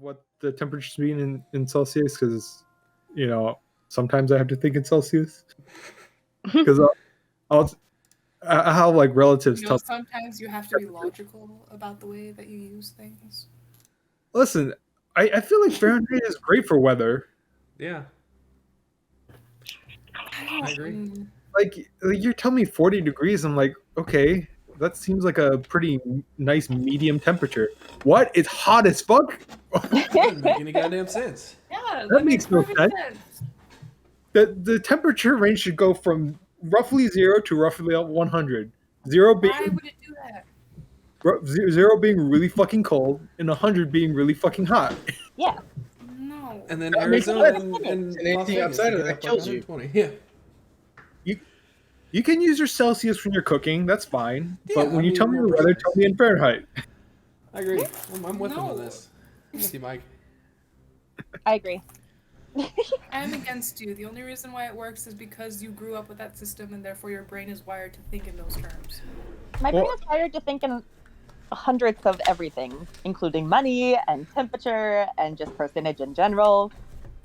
what the temperature's mean in Celsius because, sometimes I have to think in Celsius because how like relatives tell. Sometimes you have to be logical about the way that you use things. Listen, I feel like Fahrenheit is great for weather. Yeah. I agree. Like you're telling me 40 degrees, I'm like, okay, that seems like a pretty nice medium temperature. What? It's hot as fuck? That doesn't make any goddamn sense. Yeah, That makes no perfect sense. The temperature range should go from roughly 0 to roughly 100. 0 Why being would it do that? 0 being really fucking cold and 100 being really fucking hot. Yeah. No. And then That makes Arizona sense. and And anything Las Vegas outside of get that up kills you. 120. Yeah. You can use your Celsius when you're cooking. That's fine. Yeah, But when I you tell mean, me more the weather, precise. tell me in Fahrenheit. I agree. I'm with him on No. this. I'm with you, Mike. I agree. I'm against you. The only reason why it works is because you grew up with that system and therefore your brain is wired to think in those terms. My brain is wired to think in hundreds of everything, including money and temperature and just percentage in general.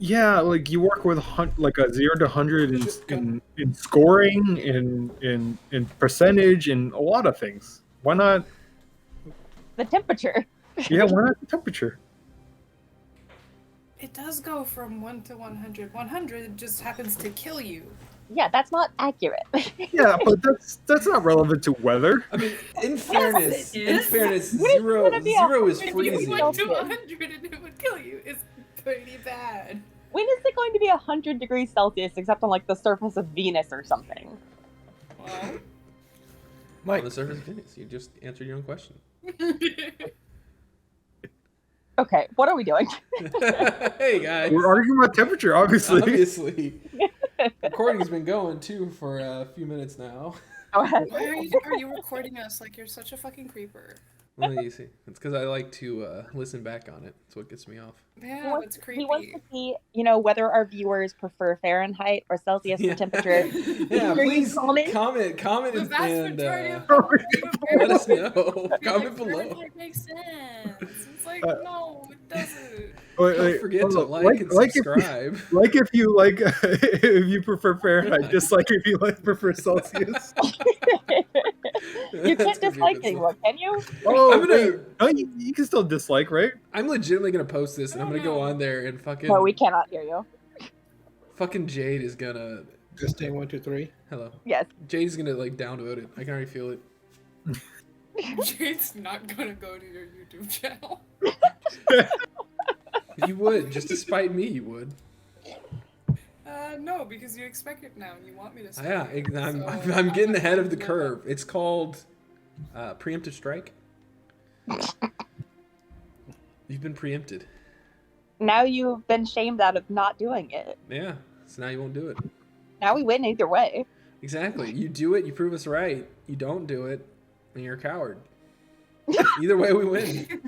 Yeah, like you work with like a 0 to 100 in scoring, in percentage, and a lot of things. Why not? The temperature. Yeah, why not the temperature? It does go from 1 to 100. 100 just happens to kill you. Yeah, that's not accurate. Yeah, but that's not relevant to weather. I mean, in fairness, it is. zero is If you freezing. went to 100 and it would kill you, it's pretty bad. When is it going to be 100 degrees Celsius except on like the surface of Venus or something? Well, On Mike, the surface of Venus, you just answered your own question. Okay, what are we doing? Hey guys. We're arguing about temperature, obviously. Obviously. Recording's been going too for a few minutes now. Go ahead. why are you recording us like you're such a fucking creeper? Well, you see, it's because I like to listen back on it. That's what gets me off. Yeah, it's creepy. He wants to see, whether our viewers prefer Fahrenheit or Celsius Yeah. for temperature. Yeah, Sure you please comment? comment The vast and majority of let us know. Fahrenheit Comment below. makes sense. It's like, no, it doesn't. Don't forget to like and subscribe. If you prefer Fahrenheit, just like if you prefer Celsius. You can't dislike anymore, can you? Oh, I'm gonna- no, you can still dislike, right? I'm legitimately gonna post this, and I'm gonna go on there and fucking. No, we cannot hear you. Fucking Jade is gonna. just stay 1, 2, 3. Hello. Yes. Jade is gonna downvote it. I can already feel it. Jade's not gonna go to your YouTube channel. You would, just to spite me, you would. No, because you expect it now and you want me to. Yeah, it, I'm getting ahead of the curve. It's called preemptive strike. You've been preempted. Now you've been shamed out of not doing it. Yeah, so now you won't do it. Now we win either way. Exactly. You do it, you prove us right. You don't do it, and you're a coward. Either way, we win.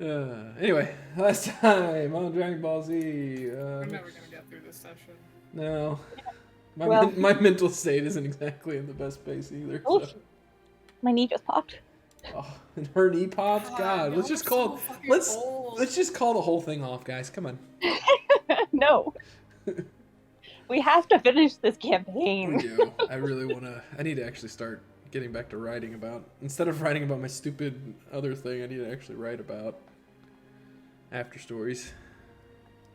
Anyway, last time on Dragon Ball Z. We're never gonna get through this session. No. Well- My mental state isn't exactly in the best place either. So. Oof. My knee just popped. Oh, and her knee pops. God, y'all let's just are call so fucking let's old. let's just call the whole thing off, guys. Come on. No. We have to finish this We campaign. do. I really wanna. I need to actually start getting back to writing about. Instead of writing about my stupid other thing, I need to actually write about after stories.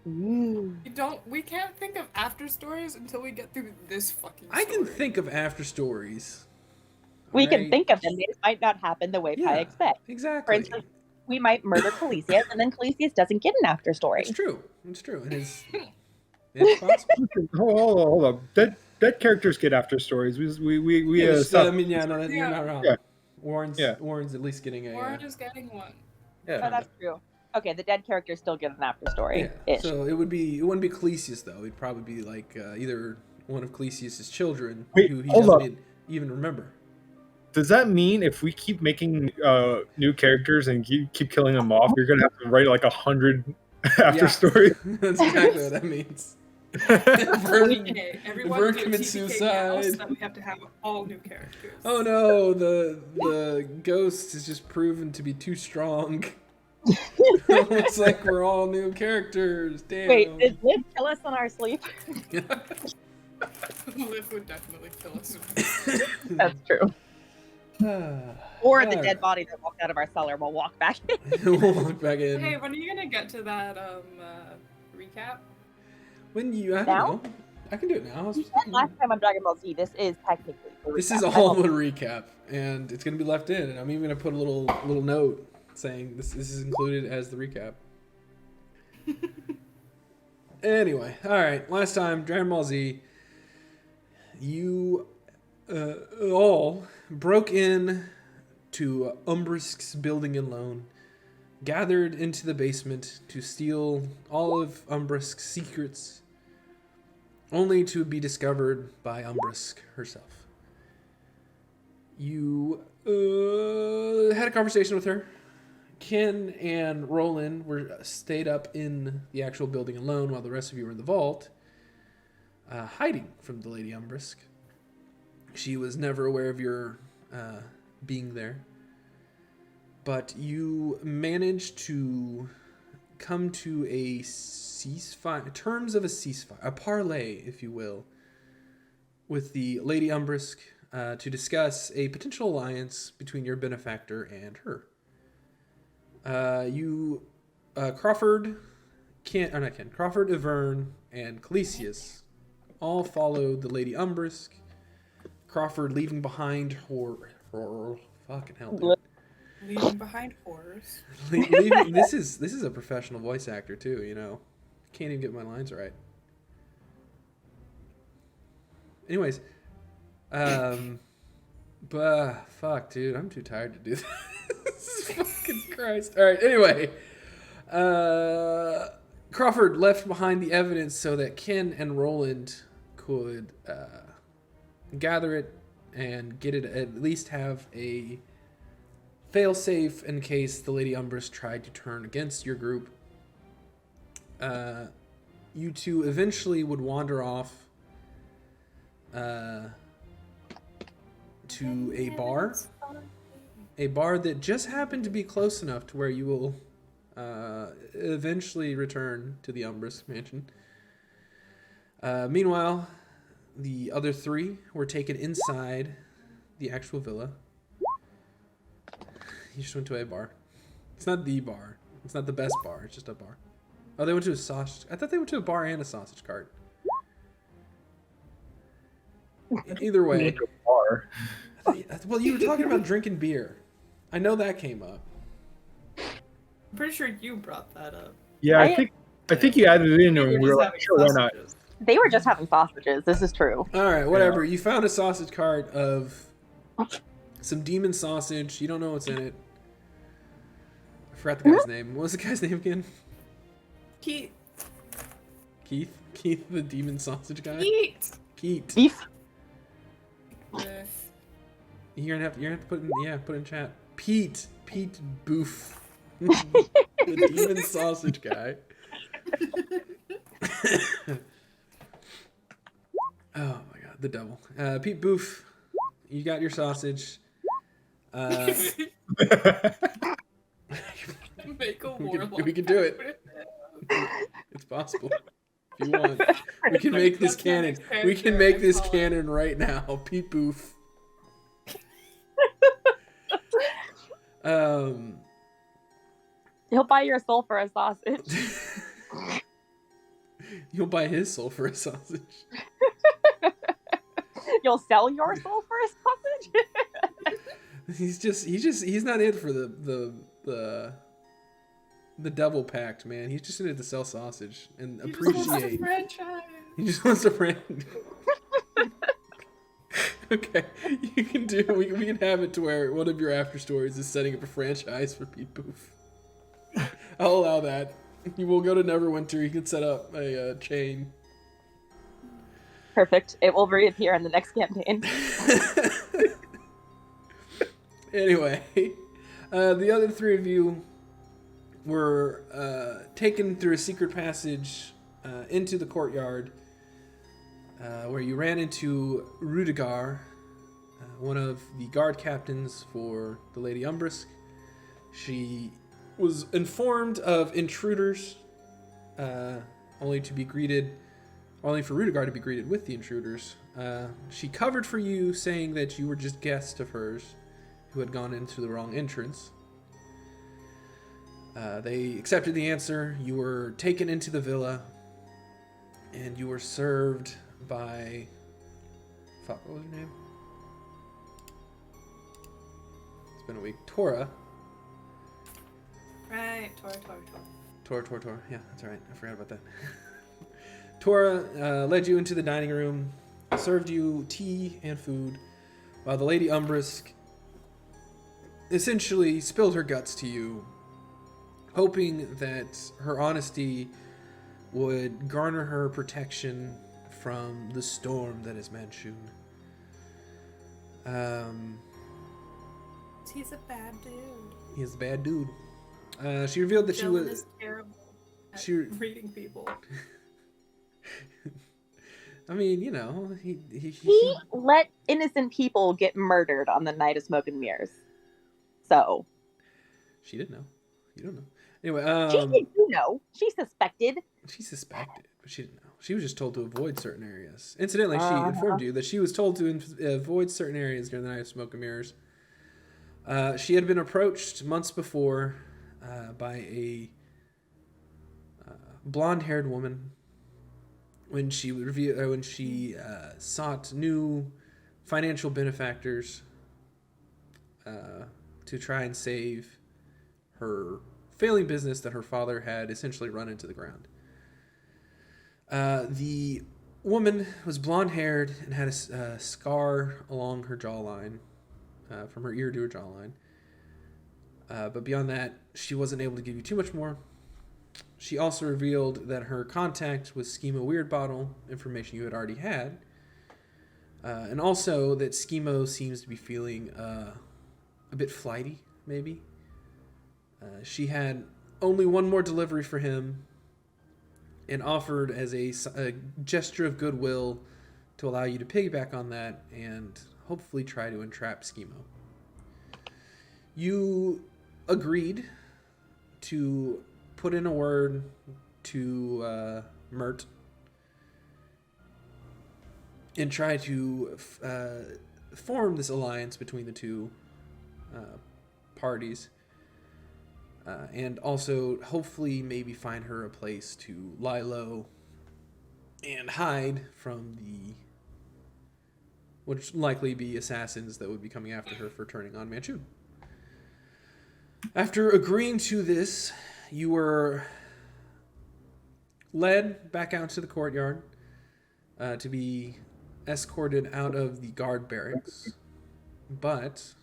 We can't think of after stories until we get through this fucking story. I can think of after stories. We can Alright? think of them. They just might not happen the way Yeah, I expect. For Exactly. instance, we might murder Calisius, and then Calisius doesn't get an after story. It's true. It's true. It is. It's possible. Hold on. Dead characters get after stories. We Yeah, stop. I mean, yeah, no, you're not wrong. Yeah. Warren's Yeah. Warren's at least getting a. Warren is getting one. Oh, that's true. Okay, the dead characters still get an after story. Yeah. So it wouldn't be Calisius though. It'd probably be like either one of Calisius's children Wait, who he hold doesn't even remember. Does that mean if we keep making new characters and keep killing them off, you're gonna have to write like 100 after Yeah. stories? That's exactly what that means. Okay, everyone Vern do a commits TPK now, suicide. so that we have to have all new characters. Oh no, the ghost is just proven to be too strong. Looks like we're all new characters. Damn. Wait, did Liv kill us on our sleep? Liv would definitely kill us. That's true. Or the dead body that walked out of our cellar will walk back in. We'll walk back in. Hey, when are you gonna get to that recap? When you, I don't Now? know. I can do it now. You said last time on Dragon Ball Z, this is technically the This recap. is all the recap, and it's gonna be left in, and I'm even gonna put a little note saying this is included as the recap. Anyway, all right. Last time, Dragon Ball Z, you all broke in to Umbrusk's building alone, gathered into the basement to steal all of Umbrusk's secrets, only to be discovered by Umbrusk herself. You had a conversation with her. Ken and Roland stayed up in the actual building alone while the rest of you were in the vault, hiding from the Lady Umbrusk. She was never aware of your being there. But you managed to come to a ceasefire, terms of a ceasefire, a parley, if you will, with the Lady Umbrusk to discuss a potential alliance between your benefactor and her. Crawford, Crawford, Ivern, and Calisius all followed the Lady Umbrusk. Crawford leaving behind her fucking hell, dude. Leaving behind horrors. This is a professional voice actor too, you know. Can't even get my lines right. Anyways, fuck, dude, I'm too tired to do this. Fucking Christ. All right. Anyway, Crawford left behind the evidence so that Ken and Roland could gather it and get it, at least have a fail-safe in case the Lady Umbrusk tried to turn against your group. You two eventually would wander off to a bar that just happened to be close enough to where you will eventually return to the Umbrusk mansion. Meanwhile, the other three were taken inside the actual villa. You just went to a bar. It's not the bar. It's not the best bar. It's just a bar. Oh, they went to a sausage. I thought they went to a bar and a sausage cart. Either way. Bar. Well, you were talking about drinking beer. I know that came up. I'm pretty sure you brought that up. Yeah, I think you added it in and we were just like, having sure, why not? sausages. They were just having sausages. This is true. All right, whatever. You found a sausage cart of some demon sausage. You don't know what's in it. I forgot the guy's name. What was the guy's name again? Keith. Keith, the demon sausage guy. Keith. Beef. You're gonna have to put in chat. Pete Boof, the demon sausage guy. Oh my god, the devil. Pete Boof, you got your sausage. Make a warlock. We can do it. It's possible. If you want, we can make this canon. We can make this canon right now. Pete Boof. He'll buy your soul for a sausage. You'll buy his soul for a sausage. You'll sell your soul for a sausage? He's not in for the devil pact, man. He's just in it to sell sausage and appreciate. He just wants a friend. Okay, you can do. We can have it to where one of your after stories is setting up a franchise for Pete Boof. I'll allow that. You will go to Neverwinter. You can set up a chain. Perfect. It will reappear in the next campaign. Anyway, the other three of you were taken through a secret passage into the courtyard where you ran into Rudigar, one of the guard captains for the Lady Umbrusk. She was informed of intruders, only for Rudigar to be greeted with the intruders. She covered for you, saying that you were just guests of hers who had gone into the wrong entrance. They accepted the answer. You were taken into the villa, and you were served by... Fuck, what was her name? It's been a week. Tora. Right, Tora. Yeah, that's right. I forgot about that. Tora led you into the dining room, served you tea and food, while the Lady Umbrusk essentially spilled her guts to you, hoping that her honesty would garner her protection from the storm that is Manchun. He's a bad dude. He's a bad dude. She revealed that Dylan she was... is terrible at she- reading people. I mean, you know, he He let innocent people get murdered on the night of Smoke and Mirrors. So. She didn't know. You don't know. Anyway, She did, you know. She suspected. She suspected, but she didn't know. She was just told to avoid certain areas. Incidentally, she informed you that she was told to avoid certain areas during the night of Smoke and Mirrors. She had been approached months before by a blonde-haired woman when she sought new financial benefactors to try and save her failing business that her father had essentially run into the ground. The woman was blonde-haired and had a scar along her jawline, from her ear to her jawline. But beyond that, she wasn't able to give you too much more. She also revealed that her contact with Schemo Weirdbottle, information you had already had, and also that Schemo seems to be feeling a bit flighty, maybe. She had only one more delivery for him and offered as a gesture of goodwill to allow you to piggyback on that and hopefully try to entrap Schemo. You agreed to put in a word to Mert and try to form this alliance between the two parties. And also hopefully maybe find her a place to lie low and hide from the... which likely be assassins that would be coming after her for turning on Manchun. After agreeing to this, you were led back out to the courtyard to be escorted out of the guard barracks. But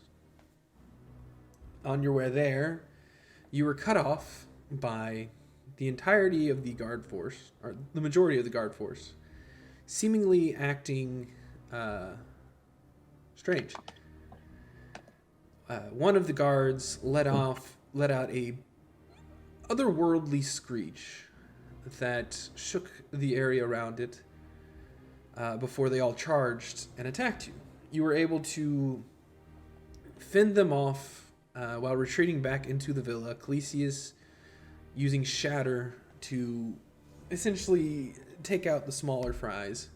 on your way there, you were cut off by the entirety of the guard force, or the majority of the guard force, seemingly acting strange. One of the guards let out a otherworldly screech that shook the area around it before they all charged and attacked you. You were able to fend them off while retreating back into the villa. Calisius using Shatter to essentially take out the smaller fries.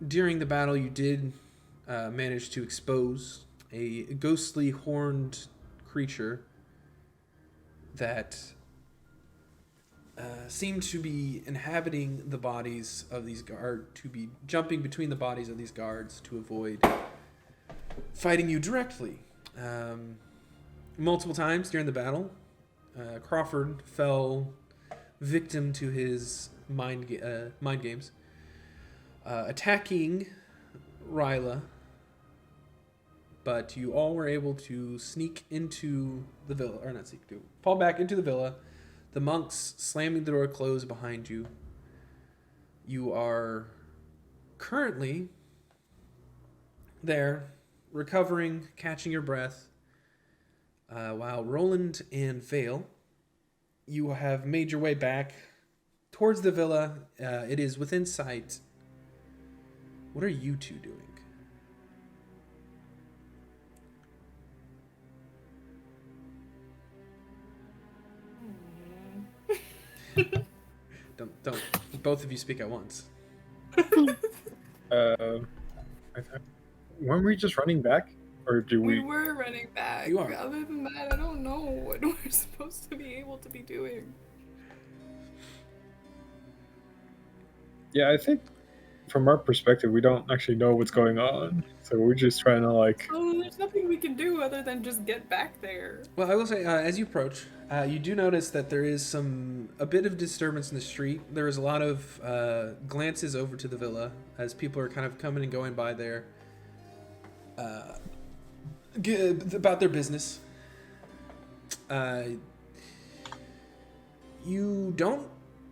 During the battle, you did manage to expose a ghostly horned creature that seemed to be inhabiting the bodies of these guards, to be jumping between the bodies of these guards to avoid fighting you directly. Multiple times during the battle, Crawford fell victim to his mind games, attacking Ryla, but you all were able to sneak into the villa, or not sneak, to fall back into the villa, the monks slamming the door closed behind you. You are currently there, recovering, catching your breath, while Roland and Vale, you have made your way back towards the villa. It is within sight. What are you two doing? Don't. Both of you speak at once. Weren't we just running back, or do We we? were running back. You are. Other than that, I don't know what we're supposed to be able to be doing. Yeah, I think from our perspective, we don't actually know what's going on, so we're just trying to like. Oh, there's nothing we can do other than just get back there. Well, I will say, as you approach, you do notice that there is a bit of disturbance in the street. There is a lot of glances over to the villa as people are kind of coming and going by there about their business. You don't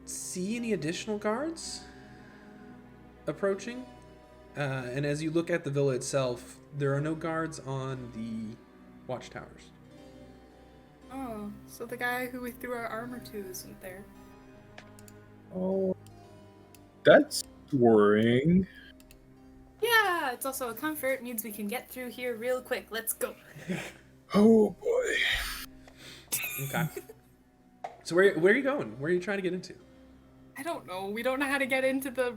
see any additional guards approaching, and as you look at the villa itself, there are no guards on the watchtowers. Oh, so the guy who we threw our armor to isn't there. Oh, that's worrying. Yeah, it's also a comfort. It means we can get through here real quick. Let's go. Oh boy. Okay. So where are you going? Where are you trying to get into? I don't know. We don't know how to get into the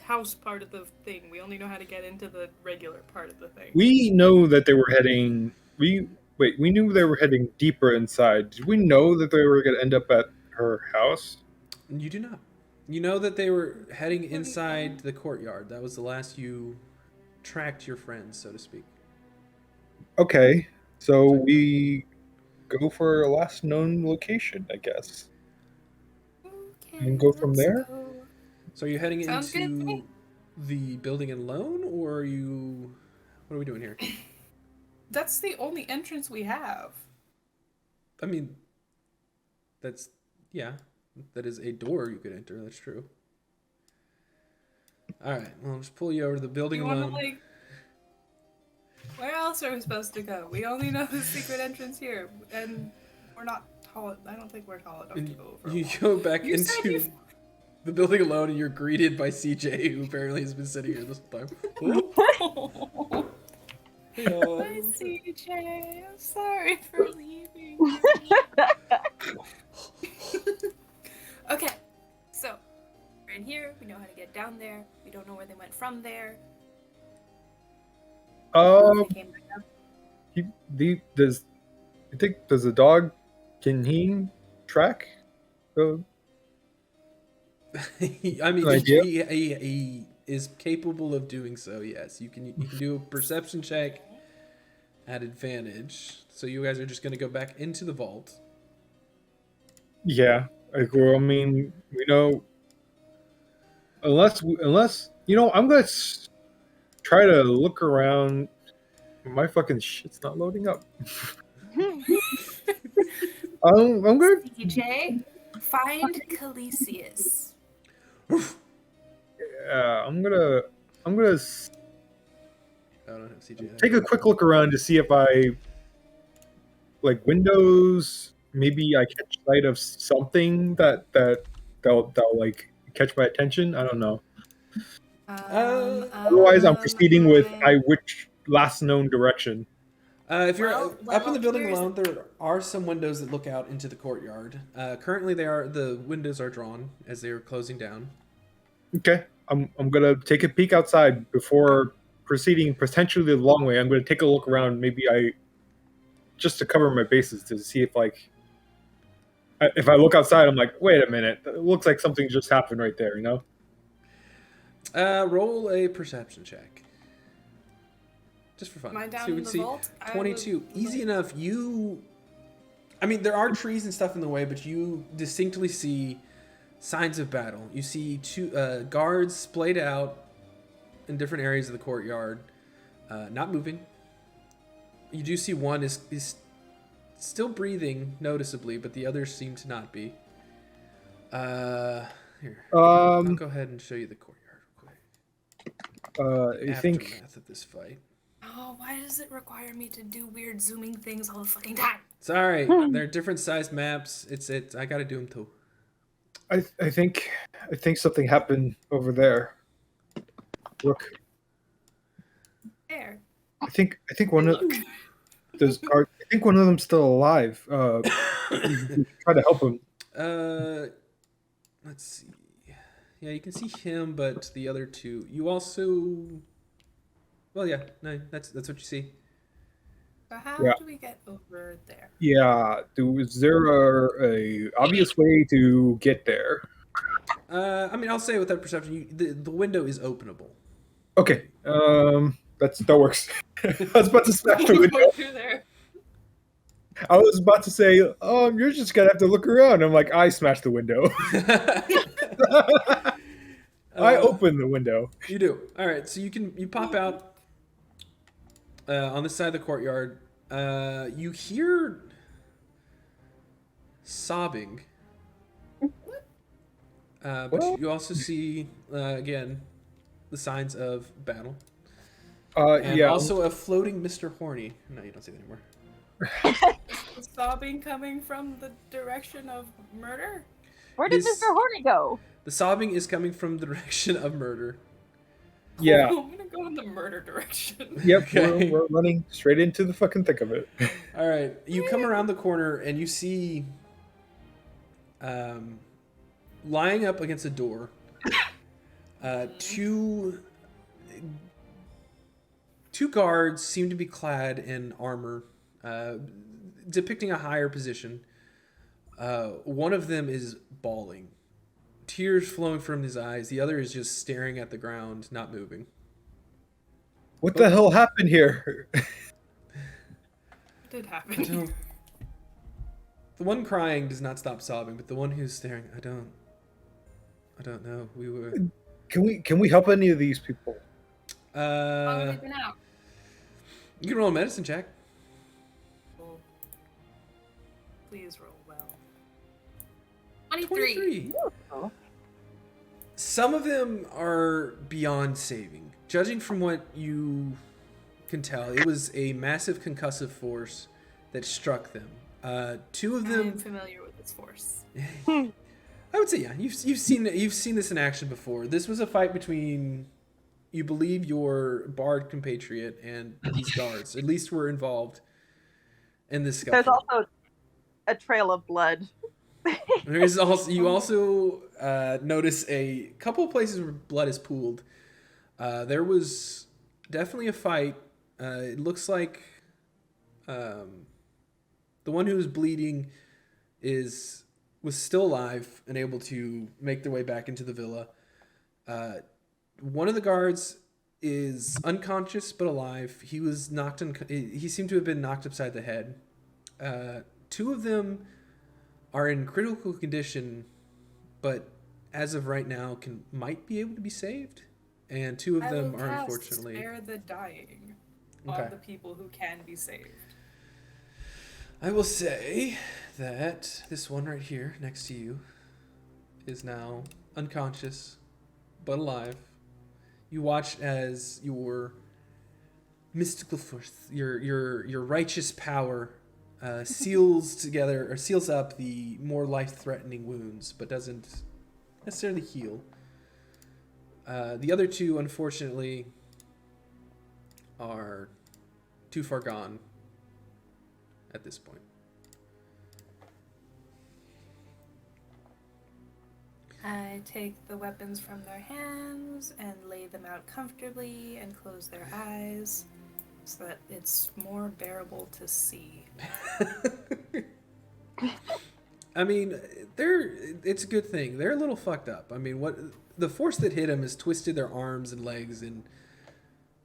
house part of the thing. We only know how to get into the regular part of the thing. We know that they were heading. We knew they were heading deeper inside. Did we know that they were going to end up at her house? You do not. You know that they were heading inside the courtyard. That was the last you tracked your friends, so to speak. Okay, so we go for a last known location, I guess. Okay, And go from let's there? go. So are you heading Sounds good to into me. the building alone, or are you... What are we doing here? That's the only entrance we have. I mean, that's... Yeah, that is a door you could enter. That's true. All right, well, I'll just pull you over to the building You wanna, alone. like... Where else are we supposed to go? We only know the secret entrance here, and we're not tall. I don't think we're tall enough to And go over. a you wall. go back You said into the building alone, and you're greeted by CJ, who apparently has been sitting here this whole time. Hello. Hi, CJ. I'm sorry for leaving. Okay, so we're in here. We know how to get down there. We don't know where they went from there. They came back up. Does the dog, can he track? I mean, idea? he is capable of doing so. Yes, you can do a perception check at advantage. So you guys are just going to go back into the vault. Yeah, like, well, I mean, you know, unless I'm gonna try to look around. My fucking shit's not loading up. I'm gonna. CJ, find Calisius. I'm gonna I don't have CJ. take a quick look around to see if I like windows. Maybe I catch sight of something that'll like catch my attention. I don't know. Otherwise, I'm proceeding with which last known direction. If you're Well, up in the building here's- alone, there are some windows that look out into the courtyard. Currently, the windows are drawn as they are closing down. Okay, I'm gonna take a peek outside before proceeding potentially the long way. I'm gonna take a look around. Maybe just to cover my bases to see if I look outside, I'm like, wait a minute, it looks like something just happened right there. You know. Roll a perception check. Just for fun. Am I down So you in would the see vault? I 22. would Easy like- enough. I mean, there are trees and stuff in the way, but you distinctly see signs of battle. You see two guards splayed out in different areas of the courtyard, not moving. You do see one is still breathing noticeably, but the others seem to not be. Here. I'll go ahead and show you the courtyard real quick. I think Aftermath of this fight. Oh, why does it require me to do weird zooming things all the fucking time? Sorry, they're different sized maps. I gotta do them too. I think something happened over there. Look, There. I think one of those guards. I think one of them's still alive. We try to help him. Let's see. Yeah, you can see him, but the other two. You also. Well, yeah, no, that's what you see. So how Yeah. do we get over there? Yeah. Is there a obvious way to get there? I mean, I'll say with that perception, the window is openable. Okay. That works. I was about to smash the Go window. through there. I was about to say, you're just gonna have to look around. I'm like, I smashed the window. I opened the window. You do. All right, so you pop out on this side of the courtyard. You hear sobbing. But Well- you also see again the signs of battle, and Yeah. also a floating Mr. Horny. No, you don't see that anymore. Is sobbing coming from the direction of murder? Where did This- Mr. Horny go? The sobbing is coming from the direction of murder. Yeah. I'm gonna go in the murder direction. Yep. Okay. We're running straight into the fucking thick of it. All right, you come around the corner and you see, lying up against a door, two guards seem to be clad in armor, depicting a higher position. One of them is bawling, tears flowing from his eyes. The other is just staring at the ground, not moving. What the hell happened here? What did happen? The one crying does not stop sobbing, but the one who's staring, I don't know. We were. Can we help any of these people? How long have they been out? You can roll a medicine check. Oh. Please roll well. 23. Oh. Some of them are beyond saving. Judging from what you can tell, it was a massive concussive force that struck them. Two of I'm them, familiar with this force. I would say, yeah, you've seen this in action before. This was a fight between, you believe, your bard compatriot and these guards. At least were involved in this There's scuffle. also a trail of blood. There is also you also notice a couple of places where blood is pooled. There was definitely a fight. It looks like the one who was bleeding was still alive and able to make their way back into the villa. One of the guards is unconscious but alive. He was he seemed to have been knocked upside the head. Two of them are in critical condition, but as of right now might be able to be saved. And two of I them will are cast unfortunately. Spare the dying Okay. on the people who can be saved. I will say that this one right here next to you is now unconscious but alive. You watch as your mystical force, your righteous power, seals up the more life-threatening wounds, but doesn't necessarily heal. The other two, unfortunately, are too far gone at this point. I take the weapons from their hands and lay them out comfortably and close their eyes so that it's more bearable to see. I mean, it's a good thing. They're a little fucked up. I mean, the force that hit them has twisted their arms and legs in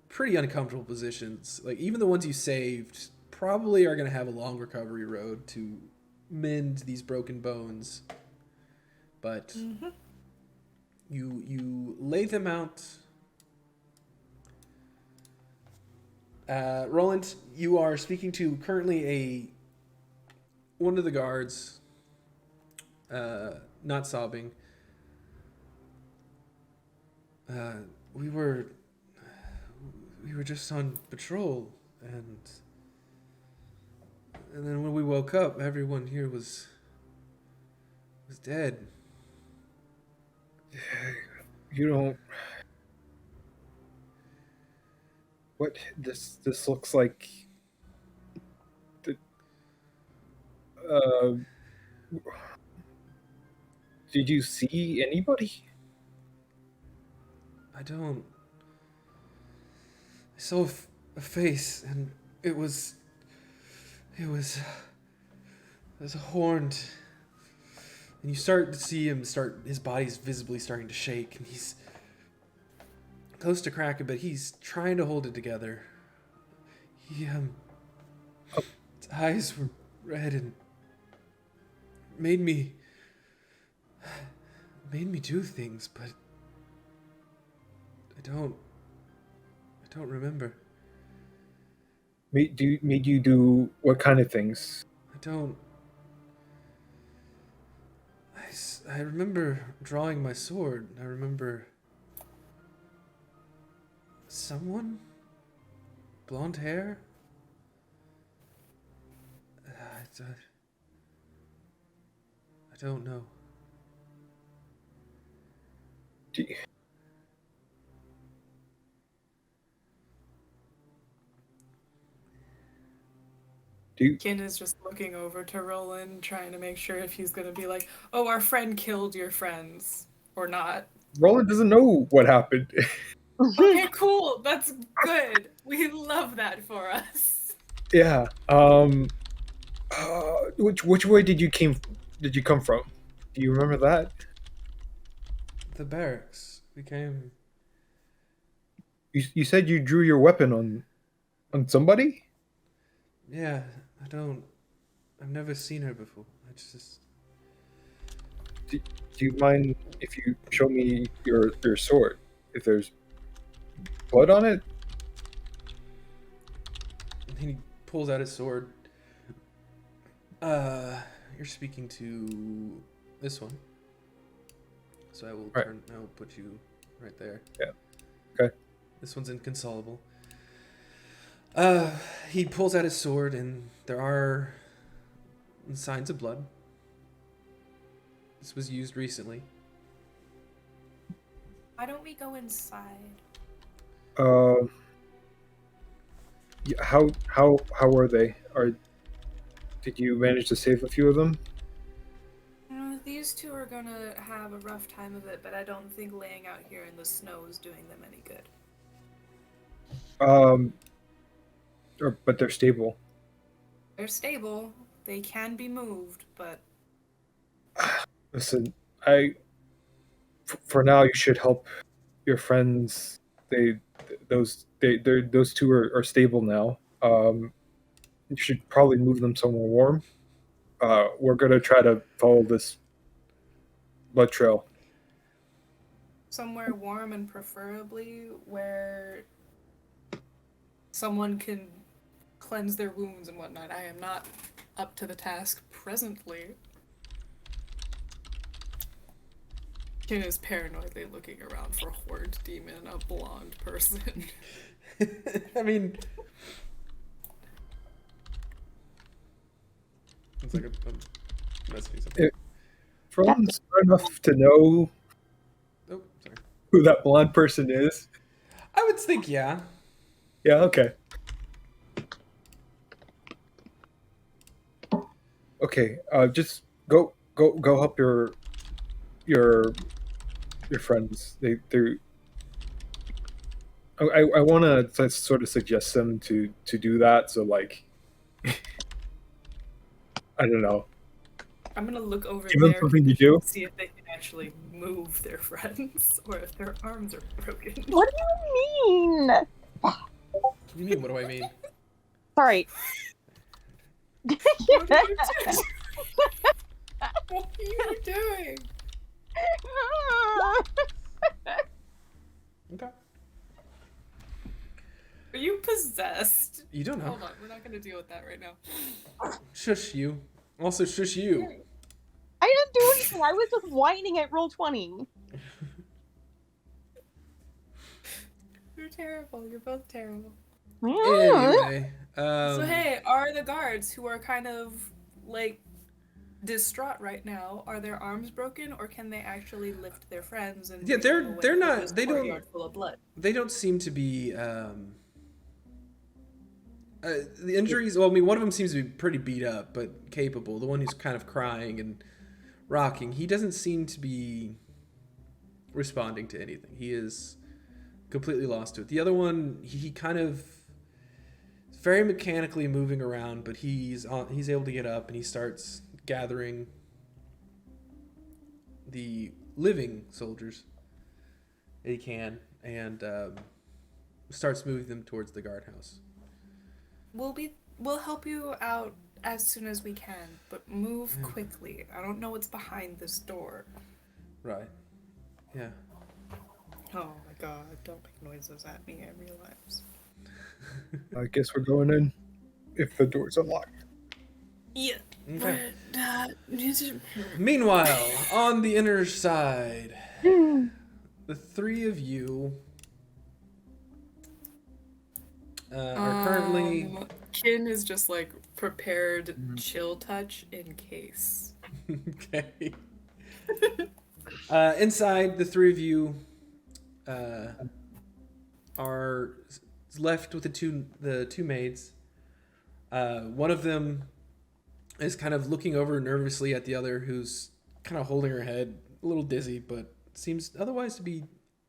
pretty uncomfortable positions. Like, even the ones you saved probably are going to have a long recovery road to mend these broken bones. But you lay them out. Roland, you are speaking to currently one of the guards, not sobbing. We were just on patrol, and then when we woke up, everyone here was dead. You don't. What this looks like? Did you see anybody? I don't. I saw a face, and it was horned. And you start to see him his body's visibly starting to shake, and he's close to cracking, but he's trying to hold it together. His eyes were red and made me do things, but I don't remember. Made you do what kind of things? I remember drawing my sword. I remember someone? Blonde hair? I don't know. Do, Kin is just looking over to Roland, trying to make sure if he's gonna be like, "Oh, our friend killed your friends," or not. Roland doesn't know what happened. Okay, cool. That's good. We love that for us. Yeah. Which way did you come from? Do you remember that? The barracks. We came. You said you drew your weapon on somebody? Yeah, I've never seen her before. I just. Do you mind if you show me your sword? If there's blood on it? And he pulls out his sword. You're speaking to this one. So I will Right. I will put you right there. Yeah. Okay. This one's inconsolable. He pulls out his sword, and there are signs of blood. This was used recently. Why don't we go inside? Yeah, how were they? Did you manage to save a few of them? These two are gonna have a rough time of it, but I don't think laying out here in the snow is doing them any good. But they're stable. They're stable. They can be moved, but Listen, for now you should help your friends. Those two are stable now. You should probably move them somewhere warm. We're gonna try to follow this blood trail. somewhere warm and preferably where someone can cleanse their wounds and whatnot. I am not up to the task presently. Kin is paranoidly looking around for Horde Demon, a blonde person. I mean, it's like I'm messaging something. Roland's smart enough to know Oh, sorry. who that blonde person is. I would think, yeah. Yeah. Okay. Okay. Just go help your friends. They're. I want to sort of suggest them to do that. So like, I don't know. I'm gonna look over Give them there something to do. see if they can actually move their friends or if their arms are broken. What do you mean? What do you mean? What do I mean? Sorry. What are you doing? What are you doing? Okay. Are you possessed? You don't know. Hold on, we're not gonna deal with that right now. Shush you. Also, shush you. I didn't do anything. I was just whining at roll 20. You're terrible. You're both terrible. Anyway. So hey, are the guards who are kind of like distraught right now, are their arms broken or can they actually lift their friends and Yeah, bring them away they're from not- this they don't- courtyard full of blood? They don't seem to be. The injuries. Well, I mean, one of them seems to be pretty beat up, but capable. The one who's kind of crying and rocking. He doesn't seem to be responding to anything. He is completely lost to it. The other one, he kind of very mechanically moving around, but he's able to get up and he starts gathering the living soldiers that he can and starts moving them towards the guardhouse. We'll help you out as soon as we can, but move quickly. I don't know what's behind this door. Right. Yeah. Oh my god, don't make noises at me, I realize. I guess we're going in if the door's unlocked. Yeah. Okay. But, Meanwhile, on the inner side, the three of you are currently... Kin is just like prepared chill touch in case. Okay. Inside, the three of you are left with the two maids. One of them is kind of looking over nervously at the other, who's kind of holding her head, a little dizzy, but seems otherwise to be.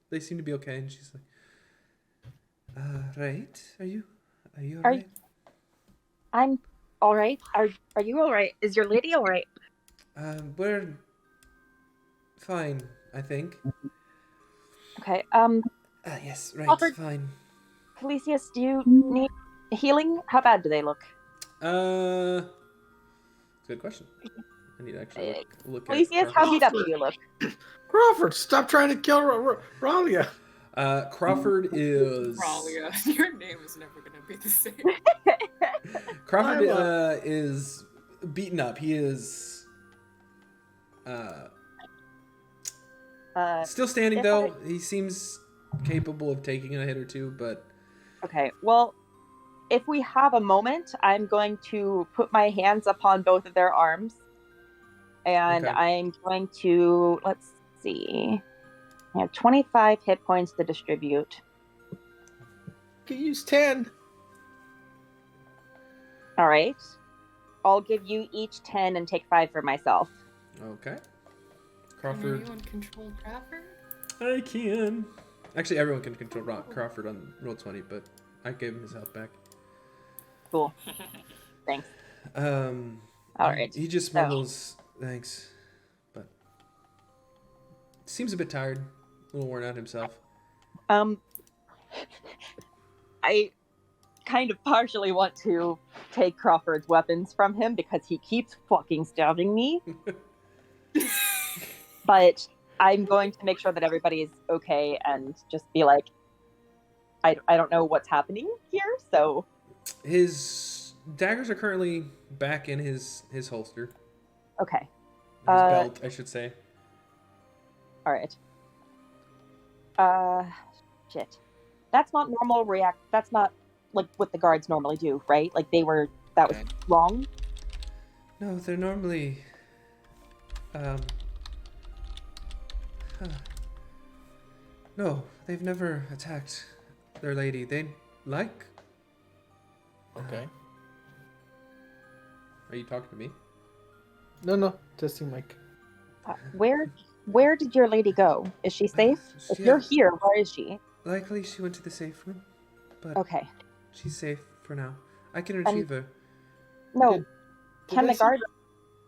They seem to be okay, and she's like, "Right? Are you all right?" I'm all right. Are you all right? Is your lady all right? We're fine, I think. Okay. Yes, right, Alfred- fine. Calisius, do you need healing? How bad do they look? Good question. I need to actually look at Calisius, how beat up do you look? Crawford, stop trying to kill Ralia. Crawford is... Ralia, your name is never gonna be the same. Crawford is beaten up. He is still standing, though. He seems capable of taking a hit or two, but... Okay, well, if we have a moment, I'm going to put my hands upon both of their arms. And Okay. I'm going to, let's see. I have 25 hit points to distribute. You can use 10. All right. I'll give you each 10 and take 5 for myself. Okay. Can Crawford... anyone control Crawford? I can. Actually, everyone can control Crawford on Roll20, but I gave him his health back. Cool. Thanks. All right. He just mumbles, thanks, but seems a bit tired, a little worn out himself. I kind of partially want to take Crawford's weapons from him because he keeps fucking stabbing me. But I'm going to make sure that everybody is okay and just be like, I don't know what's happening here, so... His daggers are currently back in his holster. Okay. His belt, I should say. All right. Shit. That's not normal That's not like what the guards normally do, right? Like that was wrong. No, they're normally, no, they've never attacked their lady. They like... Okay. Are you talking to me? No, testing mic. Where did your lady go? Is she safe? If you're here, where is she? Likely she went to the safe room, but Okay. she's safe for now. I can retrieve her. No. Did Can I the see- guard...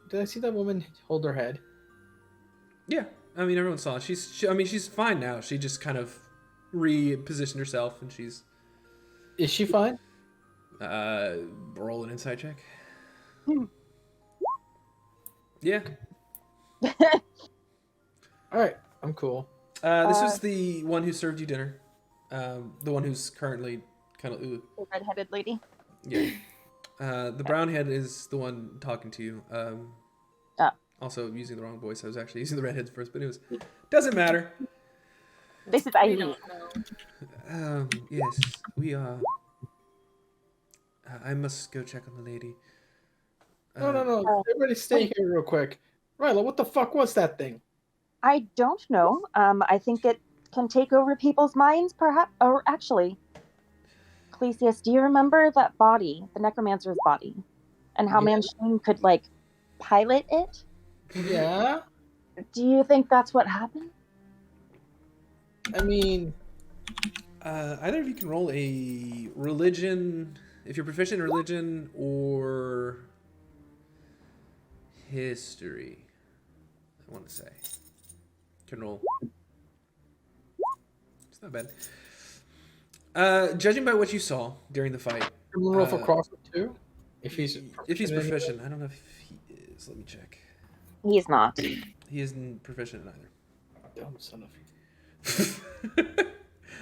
Did I see that woman hold her head? Yeah, I mean everyone saw it. She's fine now. She just kind of repositioned herself, and she's Is she fine? roll an insight check. Hmm. Yeah. All right, I'm cool. This is the one who served you dinner. The one who's currently kind of The redheaded lady? yeah. The brown head is the one talking to you. Also using the wrong voice. I was actually using the redheads first, but it doesn't matter. This is We Aileen. don't know. Yes, we are. I must go check on the lady. No. Everybody stay here real quick. Ryla, what the fuck was that thing? I don't know. I think it can take over people's minds, perhaps. Or actually, Calisius, do you remember that body, the necromancer's body, and how Yeah. Manchine could, like, pilot it? Yeah? Do you think that's what happened? I mean, Either of you can roll a religion, if you're proficient in religion, or history. I want to say. Can roll. It's not bad. Judging by what you saw during the fight, can we roll for Crawford too? If he's proficient, I don't know if he is. Let me check. He's not. He isn't proficient in either. Dumb son of.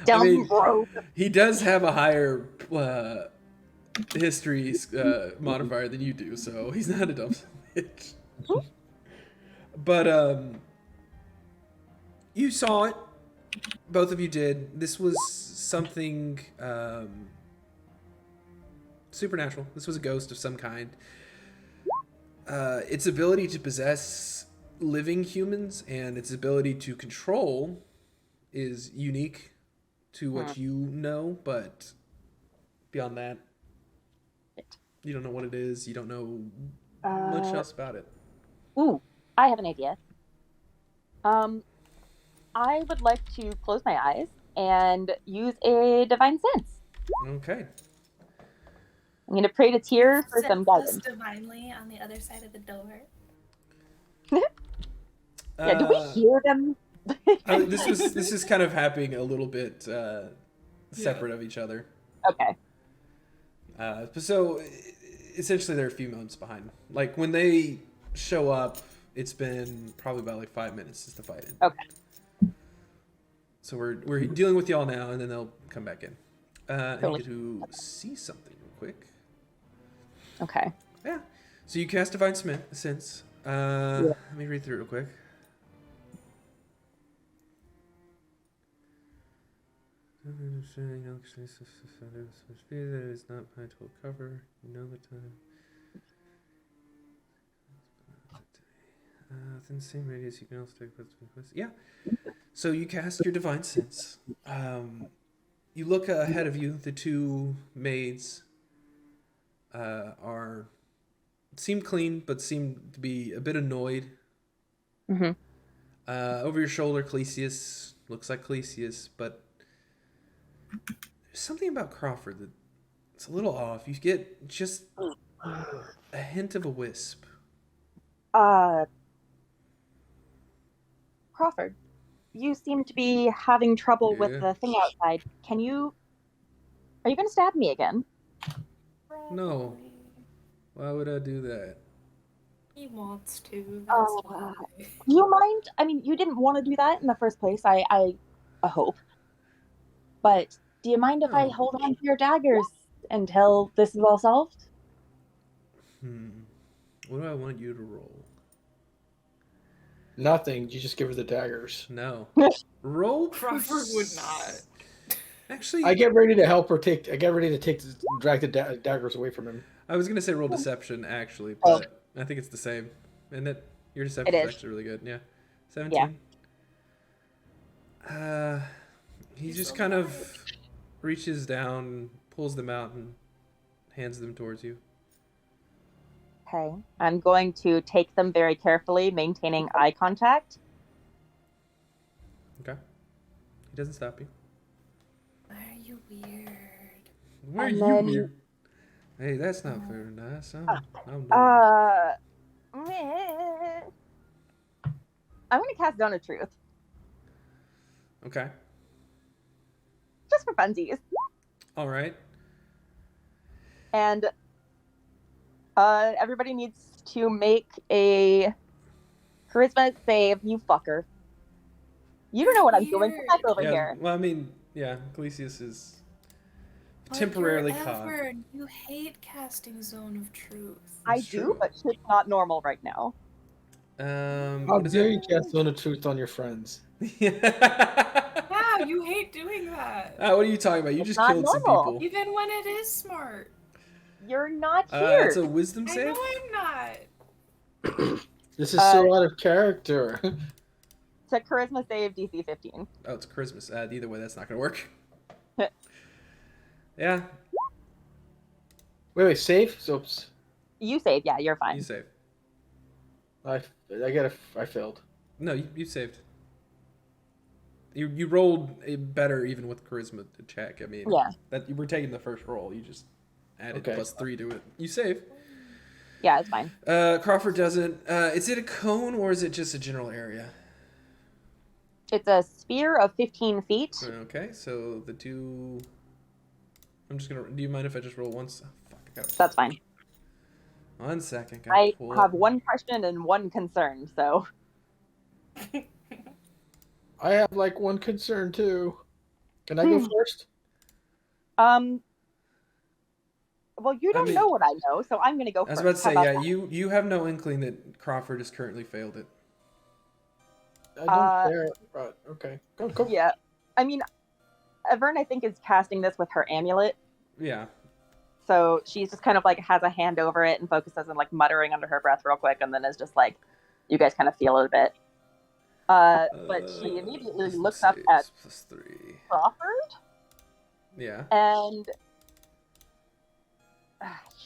Dumb bro. He does have a higher history modifier than you do, so he's not a dumb bitch. But you saw it. Both of you did. This was something supernatural. This was a ghost of some kind. Its ability to possess living humans and its ability to control is unique to what you know, but beyond that, you don't know what it is. You don't know much else about it. Ooh, I have an idea. I would like to close my eyes and use a divine sense. Okay. I'm going to pray to Tyr for some guidance. Divinely on the other side of the door. Yeah, do we hear them? This is kind of happening a little bit separate of each other. Okay. So essentially, they're a few moments behind. Like when they show up, it's been probably about like 5 minutes since the fight ended. Okay. So we're dealing with y'all now, and then they'll come back in. I need to see something real quick. Okay. Yeah. So you cast Divine Sense. Let me read through it real quick. It's not my total cover. You know the time. Within the same radius, you can also take quests. Yeah. So you cast your Divine Sense. You look ahead of you. The two maids seem clean, but seem to be a bit annoyed. Mm-hmm. Over your shoulder, Clesius looks like Clesius, but there's something about Crawford that it's a little off. You get just a hint of a wisp. Crawford, you seem to be having trouble with the thing outside. Are you going to stab me again? No. Why would I do that? He wants to. Do you mind? I mean, you didn't want to do that in the first place, I hope. But do you mind if I hold on to your daggers until this is all solved? What do I want you to roll? Nothing. You just give her the daggers. No. Roll. Crawford would not. Actually, I get ready to help her take. I get ready to drag the daggers away from him. I was gonna say roll deception, actually, but I think it's the same. Isn't it? Your deception is actually really good. Yeah, 17. Yeah. He just kind of reaches down, pulls them out, and hands them towards you. Okay. I'm going to take them very carefully, maintaining eye contact. Okay. He doesn't stop you. Why are you weird? Why are you weird? Hey, that's not very nice. I'm going to cast Zone of Truth. Okay. Just for funsies. All right. And everybody needs to make a charisma save, you fucker. You don't know what I'm doing. Come back over here. Well, I mean, yeah, Clesius is temporarily caught. You hate casting Zone of Truth. I do, but shit's not normal right now. How dare you cast Zone of Truth on your friends? Yeah, you hate doing that. What are you talking about? You just killed some people. Even when it is smart. You're not here. It's a wisdom save? I know I'm not. This is so out of character. It's a charisma save, DC 15. Oh, it's Christmas. Either way, that's not going to work. Yeah. Wait, save? So you save, yeah, you're fine. You save. I failed. No, you saved. You rolled a better even with charisma check. I mean, Yeah. that you were taking the first roll. You just added Okay. +3 to it. You save. Yeah, it's fine. Crawford doesn't. Is it a cone or is it just a general area? It's a sphere of 15 feet. Okay, so the two. I'm just gonna. Do you mind if I just roll once? Oh, fuck, I got. That's fine. 1 second. I have one question and one concern, so. I have like one concern too. Can I go first? Well, you don't know what I know, so I'm gonna go first. I was about to say, How about yeah, you have no inkling that Crawford has currently failed it. I don't care. Right, okay. Go. Yeah. I mean, Avern, I think, is casting this with her amulet. Yeah. So she's just kind of like has a hand over it and focuses on like muttering under her breath real quick, and then is just like, you guys kind of feel it a bit. But she immediately looks up at +3. Crawford. Yeah. And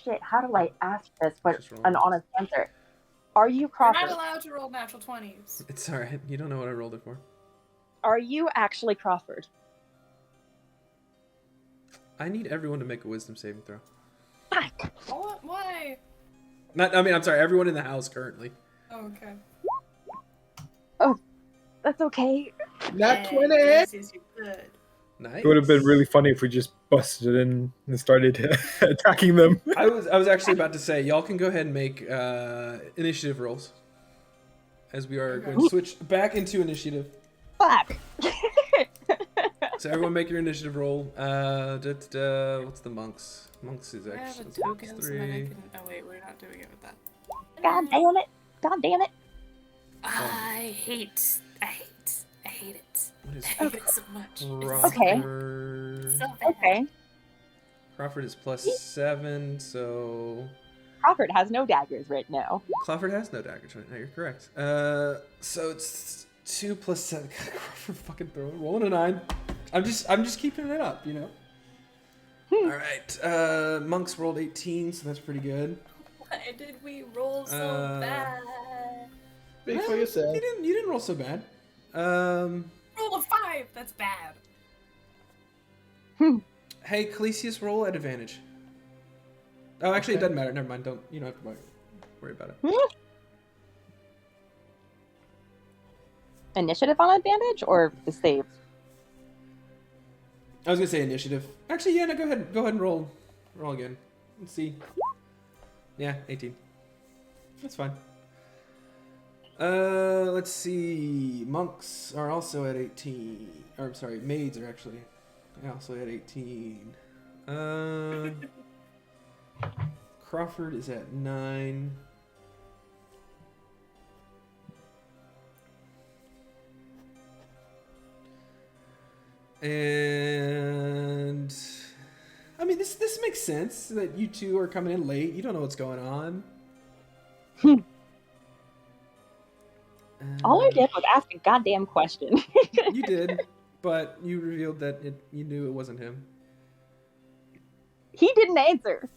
shit, how do I ask this but an honest answer? Are you You're Crawford? not allowed to roll natural 20s. It's alright. You don't know what I rolled it for. Are you actually Crawford? I need everyone to make a wisdom saving throw. Fuck. What? Why? I'm sorry, everyone in the house currently. Oh, okay. Oh, that's okay. Not 20. Yes, you could. Nice. It would have been really funny if we just busted in and started attacking them. I was actually about to say, y'all can go ahead and make initiative rolls. As we are going to switch back into initiative. Fuck. So everyone make your initiative roll. What's the monks? Monks is I have a actually token, so then I +3. can... Oh, wait, we're not doing it with that. God damn it. God damn it. I hate it. What is I hate it so much. Okay. Crawford? So bad. Okay. Crawford is +7, so Crawford has no daggers right now. Crawford has no daggers right now. You're correct. So it's 2 + 7. Crawford fucking rolling a 9. I'm just keeping it up, you know. All right. Monks rolled 18, so that's pretty good. Why did we roll so bad? Speak for yourself. You didn't roll so bad. Roll a 5. That's bad. Hey, Calisius, roll at advantage. Oh, actually, it doesn't matter. Never mind. You don't have to worry about it. Initiative on advantage or the save? I was gonna say initiative. Actually, yeah. No, go ahead and roll again. Let's see. Yeah, 18. That's fine. Let's see. Monks are also at 18. Or I'm sorry, maids are actually also at 18. Crawford is at 9. And I mean, this makes sense that you two are coming in late. You don't know what's going on. All I did was ask a goddamn question. You did, but you revealed that you knew it wasn't him. He didn't answer.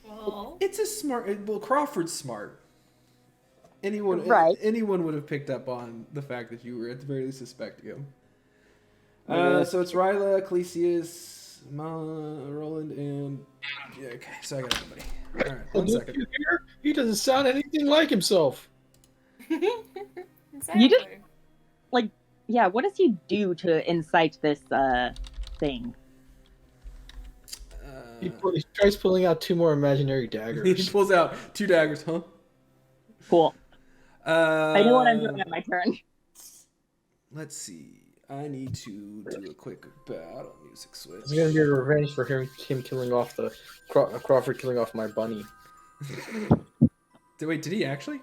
Well, It's a smart. Well, Crawford's smart. Anyone would have picked up on the fact that you were at the very least suspecting him. So it's Ryla, Calisius, Roland, and yeah. Okay, so I got everybody. All right, 1 second. You hear? He doesn't sound anything like himself. exactly. You just yeah. What does he do to incite this thing? He tries pulling out 2 more imaginary He daggers. pulls out 2 daggers, huh? Cool. I know what I'm doing at my turn. Let's see. I need to do a quick battle music switch. It's gonna be a revenge for him killing off the Crawford killing off my bunny. Wait, did he actually?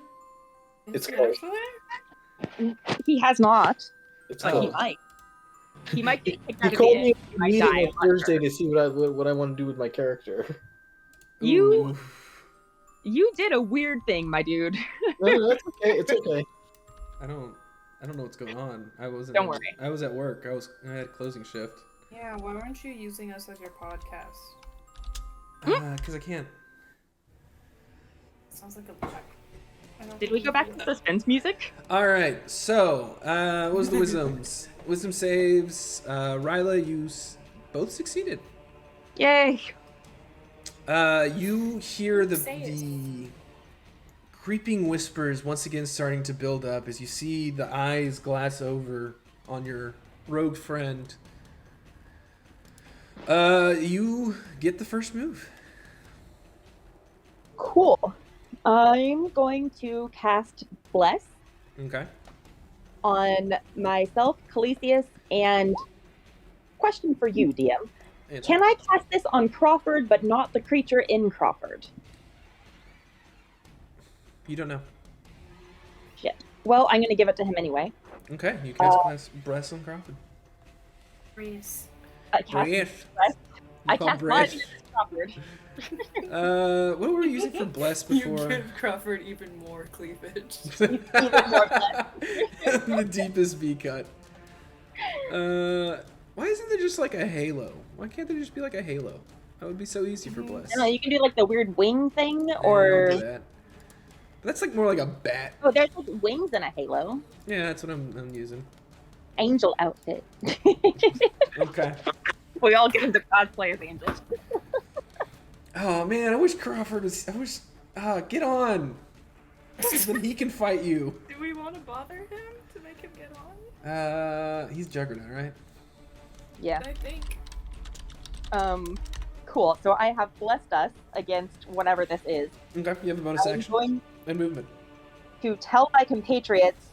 It's Seriously? He has not. It's But called. he might. He might get kicked He out of called the me inn. He might die. meeting I'm on not Thursday sure. to see what I want to do with my character. You Oof. you did a weird thing, my dude. No, that's okay. It's okay. I don't know what's going on. I wasn't. Don't worry. I was at work. I had closing shift. Yeah, why aren't you using us as your podcast? Because I can't. Sounds like a black. Did we go back to suspense music? All right. So, what was the wisdoms? Wisdom saves. Ryla, you both succeeded. Yay! You hear the Say it. creeping whispers once again starting to build up as you see the eyes glass over on your rogue friend. You get the first move. Cool. I'm going to cast Bless Okay. on myself, Calisius, and question for you, DM. Answer. Can I cast this on Crawford, but not the creature in Crawford? You don't know. Shit. Well, I'm going to give it to him anyway. Okay. You cast Breath on Crawford. Breeze. I cast Breath. Bless. I call cast breath. mine against Crawford. What were we using for bless before? You give Crawford even more cleavage. Even more Bless. The deepest V cut. Why isn't there just like a halo? Why can't there just be like a halo? That would be so easy for bless. I don't know, you can do like the weird wing thing, Yeah, or I'll do that. That's like more like a bat. oh, there's like wings in a halo. Yeah, that's what I'm using. Angel outfit. Okay. We all get into cosplay as angels. Oh man, I wish Crawford was. I wish. Get on. Then he can fight you. Do we want to bother him to make him get on? He's Juggernaut, right? Yeah. I think. Cool. So I have blessed us against whatever this is. Okay, you have a bonus I'm action going and movement. to tell my compatriots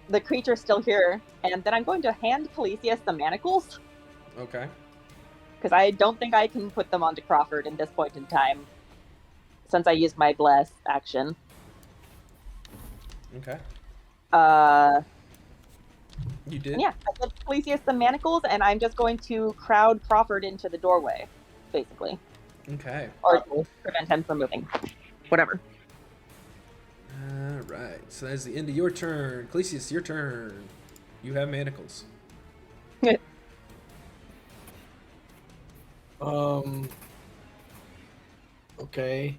the creature's still here, and then I'm going to hand Calisius the manacles, Okay. because I don't think I can put them onto Crawford at this point in time, since I used my bless action. Okay. You did. Yeah, I give Calisius the manacles, and I'm just going to crowd Crawford into the doorway, basically, Okay. or prevent him from moving. Whatever. All right. So that's the end of your turn. Calisius, your turn. You have manacles. Okay.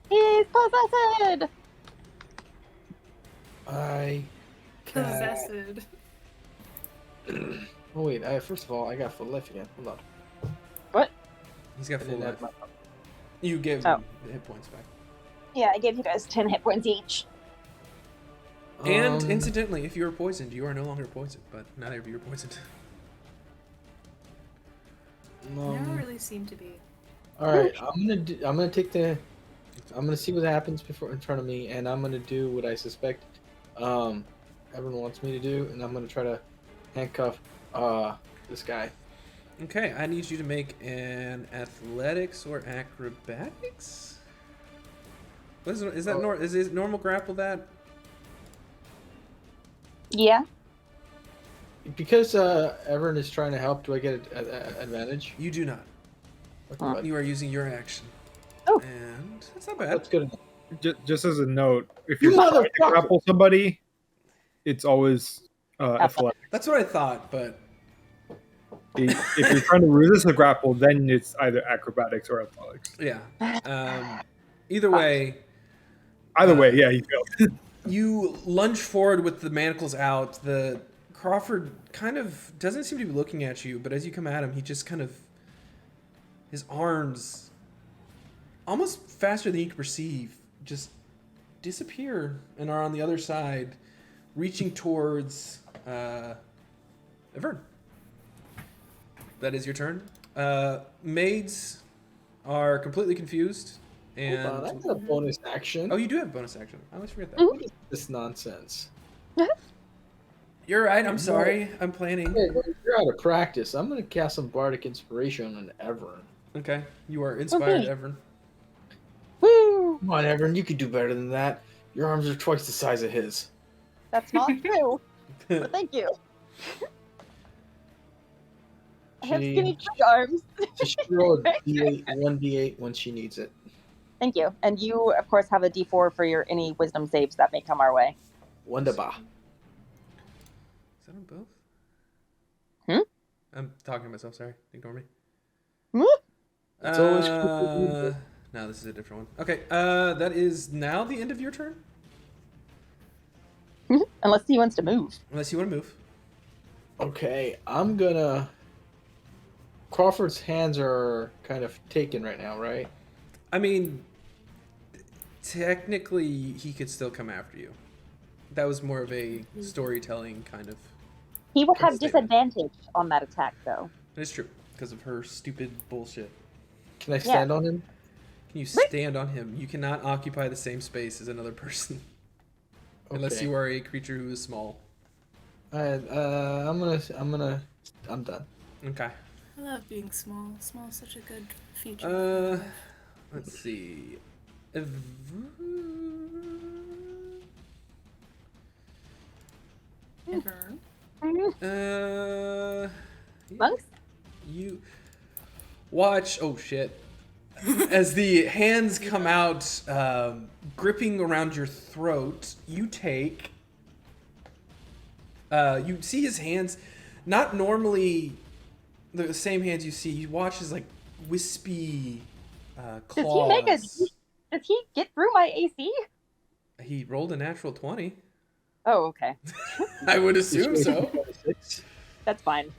He's possessed! I. Possessed. Oh wait. First of all, I got full life again. Hold on. What? He's got I full didn't life. have You gave Oh. him the hit points back. Yeah, I gave you guys 10 hit points each. And incidentally, if you are poisoned, you are no longer poisoned. But not every you're poisoned. Never really seem to be. All right. I'm gonna take the. I'm gonna see what happens before in front of me, and I'm gonna do what I suspect. Everyone wants me to do, and I'm gonna try to handcuff this guy. Okay, I need you to make an athletics or acrobatics. What is that? Is it normal grapple that? Yeah. Because Everin is trying to help, do I get an advantage? You do not. Okay, bud. You are using your action. Oh. And that's not bad. That's good enough. Just as a note, if You you're trying to motherfucker! grapple somebody, it's always athletic. That's what I thought, but If you're trying to resist a grapple, then it's either acrobatics or athletics. yeah. Either way, Either way, yeah, you failed. you lunge forward with the manacles out. The Crawford kind of doesn't seem to be looking at you, but as you come at him, he just kind of his arms, almost faster than you can perceive, just disappear and are on the other side, reaching towards Evern. That is your turn. Maids are completely confused. And Hold on, I got a bonus action. oh, you do have a bonus action. I always forget that. Mhm. What is this nonsense? You're right. I'm sorry. I'm planning. Hey, you're out of practice. I'm gonna cast some bardic inspiration on Everin. Okay. You are inspired, Okay. Evern. Woo! Come on, Everin, you could do better than that. Your arms are twice the size of his. That's not true. But thank you. I have skinny big arms. So she rolled a D8, 1d8 when she needs it. Thank you. And you, of course, have a D4 for your any wisdom saves that may come our way. Wonderbar. Is that on both? Hmm? I'm talking to myself. Sorry. Ignore me. Hmm? It's always cool to do No, this is a different one. Okay. That is now the end of your turn. Unless he wants to move. Unless you want to move. Okay, I'm gonna. Crawford's hands are kind of taken right now, right? I mean, technically, he could still come after you. That was more of a storytelling kind of. He would have statement. disadvantage on that attack, though. It's true, because of her stupid bullshit. Can I stand on him? Can you stand on him? You cannot occupy the same space as another person. Okay. Unless you are a creature who is small. I'm done. Okay. I love being small. Small is such a good feature. Let's see. Ever. Monks? You watch. Oh shit! As the hands come out, gripping around your throat, you take. You see his hands, not normally the same hands you see. You watch his like wispy claws. Does he get through my AC? He rolled a natural 20. Oh, okay. I would assume so. That's fine.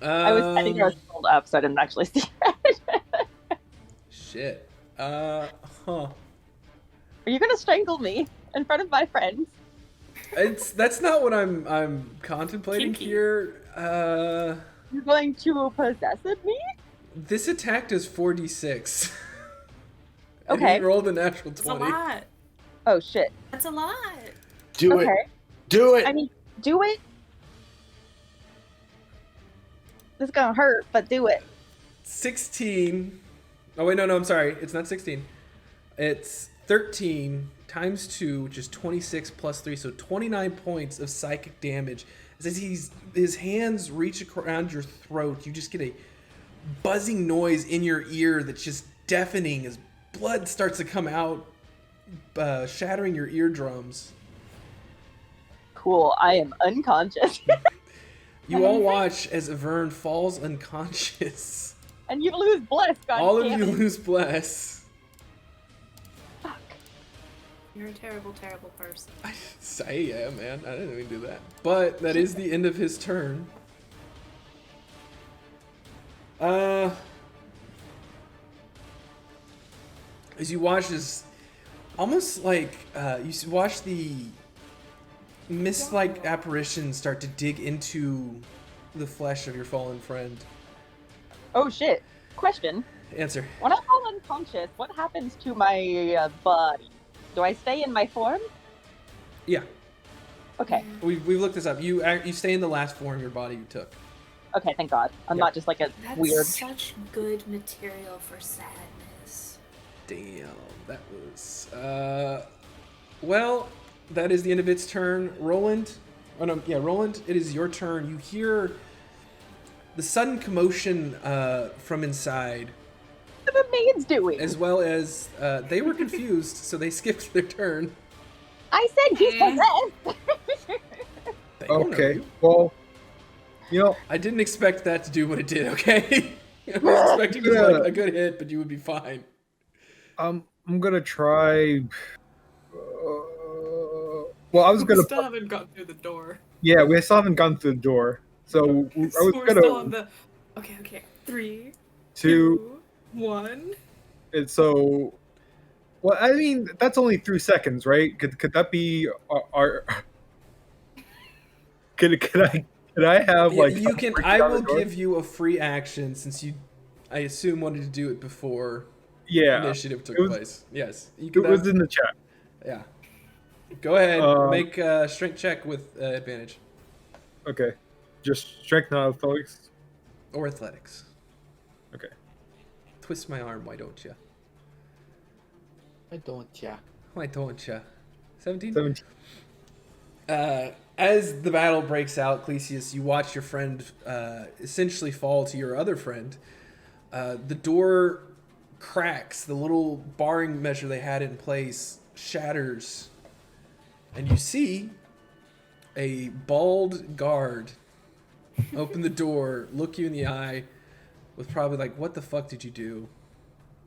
I think I was pulled up, so I didn't actually see it. Shit. Huh. Are you gonna strangle me in front of my friends? That's not what I'm contemplating Kinky. here. You're going to possess me? This attack does 4d6. And Okay. he rolled a natural That's a 20. lot. Oh shit. That's a lot. Do Okay. it. Do it. I mean, do it. This is gonna hurt, but do it. 16. Oh wait, no, I'm sorry. It's not 16. It's 13 times 2, which is 26 plus 3, so 29 points of psychic damage. As his hands reach around your throat, you just get a buzzing noise in your ear that's just deafening as blood starts to come out, shattering your eardrums. Cool. I am unconscious. You all watch as Avern falls unconscious. And you lose bless, God All of damn you it. lose bless. Fuck. You're a terrible, terrible person. I say, yeah, man. I didn't even do that. But that is the end of his turn. As you watch this, almost like you watch the mist-like apparition start to dig into the flesh of your fallen friend. Oh shit. Question. Answer. When I fall unconscious, what happens to my body? Do I stay in my form? Yeah, Okay. we've looked this up. You stay in the last form your body you took. Okay, thank God. I'm Yep. not just like a That's weird. such good material for sadness. Damn, that was well, that is the end of its turn. Roland, Roland, it is your turn. You hear the sudden commotion from inside, What are the maids doing? as well as they were confused, so they skipped their turn. I said he's possessed. They don't know Okay. you. Well, you know, I didn't expect that to do what it did. Okay, I was expecting just like a good hit, but you would be fine. I'm gonna try. Well, I was gonna. still haven't got through the door. Yeah, we still haven't gone through the door, so I was We're still on gonna. the. Okay. 3, 2, 2, 1. and so. Well, I mean, that's only 3 seconds, right? Could that be our? Could I have Yeah, like? you can. I will give you a free action since you, I assume, wanted to do it before Yeah, initiative took it was- place. Yes, you it can. was in the chat. Yeah. Go ahead. Um, Make a strength check with advantage Okay, just strength, not athletics. or athletics. Okay. Twist my arm. Why don't you? I don't, yeah. Why don't you? 17. 17. As the battle breaks out, Clesius, you watch your friend essentially fall to your other friend. The door cracks. The little barring measure they had in place shatters. And you see a bald guard open the door, look you in the eye, with probably like, what the fuck did you do?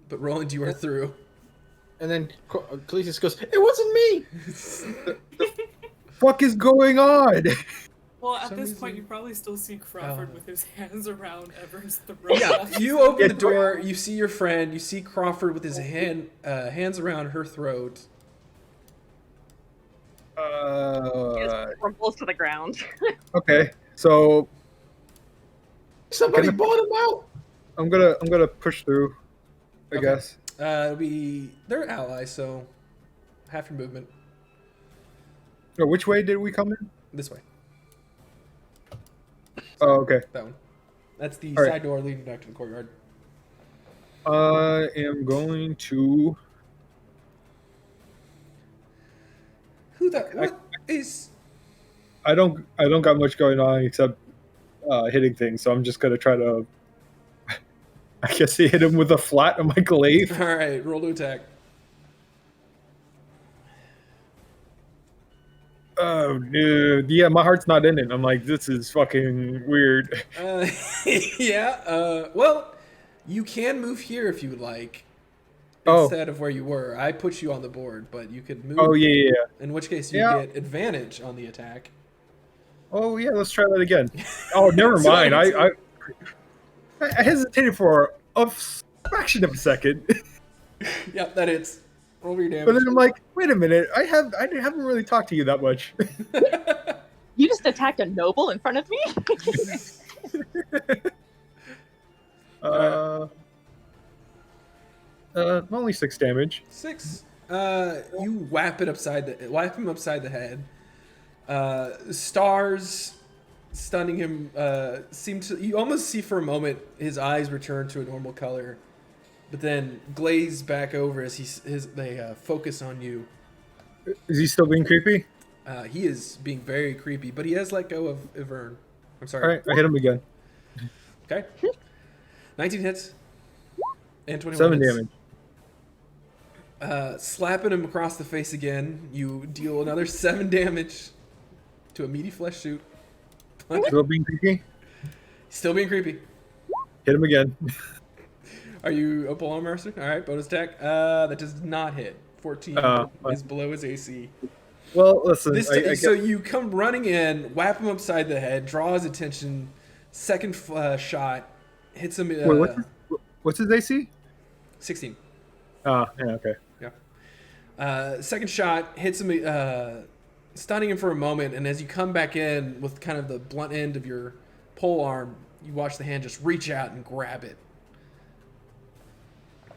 But Roland, you are through. And then Cletus goes, "It wasn't me." fuck is going on? Well, at some this point, reason- you probably still see Crawford Oh. with his hands around Evern's throat. Yeah, you open the Yeah. door. You see your friend. You see Crawford with his hands around her throat. Crumbles to the ground. Okay, so Somebody Can I- bought him out. I'm gonna push through, I Okay. guess. They're allies, so half your movement Oh, which way did we come in? this way. Oh, okay. That one. That's the All right. side door leading back to the courtyard. I am going to. What is? I don't got much going on except hitting things, so I'm just gonna try to. I guess hit him with a flat on my glaive. All right, roll to attack. Oh, dude. Yeah, my heart's not in it. I'm like, this is fucking weird. Yeah. Well, you can move here if you would like. Oh. Instead of where you were, I put you on the board, but you could move. Oh yeah. In which case, you Yeah. get advantage on the attack. Oh yeah. Let's try that again. Oh, never So mind. it's- I hesitated for a fraction of a second, Yep, that hits. Roll your but damage. then I'm like, wait a minute. I haven't really talked to you that much. You just attacked a noble in front of me? Only 6 damage. 6. You whap him upside the head. Stars stunning him. You almost see for a moment his eyes return to a normal color, but then glaze back over as they focus on you. Is he still being creepy? He is being very creepy, but he has let go of Ivern. I'm sorry. All right, I hit him again. Okay. 19 hits. And 21 7 hits. damage. Slapping him across the face again, you deal another 7 damage to a meaty flesh suit. Still being creepy? Still being creepy. Hit him again. Are you a pole arm master? All right, bonus attack. That does not hit. 14 is below his AC. Well, listen. So you come running in, whap him upside the head, draw his attention. Second shot hits him. Wait, what's his AC? 16. Yeah, okay. Second shot hits him, stunning him for a moment, and as you come back in with kind of the blunt end of your pole arm, you watch the hand just reach out and grab it,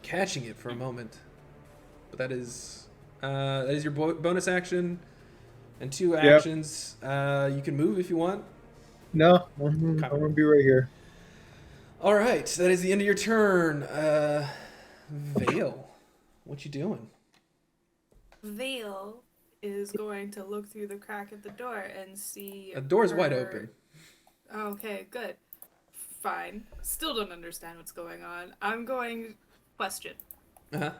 catching it for a moment. But that is your bonus action, and 2 actions. You can move if you want. No, I'm gonna be right here. All right, that is the end of your turn. Vale, what you doing? Vale is going to look through the crack of the door and see. The door's wide her- open. Okay, good. Fine. Still don't understand what's going on. I'm going. Question. Uh-huh.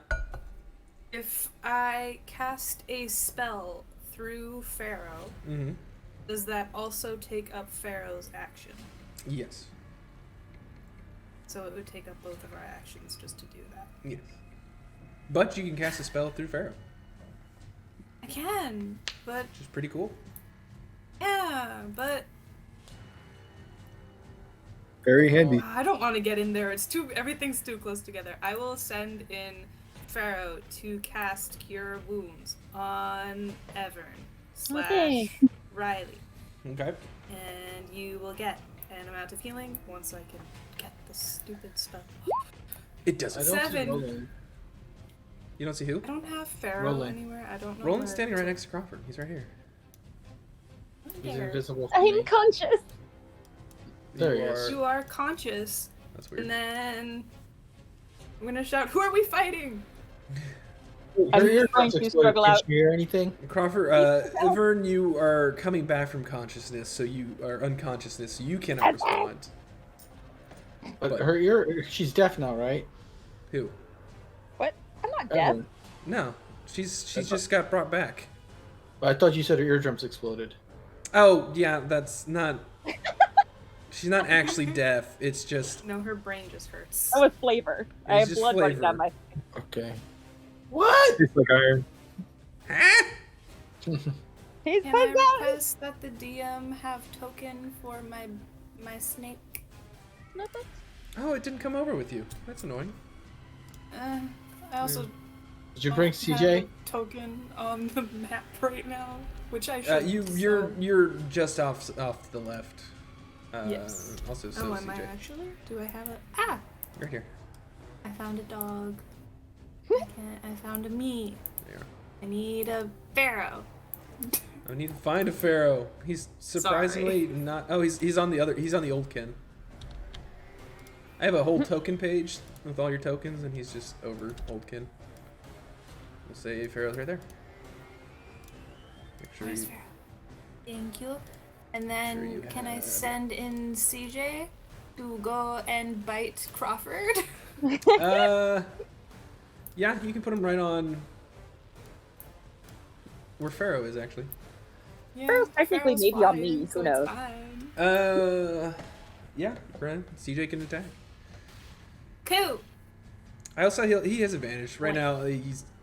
If I cast a spell through Pharaoh, Mm-hmm. does that also take up Pharaoh's action? Yes. So it would take up both of our actions just to do that. Yes. But you can cast a spell through Pharaoh, I can, but which is pretty cool. yeah, but Very handy. I don't want to get in there. Everything's too close together. I will send in Pharaoh to cast Cure Wounds on Evern Okay. / Riley. Okay. And you will get an amount of healing once I can get the stupid spell. It I doesn't. don't 7. see Roland. You don't see who? I don't have Pharaoh Roland. anywhere. I don't know. Roland's where standing to- right next to Crawford. He's right here. He's There. invisible. For I'm me. conscious. There he You is. are- You are conscious, That's weird. and then I'm gonna shout, "Who are we fighting?" I'm Her eardrums going to exploded. struggle Can out. she hear anything? Crawford, Ivern, you are coming back from consciousness, so you are unconsciousness, so you cannot respond. But But- her ear, she's deaf now, right? Who? What? I'm not deaf. Evan. No, she's just got brought back. But I thought you said her eardrums exploded. Oh yeah, that's not. She's not actually deaf. It's just No, her brain just hurts. That was flavor. I It's have just blood running flavor. down my. Okay. What? Tastes like iron. huh? He's Can I possessed. request that the DM have token for my snake? Oh, it didn't come over with you. That's annoying. I also Did you bring don't CJ? have a token on the map right now, which I should. You're just off the left. Yes. Also, so Oh, is am I CJ. actually? Do I have it? Ah! Right here. I found a dog. I found a me. There you are. I need a pharaoh. I need to find a pharaoh. He's surprisingly not. Oh, he's on the other. He's on the old kin. I have a whole token page with all your tokens, and he's just over old kin. We'll say pharaoh's right there. Make sure Where's you. pharaoh? Thank you. And then you can I have- send in CJ to go and bite Crawford? Yeah, you can put him right on where pharaoh is actually. Yeah, Pharaoh's technically Pharaoh's maybe on fine, me, so who it's knows? fine. Yeah, Brian. CJ can attack. Cool. I also he has advantage right now.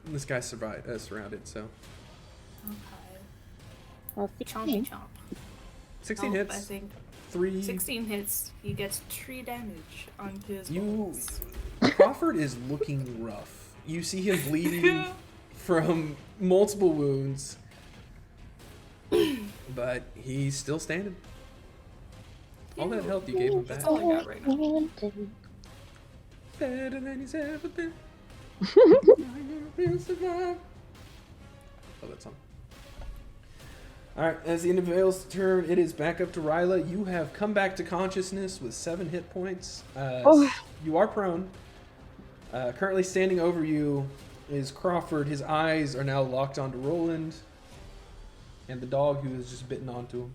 This guy's surrounded, so Okay. Well, Chompy chomp. 16 Nope, hits. I think 3. 16 hits. He gets 3 damage on his You bolts. Crawford is looking rough. You see him bleeding from multiple wounds, but he's still standing. All that health you gave him back. That's all I got right now. Better than he's ever been. Oh, that song. Alright, as the end of Vale's turn, it is back up to Ryla. You have come back to consciousness with 7 hit points. You are prone. Currently standing over you is Crawford. His eyes are now locked onto Roland. And the dog who is just bitten onto him.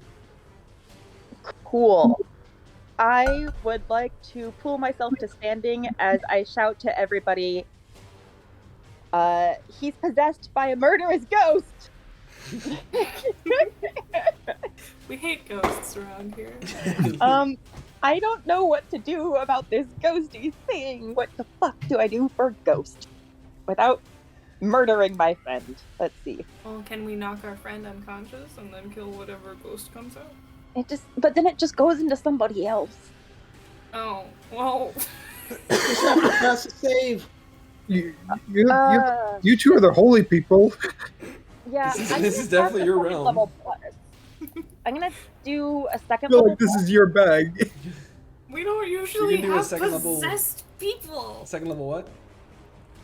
Cool. I would like to pull myself to standing as I shout to everybody, he's possessed by a murderous ghost! We hate ghosts around here. I don't know what to do about this ghosty thing. What the fuck do I do for ghost? Without murdering my friend. Let's see. Well, can we knock our friend unconscious and then kill whatever ghost comes out? But then it just goes into somebody else. Oh, well. That's a save. You Uh, two are the holy people. yeah. This is- I'm this gonna is definitely cast a your second realm. level plus. I'm gonna do a I second feel level like this plus. is your bag. We don't usually do a have second level- possessed people. Second level what?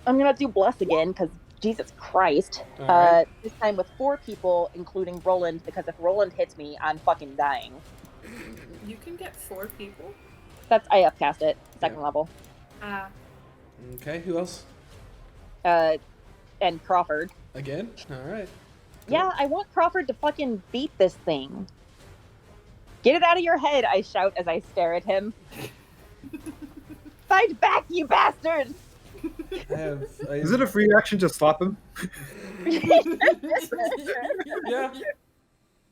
I'm gonna do bless again because Jesus Christ. Alright. This time with 4 people, including Roland, because if Roland hits me, I'm fucking dying. You can get 4 people? I upcast it, second level. Ah. Okay, who else? And Crawford. Again? Alright. Yeah, I want Crawford to fucking beat this thing. Get it out of your head, I shout as I stare at him. Fight back, you bastard! Is it a free action to slap him? Yeah,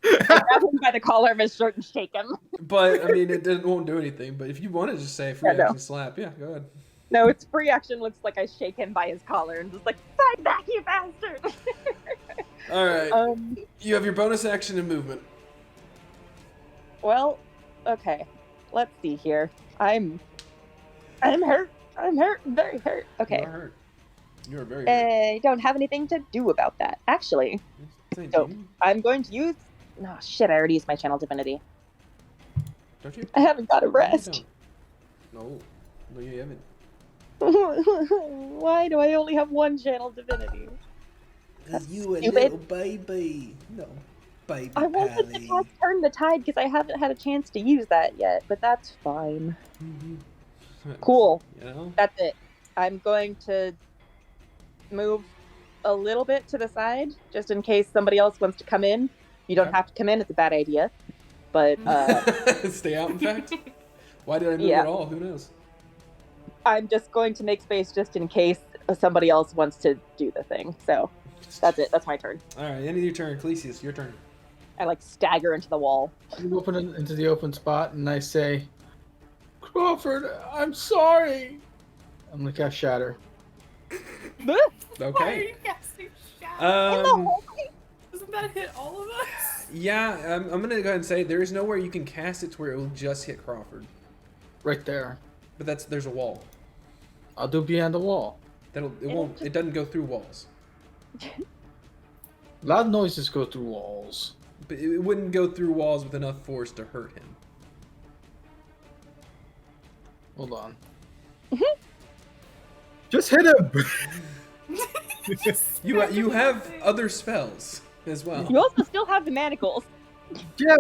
Grab him by the collar of his shirt and shake him. but I mean, won't do anything. But if you want to just say free Yeah, no. action slap, yeah, go ahead. No, it's free action. Looks like I shake him by his collar and just like, fight back, you bastard! All right, Um, you have your bonus action and movement. well, okay. Let's see here. I'm hurt. I'm hurt. Very hurt. You Okay. are hurt. You are very hurt. I don't have anything to do about that. Actually, Say, so- Dean, I'm going to use. No, shit, I already used my channel divinity. don't you? I haven't got a No, you rest. don't. No, you haven't. Why do I only have one channel divinity? Cause you a stupid. little baby. No, baby I wanted to cast Turn the Tide because I haven't had a chance to use that yet, but that's fine. Cool. You know? That's it. I'm going to move a little bit to the side just in case somebody else wants to come in. You don't Okay. have to come in, it's a bad idea. But Stay out, in fact. Why did I move Yeah. at all? Who knows? I'm just going to make space just in case somebody else wants to do the thing. So that's it. That's my turn. All right, end of your turn, Ecclesias. Your turn. I like stagger into the wall. I open it into the open spot and I say, Crawford, I'm sorry. I'm gonna cast Shatter. Why are Okay. you casting shadow? Um, Isn't that hit all of us? Yeah, I'm gonna go ahead and say there is nowhere you can cast it to where it will just hit Crawford. Right there. But there's a wall. I'll do behind the wall. It doesn't go through walls. Loud noises go through walls. But it wouldn't go through walls with enough force to hurt him. Hold on. Just hit him. You have other spells as well. You also still have the manacles. Yeah.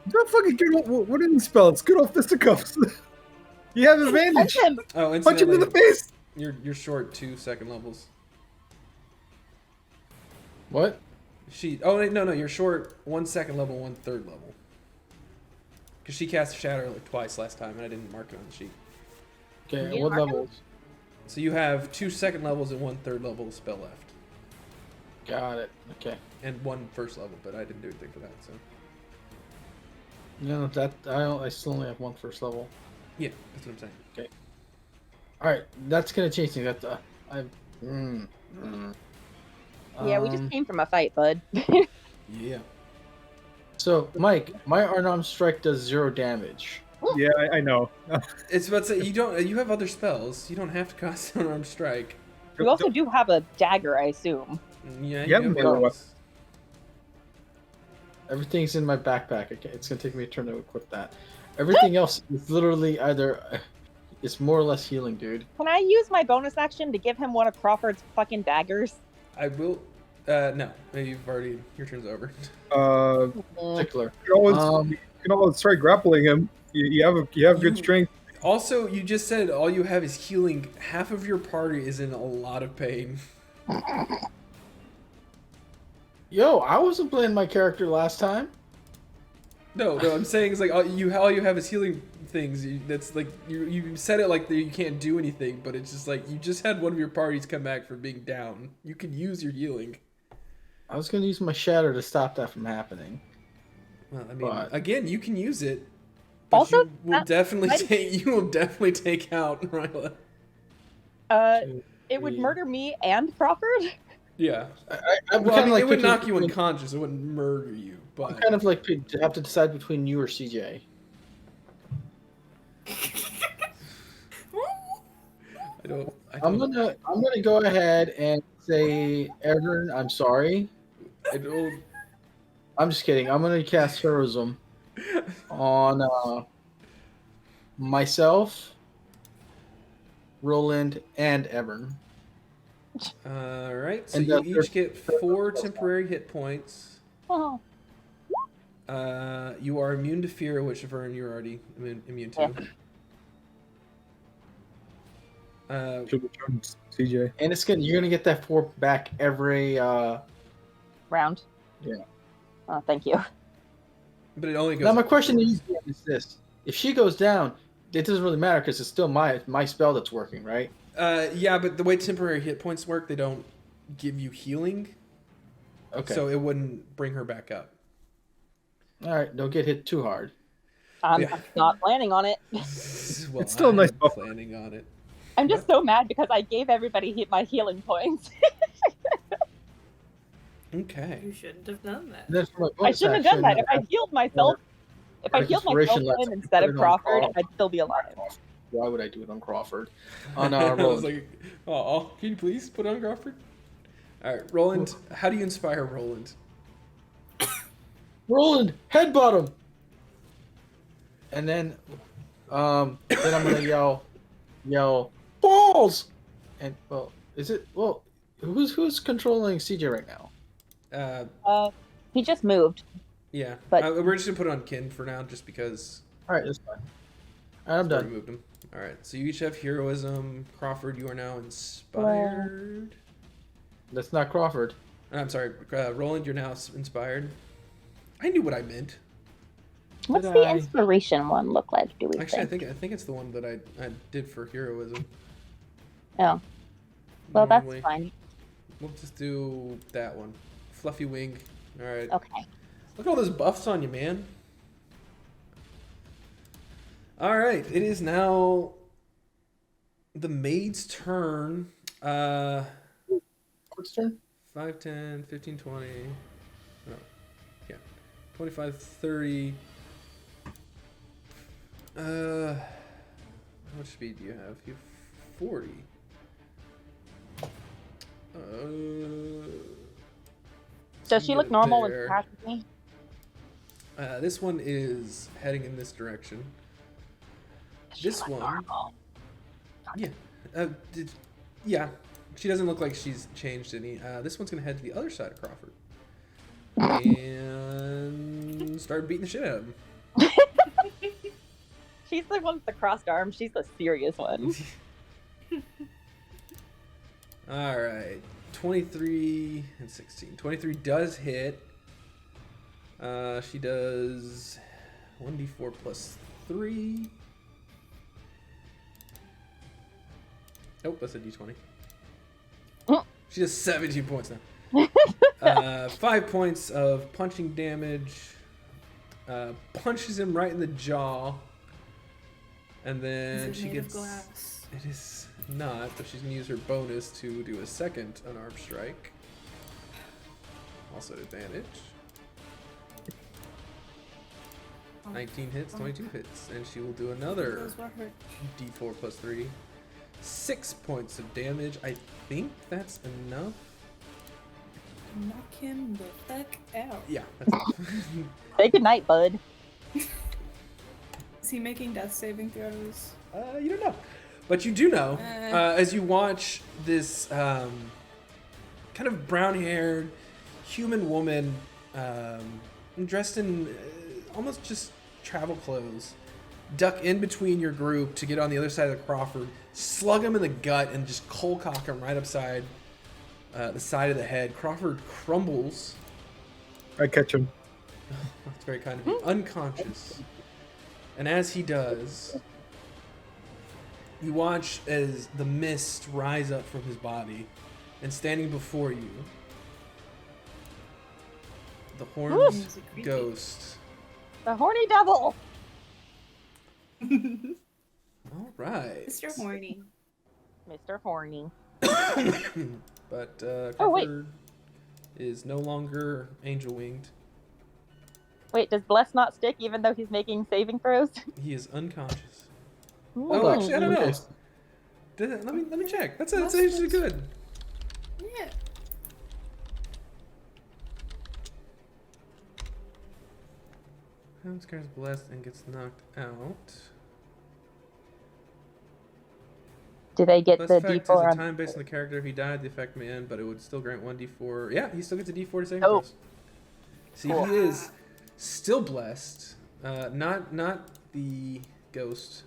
Don't fucking get off. What are these spells? Get off fisticuffs. You have advantage. Punch him. Oh, Punch him in the face. You're short 2 second levels. What? Oh wait, no, you're short 1 second level, 1 third level. Because she cast Shatter like twice last time, and I didn't mark it on the sheet. Okay, You what are- levels? So you have 2 second levels and 1 third level spell left, Got it. Okay. and 1 first level, but I didn't do anything for that. So No, I still only have 1 first level. yeah, that's what I'm saying. All right, that's gonna change things. Yeah, we just came from a fight, bud. Yeah. So, Mike, my unarmed strike does 0 damage. Yeah, I know. It's about to say you have other spells. You don't have to cast unarmed strike. You also do have a dagger, I assume. Yeah, You have have melee weapons. Everything's in my backpack. Okay, it's gonna take me a turn to equip that. Everything else is literally either. It's more or less healing, dude. Can I use my bonus action to give him one of Crawford's fucking daggers? I will. No, maybe you've already. Your turn's over. Tickler. You can always try grappling him. You have good strength. Also, you just said all you have is healing. Half of your party is in a lot of pain. Yo, I wasn't playing my character last time. No, I'm saying it's like all you have is healing things. That's like you said it like you can't do anything, but it's just like you just had one of your parties come back for being down. You can use your healing. I was gonna use my shatter to stop that from happening. Well, I mean, But- again, you can use it. But Also, you will definitely take out Ryla. It would murder me and Crawford. Yeah. I'm Well, kind of like it would picking knock you between- unconscious. It wouldn't murder you. But I'm kind of like have to decide between you or CJ. I'm gonna go ahead and say, Everin, I'm sorry. I don't. I'm just kidding. I'm gonna cast heroism on myself, Roland, and Evern. All right. So And you there's- each get 4 temporary hit points. Oh. You are immune to fear, which Vern you're already immune to. CJ. And you're gonna get that 4 back every Round. Yeah. Oh, thank you. But it only goes. Now my up question once. is this: if she goes down, it doesn't really matter because it's still my spell that's working, right? Yeah, but the way temporary hit points work, they don't give you healing, Okay. so it wouldn't bring her back up. All right, don't get hit too hard. I'm Yeah. not planning on it. Well, It's still a nice I'm buff. planning on it. I'm just so mad because I gave everybody my healing points. Okay. You shouldn't have done that. And then for my I bonus shouldn't have done that. If action, I healed myself, if I Like healed myself inspiration left, instead of put it on Crawford, Crawford. I'd still be alive. Why would I do it on Crawford? On I was Roland. like, oh, can you please put on Crawford? All right, Roland. How do you inspire Roland? Roland, headbutt him. And then I'm gonna yell balls. And who's controlling CJ right now? He just moved. Yeah, But- we're just gonna put it on Kin for now, just because. All right, that's fine. All right, I'm we done. moved him. All right, so you each have heroism. Crawford, you are now inspired. That's not Crawford. I'm sorry, Roland, you're now inspired. I knew what I meant. What's Did the I- inspiration one look like? Do we Actually, think? I think it's the one that I did for heroism. Oh, well, that's Normally. fine. We'll just do that one. Fluffy wing. All right. Okay. Look at all those buffs on you, man. All right, it is now the maid's turn. Quick turn. 5, 10, 15, 20. No, 25, 30. How much speed do you have? You have 40. Does she get look it normal when there. she passes me? This one is heading in this direction. Does she This look one, normal? yeah, yeah. She doesn't look like she's changed any. This one's gonna head to the other side of Crawford and start beating the shit out of him. She's the one with the crossed arms. She's the serious one. All right, 23 and 16. 23 does hit. She does 1d4 plus 3. Nope, that's a d20. She does 17 points now. 5 points of punching damage. Punches him right in the jaw. And then Is it she made of gets... glass? It is not, but she's going to use her bonus to do a second unarmed strike. Also at advantage. 19 hits, 22 hits. And she will do another Those were her. d4 plus 3. 6 points of damage. I think that's enough. Knock him the fuck out. Yeah, that's enough. Say goodnight, bud. Is he making death saving throws? You don't know. But you do know, as you watch this kind of brown-haired human woman dressed in almost just travel clothes, duck in between your group to get on the other side of the Crawford, slug him in the gut, and just cold cock him right upside the side of the head. Crawford crumbles. I catch him. That's very kind of you. Unconscious. And as he does, you watch as the mist rise up from his body, and standing before you, the horned He's a creepy. ghost. The horny devil. All right. Mr. Horny. Mr. Horny. But Oh, wait. Crawford is no longer angel winged. Wait, does bless not stick even though he's making saving throws? He is unconscious. Ooh. Oh, actually, I don't know. Okay. Let me check. That's Bless actually is- good. Yeah. Hamscar is blessed and gets knocked out. Do they get This the effect is D4 a on time based on the character. If he died, the effect may end, but it would still grant 1d4. Yeah, he still gets a d4 to save Oh. throws. See, Cool. he is still blessed. Not the ghost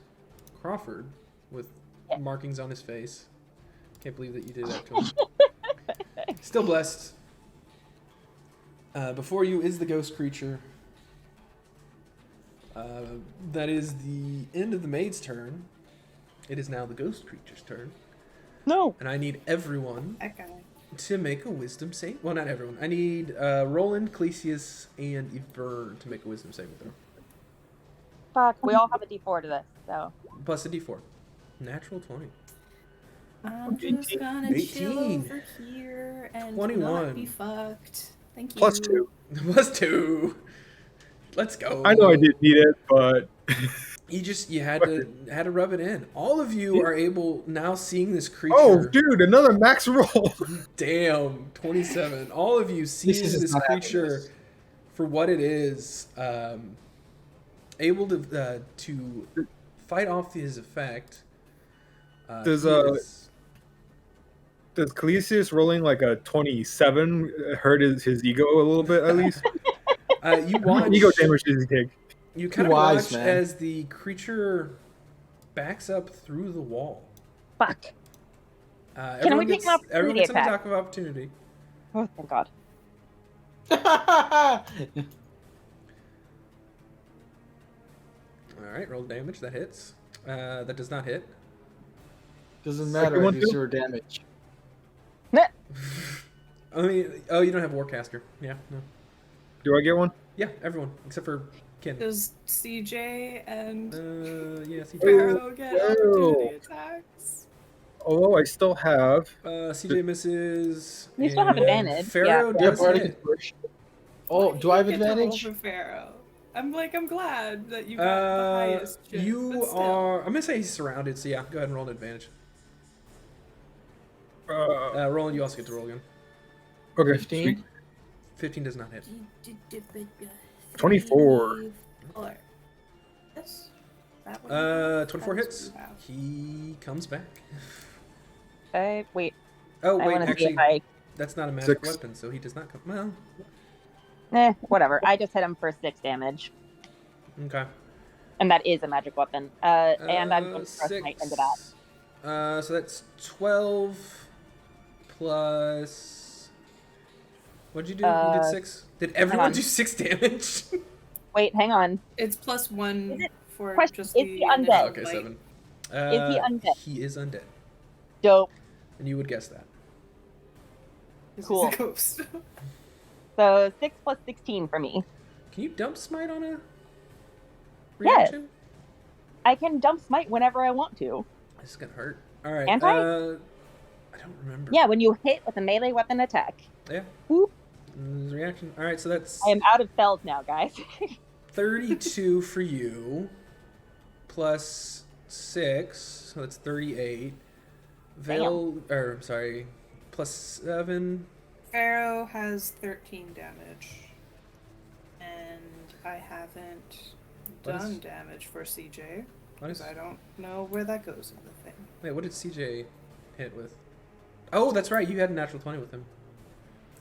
Crawford with Yeah. markings on his face. Can't believe that you did that to him. Still blessed. Before you is the ghost creature. That is the end of the maid's turn. It is now the ghost creature's turn. No. And I need everyone That guy. to make a wisdom save. Well, not everyone. I need Roland, Clesius, and Yvern to make a wisdom saving throw. Fuck, we all have a D4 to this, so. Plus a d4. Natural 20. I'm just gonna 18. chill over here and 21. not be fucked. Thank you. Plus 2. Plus 2. Let's go. I know I didn't need it, but You had to rub it in. All of you are able now seeing this creature. oh, dude, another max roll. Damn, 27. All of you seeing is this not creature happiness. for what it is, able to fight off his effect. Does, he is- Does Clesius rolling like a 27 hurt his ego a little bit at least? you How much watch ego damage does he take? You kind of Wise, watch man. as the creature backs up through the wall. Fuck. Everyone we take gets, an opportunity everyone gets an attack? attack of opportunity. Oh, thank God. All right, roll damage. That hits. That does not hit. Doesn't Second matter. I one do too? zero damage. I mean, oh, you don't have Warcaster. Yeah, no. Do I get one? Yeah, everyone except for Ken. Does CJ and Yes, he Pharaoh get Oh. opportunity attacks? Although I still have. CJ misses. You still have and advantage, Pharaoh yeah. does Bardic hit. Inspiration. Oh, Why do I have you get to roll advantage? for Pharaoh? I'm glad that you got the highest shit, You but still. are. I'm gonna say he's surrounded. So yeah, go ahead and roll an advantage. Roland, you also get to roll again. Okay. 15? Sweet. 15 does not hit. 24. Color. Yes. That one. 24 That is hits. what you have. He comes back. Wait. Oh I wait, want to see actually, if I. that's not a magic 6. weapon, so he does not come. Well, Whatever. I just hit him for 6 damage, okay. and that is a magic weapon. And I'm going to thrust my into that. So that's 12 plus. What'd you do? You did 6. Did everyone on. do 6 damage? Wait, hang on. It's +1 Is it- for question, just is the he undead? initial Okay, bite. 7. Is he undead? He is undead, Dope. and you would guess that. He's Cool. a ghost. So 6 plus 16 for me. Can you dump smite on a Yes. reaction? I can dump smite whenever I want to. This is gonna hurt. All right. Can't I? I don't remember. Yeah, when you hit with a melee weapon attack. Yeah. Whoop. Reaction. All right, so that's I am out of spells now, guys. 32 for you, plus 6, so that's 38. Plus 7. Pharaoh has 13 damage. And I haven't What is- done damage for CJ. What is? Because I don't know where that goes in the thing. Wait, what did CJ hit with? Oh, that's right. You had a natural 20 with him.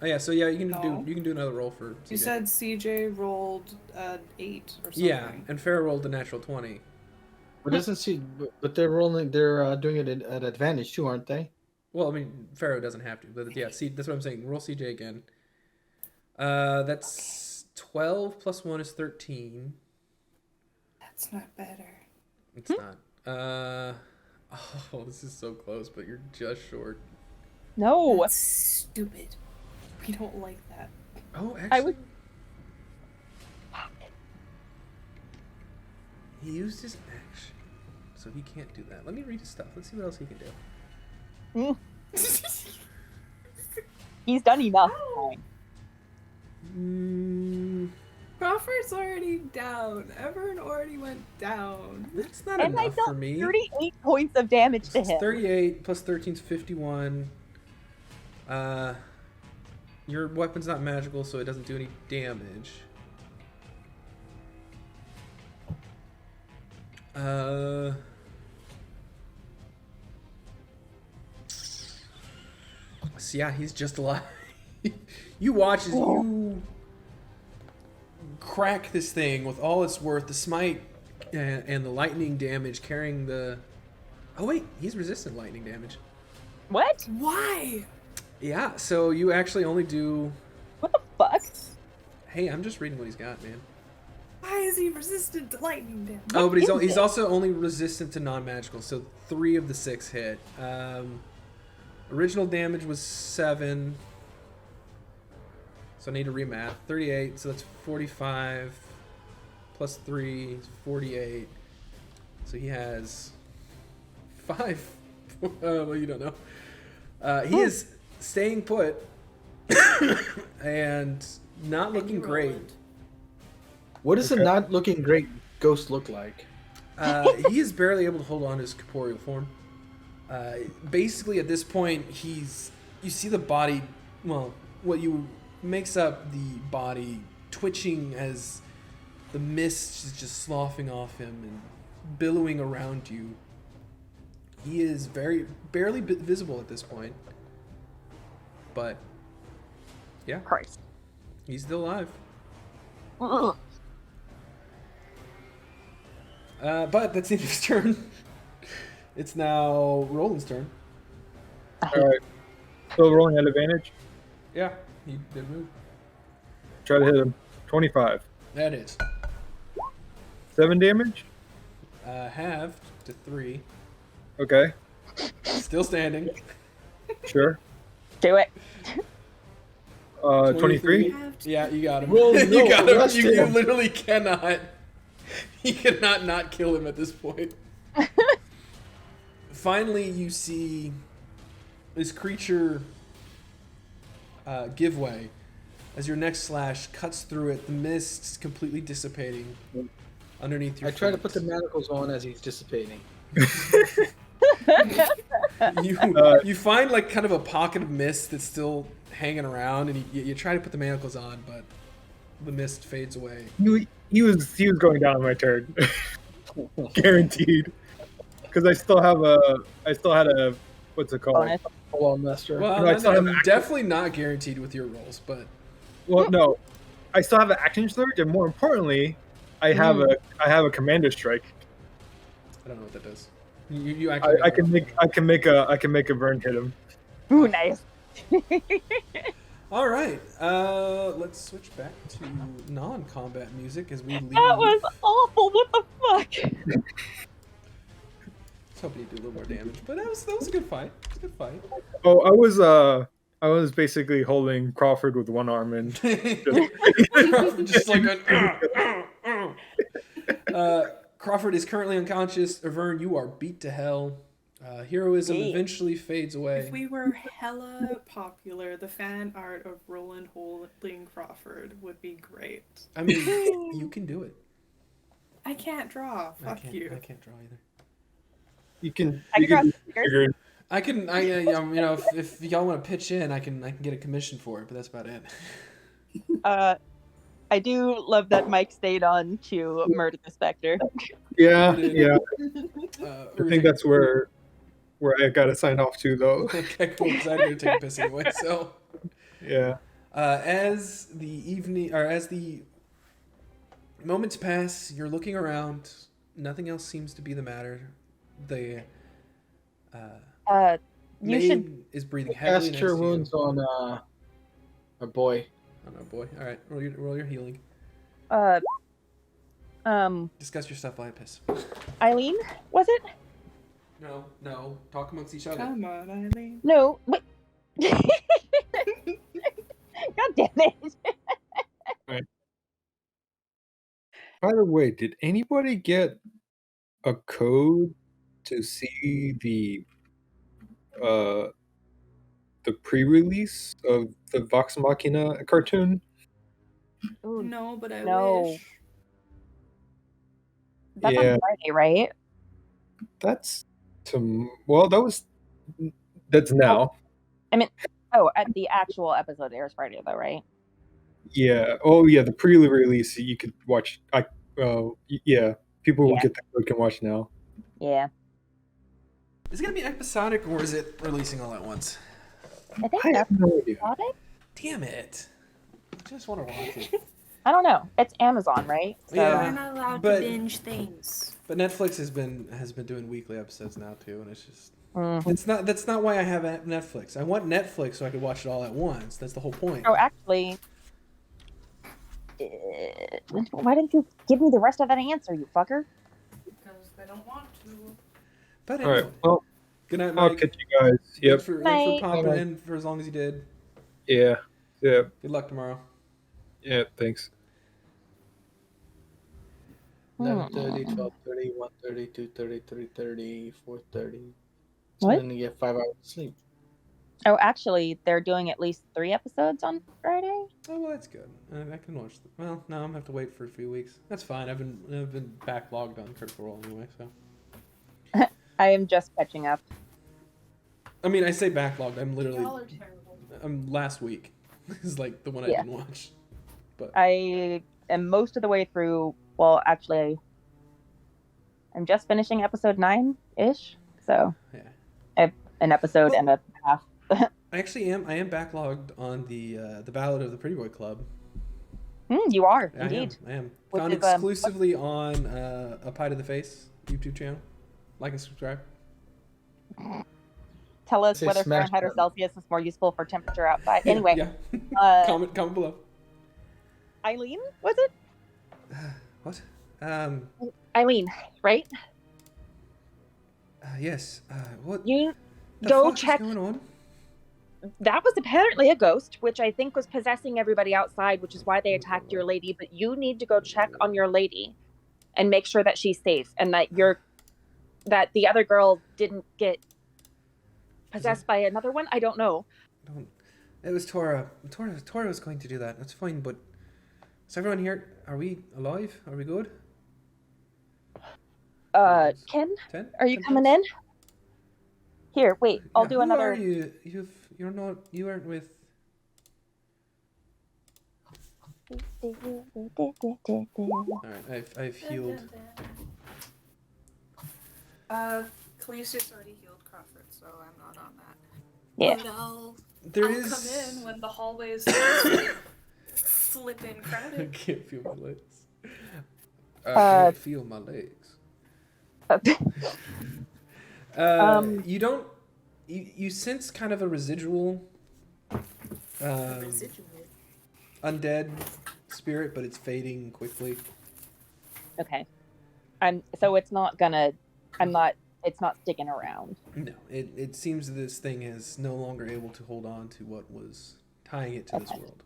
Oh yeah, so yeah, you can No. do another roll for CJ. You said CJ rolled 8 or something. Yeah, and Farrah rolled a natural 20. But doesn't see? But they're rolling. They're doing it at advantage too, aren't they? Well, I mean, Pharaoh doesn't have to, but yeah, see, that's what I'm saying. Roll CJ again. That's 12 plus 1 is 13. That's not better. It's not. Oh, this is so close, but you're just short. No. That's stupid. We don't like that. Oh, actually. I would- He used his action, so he can't do that. Let me read his stuff. Let's see what else he can do. He's done enough. Crawford's already down. Everyone already went down. That's not And I enough for dealt me. 38 points of damage to It's him. 38 plus 13 is 51. Your weapon's not magical, so it doesn't do any damage. So yeah, he's just alive. You watch as you crack this thing with all its worth, the smite and the lightning damage carrying the... Oh wait, he's resistant lightning damage. What? Why? Yeah, so you actually only do... What the fuck? Hey, I'm just reading what he's got, man. Why is he resistant to lightning damage? Oh, but is he's it? also only resistant to non-magical, so 3 of the 6 hit. Original damage was 7, so I need to remath. 38, so that's 45, plus 3 is 48. So he has 5. Well, you don't know. He is staying put and not looking great. What does a not looking great ghost look like? He is barely able to hold on to his corporeal form. Basically, at this point, you see the body, well, what you makes up the body twitching as the mist is just sloughing off him and billowing around you. He is barely visible at this point, but yeah, Christ. he's still alive. Ugh. But that's the end of his turn. It's now Roland's turn. All right. Still rolling at advantage. Yeah, he did move. Try to hit him. 25. That is 7 damage. halved to 3. Okay. Still standing. Sure. Do it. 23. Yeah, you got him. Well, no, you got him. arrest You him. literally cannot. You cannot not kill him at this point. Finally, you see this creature give way As your next slash cuts through it, the mist completely dissipating underneath your I try to feet. put the manacles on as he's dissipating. You find like kind of a pocket of mist that's still hanging around, and you try to put the manacles on, but the mist fades away. He was going down on my turn, guaranteed. Because I still had a what's it called? Bonus. Full-on master. Well, No, I still have definitely not guaranteed with your rolls, but Well, no, I still have an action surge, and more importantly, I have a commander strike. I don't know what that does. You actually I can make a burn hit him. Ooh, nice. All right, let's switch back to non-combat music as we leave. That was awful. What the fuck? I was hoping you'd do a little more damage, but that was a good fight. It was a good fight. Oh, I was basically holding Crawford with one arm and just like Crawford is currently unconscious. Avern, you are beat to hell. Heroism eventually fades away. If we were hella popular, the fan art of Roland holding Crawford would be great. I mean, you can do it. I can't draw. Fuck you. I can't draw either. you can figure. I can, you know, if y'all want to pitch in, I can get a commission for it, but that's about it. I do love that Mike stayed on to murder the Spectre. Yeah. I I think that's where I got to sign off to, though. Okay, cool. Because I'm gonna take a piss anyway. So, Yeah. as the moments pass, you're looking around. Nothing else seems to be the matter. The You maid should. is breathing heavily. Cast Cure Wounds on our boy. Oh no, boy. All right, roll your healing. Discuss your stuff while I piss. Eileen, was it? No. Talk amongst each other. Come on, Eileen. No. Wait. God damn it. By the way, did anybody get a code to see the pre-release of the Vox Machina cartoon? Ooh, No, but I No. wish. that's Yeah. on Friday, right? That's that's now. Oh, at the actual episode airs Friday, though, right? Yeah. Oh, yeah. The pre-release you could watch. Yeah. People who Yeah. get the code can watch now. Yeah. Is it gonna be episodic or is it releasing all at once? I think I that's have no idea. about it. Damn it! I just want to watch it. I don't know. It's Amazon, right? So, Yeah. We're not allowed But- to binge things. But Netflix has been doing weekly episodes now too, and it's just mm. that's not why I have Netflix. I want Netflix so I could watch it all at once. That's the whole point. Oh, actually, why didn't you give me the rest of that answer, you fucker? Because they don't want to. But All anyway, right. Well, good night, I'll Mike. catch you guys. Yep. Thanks for Night. popping Bye-bye. in for as long as you did. Yeah. Yeah. Good luck tomorrow. Yeah. Thanks. 11:30, 12:30, 1:30, 2:30, 3:30, 4:30. So What? then you get 5 hours of sleep. Oh, actually, they're doing at least 3 episodes on Friday. Oh well, that's good. I can watch them. Well, no, I'm gonna have to wait for a few weeks. That's fine. I've been backlogged on Critical Role anyway, so. I am just catching up. I mean, I say backlogged. I'm literally. Y'all are terrible. Last week is like the one I Yeah. didn't watch. But I am most of the way through. Well, actually, I'm just finishing episode 9-ish. So yeah. I have an episode and a half. I actually am. I am backlogged on the Ballad of the Pretty Boy Club. You are, I indeed. am. Which Found is, exclusively on A Pie to the Face YouTube channel. Like and subscribe. Tell us Say whether smash Fahrenheit or button. Celsius is more useful for temperature outside. Anyway, Yeah. Comment below. Eileen, was it? What? Eileen, right? Yes. What? You the go fuck check. is going on? That was apparently a ghost, which I think was possessing everybody outside, which is why they attacked your lady. But you need to go check on your lady and make sure that she's safe and that that the other girl didn't get possessed by another one. I don't know. It was Tora. Tora was going to do that. That's fine, but is everyone here? Are we alive? Are we good? Ken, 10? are you 10 coming plus? in? Here, wait. I'll Yeah, do who another. are you? You're not. You aren't with. All right, I've healed. Calisius already healed Crawford, so I'm not on that. Yeah. But I'll There come is. in when the hallways flipping I crowded. can't feel my legs. I Uh, can't feel my legs. Um, You don't. You sense kind of a residual. Undead spirit, but it's fading quickly. okay. So it's not gonna. It's not sticking around. No, it seems this thing is no longer able to hold on to what was tying it to this world.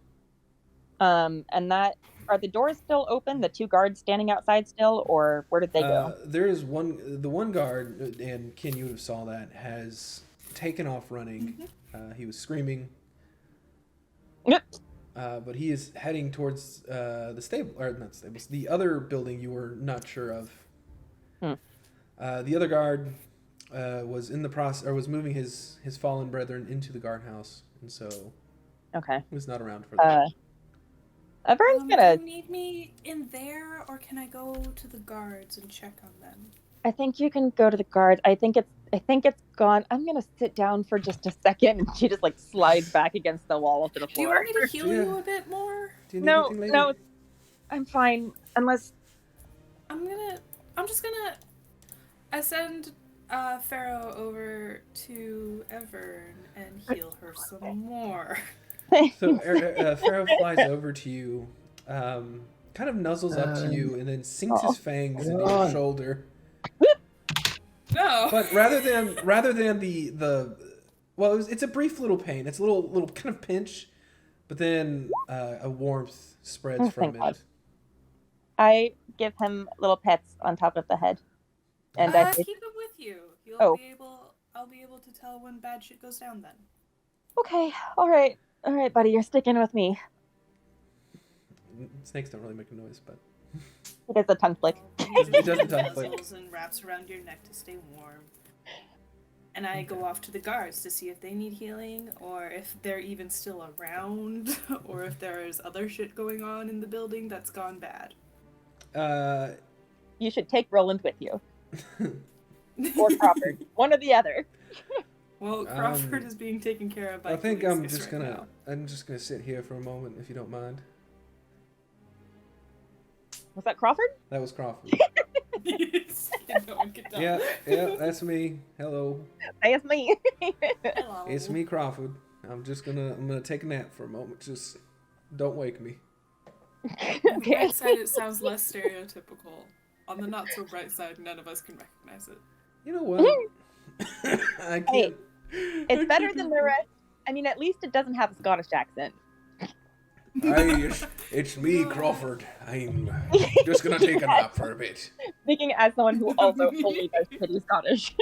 And that are the doors still open? The 2 guards standing outside still, or where did they go? There is the one guard, and Ken, you would have saw that, has taken off running. He was screaming. Yep. But he is heading towards the stable, or not stables, the other building you were not sure of. The other guard was in the process, or was moving his fallen brethren into the guardhouse, and so Okay. was not around for that. Everyone's Do gonna. you need me in there, or can I go to the guards and check on them? I think you can go to the guards. I think it's gone. I'm gonna sit down for just a second, and she just like slides back against the wall to the Do you floor. want me to heal you a bit more? Do you need No, anything, lady? no, I'm fine. Unless I'm just gonna ascend Pharaoh over to Evern and heal her some more. So Pharaoh flies over to you, kind of nuzzles up to you, and then sinks his fangs into your shoulder. No. But rather than the well, it's a brief little pain. It's a little kind of pinch, but then a warmth spreads from thank God. it. I give him little pets on top of the head, and I say, keep him with you. Oh. I'll be able to tell when bad shit goes down then. "Okay, all right, buddy, you're sticking with me." Snakes don't really make a noise, but It is a tongue flick. It doesn't tongue flick. And wraps around your neck to stay warm. And I go off to the guards to see if they need healing, or if they're even still around, or if there's other shit going on in the building that's gone bad. You should take Roland with you, or Crawford, one or the other. Well, Crawford is being taken care of by I think I'm just now. gonna sit here for a moment, if you don't mind. Was that Crawford? That was Crawford. No one can tell. Yeah, that's me. Hello. It's me. Hello. It's me, Crawford. I'm gonna take a nap for a moment. Just don't wake me. On the bright side, it sounds less stereotypical. On the not so bright side, none of us can recognize it. You know what? I can't. It's better than the rest. I mean, at least it doesn't have a Scottish accent. It's me, Crawford. I'm just gonna take a nap for a bit. Speaking as someone who also fully does pretty Scottish.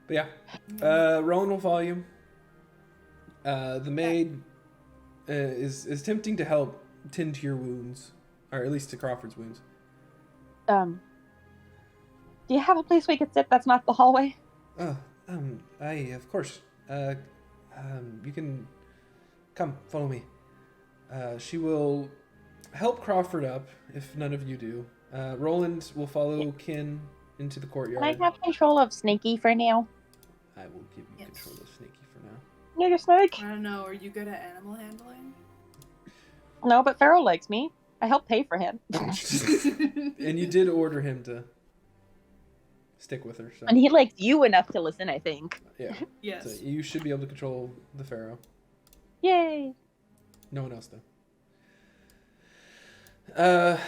But yeah, Roland will follow you. The maid is attempting to help tend to your wounds, or at least to Crawford's wounds. Do you have a place we could sit that's not the hallway? Of course. You can come, follow me. She will help Crawford up if none of you do. Roland will follow Kin into the courtyard. Can I have control of Snaky for now? I will give you control of Snaky for now. Nigger Snake? I don't know, are you good at animal handling? No, but Pharaoh likes me. I help pay for him. And you did order him to stick with her. So. And he likes you enough to listen, I think. Yeah. Yes. So you should be able to control the Pharaoh. Yay. No one else, though.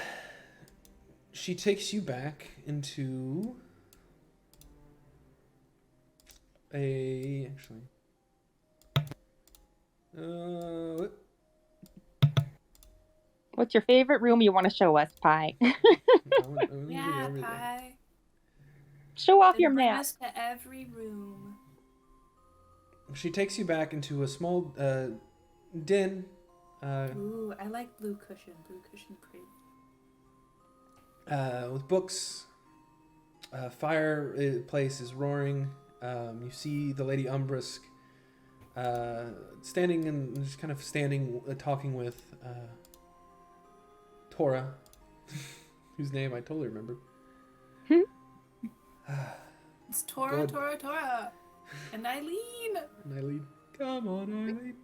She takes you back into What's your favorite room you want to show us, Pie? Yeah, Pie. Show off Then your bring map. us to every room. She takes you back into a small den. Ooh, I like blue cushion crate. With books. Fireplace is roaring. You see the Lady Umbrusk standing and just kind of talking with Tora, whose name I totally remember. It's Tora, Tora, and Eileen. And Eileen, come on, Eileen.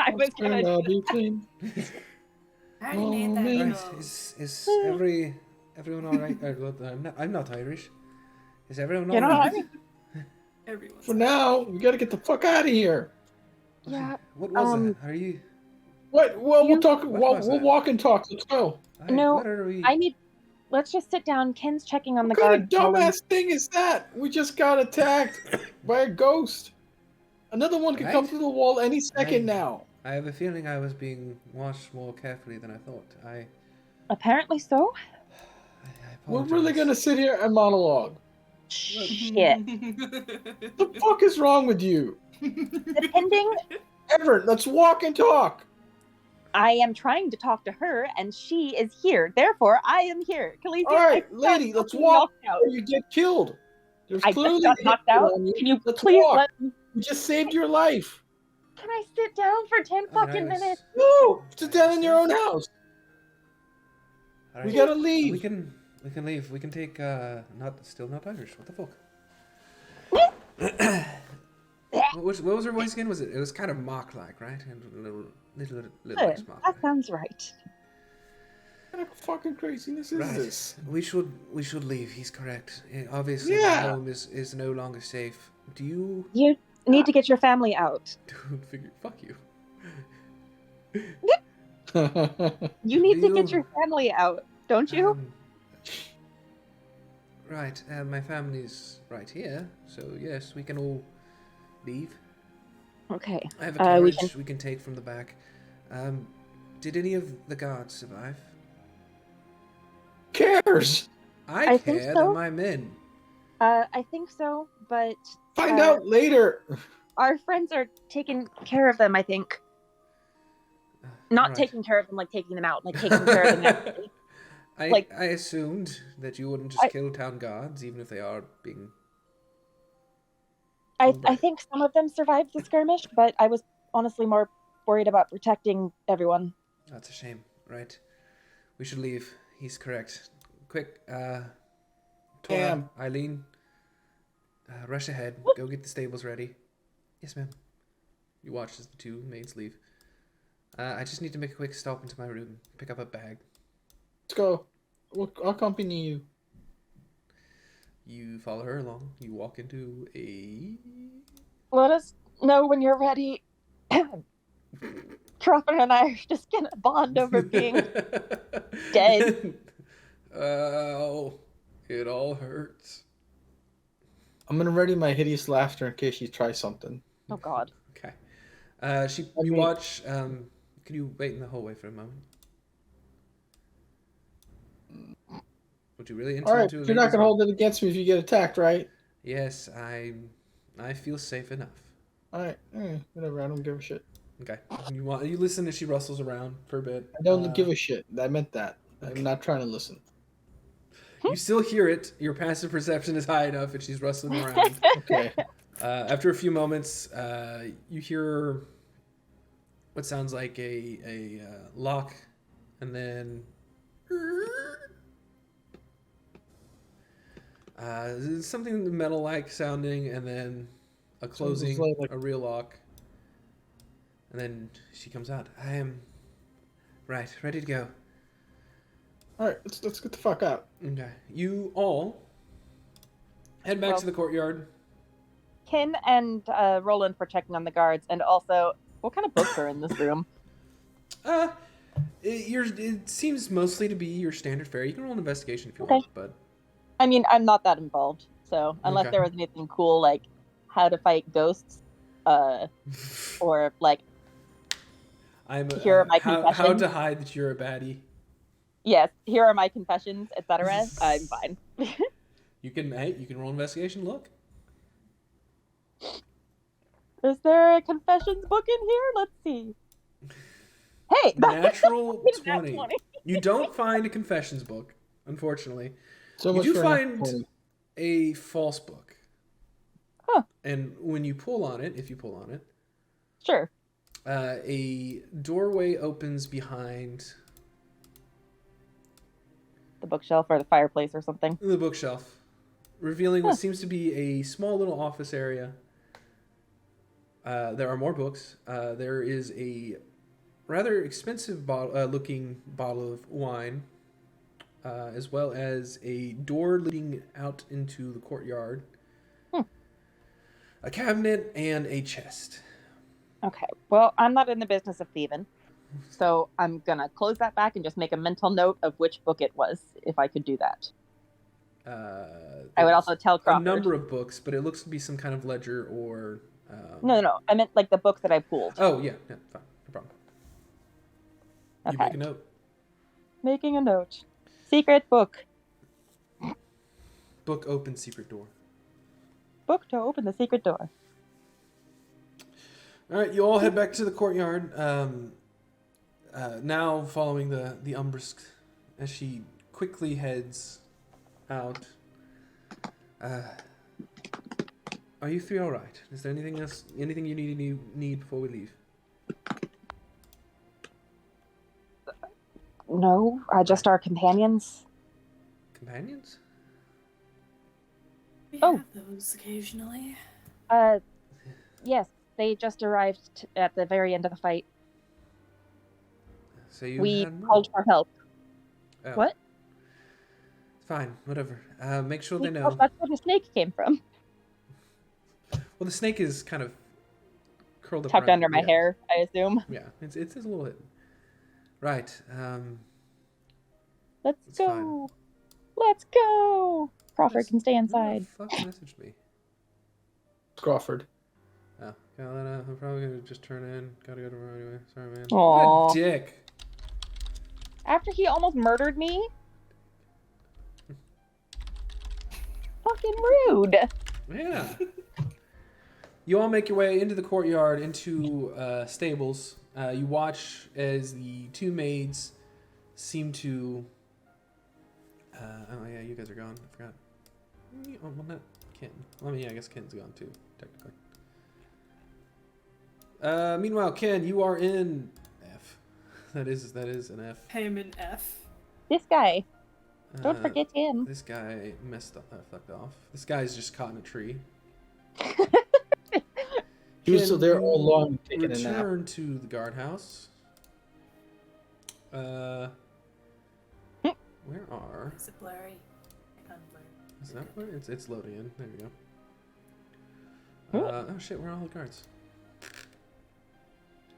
I was gonna. Be clean. I already made that Right, joke. is everyone all right? I'm not Irish. Is everyone all You're not right? Irish? Everyone's For now, we gotta get the fuck out of here. Yeah. What was that? Are you? What? Well, we'll talk. What We'll was that? walk and talk. Let's go. No, What are we? I need. Let's just sit down. Ken's checking on the What kind of guard. dumbass thing is that? We just got attacked by a ghost. Another one could come Right? through the wall any second now. I have a feeling I was being watched more carefully than I thought. Apparently so. I We're apologize. really gonna sit here and monologue. Shit. The fuck is wrong with you? Depending, Everett, let's walk and talk. I am trying to talk to her, and she is here. Therefore, I am here. Khaleesi, All right, I just lady, got let's fucking walk. knocked out. Or you get killed. There's I clearly just got a knocked hit out. on you. Can you Let's please walk. let me? We just saved your life. Can I sit down for 10 fucking minutes? No, sit down in your own house. All We right. gotta leave. We can leave. We can take still not Irish. What the fuck? what was her voice again? It was kind of mock like, right? And a little Good. less mock. That sounds right. What kind of fucking craziness is Right. this? We should leave. He's correct. Obviously, Yeah. the home is no longer safe. Do you? You need to get your family out. Don't figure. Fuck you. You need to Do get you- your family out, don't you? Right. My family's right here, so yes, we can all leave. Okay. I have a we carriage we can take from the back. Did any of the guards survive? Cares? I think care. so. They're my men. I think so, but Find out later. our friends are taking care of them, I think. Not Right. taking care of them like taking them out, like taking care of them. Actually. I assumed that you wouldn't just kill town guards, even if they are being. I think some of them survived the skirmish, but I was honestly more worried about protecting everyone. That's a shame, right? We should leave. He's correct. Quick, Tora, Ma'am. Eileen, rush ahead. Go get the stables ready. Yes, ma'am. You watch as the two maids leave. I just need to make a quick stop into my room, pick up a bag. Let's go. I'll accompany you. You follow her along. You walk into a. Let us know when you're ready. Crawford and I are just gonna bond over being dead. Oh, it all hurts. I'm gonna ready my hideous laughter in case she tries something. Oh God. Okay. You watch. Can you wait in the hallway for a moment? Would you really All right, intend to? you're not gonna hold it against me if you get attacked, right? Yes, I feel safe enough. All right, whatever. I don't give a shit. Okay. You listen as she rustles around for a bit. I don't give a shit. I meant that. I'm not trying to listen. You still hear it. Your passive perception is high enough, and she's rustling around. Okay. After a few moments, you hear what sounds like a lock, and then something metal-like sounding, and then a closing, like- a real lock, and then she comes out. I am ready to go. All right, let's get the fuck out. Okay, you all head back Well- to the courtyard. Ken and Roland for checking on the guards, and also, what kind of books are in this room? It seems mostly to be your standard fare. You can roll an investigation if you Okay. want, but I mean, I'm not that involved, so unless Okay. there was anything cool like how to fight ghosts, or like I'm Here are my how confessions. to hide that you're a baddie. yes, here are my confessions, etc. I'm fine. You can roll an investigation. Look, Is there a confessions book in here? Let's see. Hey, Natural Nat 20. 20. You don't find a confessions book, unfortunately. So You much do for find 20. a false book. Huh. And when you pull on it, if you pull on it, Sure. a doorway opens behind The bookshelf or the fireplace or something. the bookshelf, revealing Huh. what seems to be a small little office area. There are more books. There is a rather expensive looking bottle of wine, as well as a door leading out into the courtyard, a cabinet, and a chest. Okay. Well, I'm not in the business of thieving. So I'm going to close that back and just make a mental note of which book it was, if I could do that. I would also tell a Crawford. number of books, but it looks to be some kind of ledger or... No. I meant like the book that I pulled. Oh, yeah, fine. No problem. You Okay. make a note. Making a note. Secret book. Book open secret door. Book to open the secret door. All right, you all head back to the courtyard. Now following the Umbrusk as she quickly heads out. Are you three all right? Is there anything else? Anything you need before we leave? No, just our companions. Companions? We Oh. have those occasionally. Yes, they just arrived at the very end of the fight. So you We had more. called for help. Oh. What? Fine, whatever. Make sure We they know. called- That's where the snake came from. Well, the snake is kind of curled up Tucked around under my yeah. hair, I assume. Yeah, it's a little hidden. Right. Let's It's go. fine. Let's go. Crawford can stay Who inside. the fuck messaged me? Crawford. Oh, Carolina, I'm probably gonna just turn in. Gotta go to tomorrow anyway. Sorry, man. Aw. What a dick. After he almost murdered me? Fucking rude. Yeah. You all make your way into the courtyard, into stables. You watch as the two maids seem to. Oh yeah, you guys are gone. I forgot. Oh, well, not Ken. Well, yeah, I guess Ken's gone too, technically. Meanwhile, Ken, you are in F. That is an F. I am in F. This guy. Don't Uh, forget him. This guy fucked off. This guy's just caught in a tree. He was Ken, still there you all along taking a nap. Return to the guardhouse. Where are? Is it blurry? Unblurry. Is that where it's loading in? There we go. Oh shit! Where are all the guards?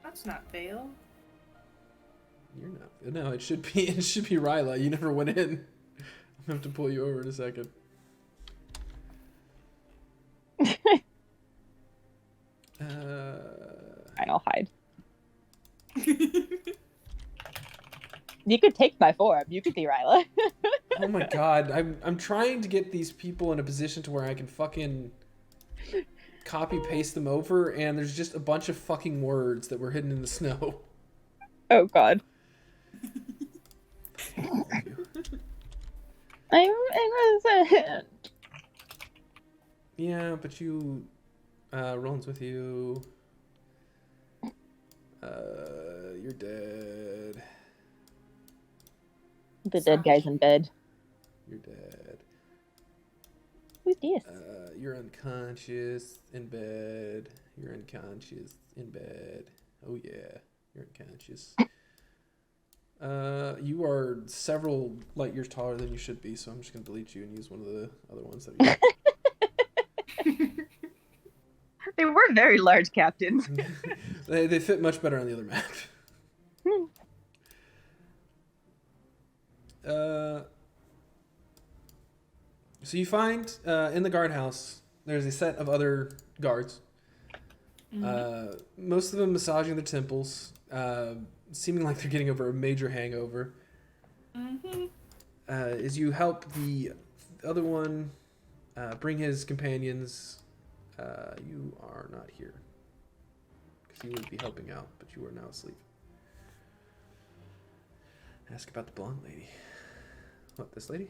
That's not Vale. You're not. No, it should be. It should be Ryla. You never went in. I'm gonna have to pull you over in a second. Fine, I'll hide. You could take my form. You could be Ryla. Oh my god! I'm trying to get these people in a position to where I can fucking copy paste them over, and there's just a bunch of fucking words that were hidden in the snow. Oh god. I wasn't. Yeah, but you, Roland's with you. You're dead. The dead guy's in bed. You're dead. Who's this? You're unconscious in bed. You're unconscious in bed. Oh yeah, you're unconscious. You are several light years taller than you should be, so I'm just gonna delete you and use one of the other ones that you. They were very large captains. they fit much better on the other map. So you find in the guardhouse there's a set of other guards. Most of them massaging their temples, seeming like they're getting over a major hangover. As you help the other one bring his companions, you are not here. because you would be helping out, but you are now asleep. Ask about the blonde lady. What, this lady?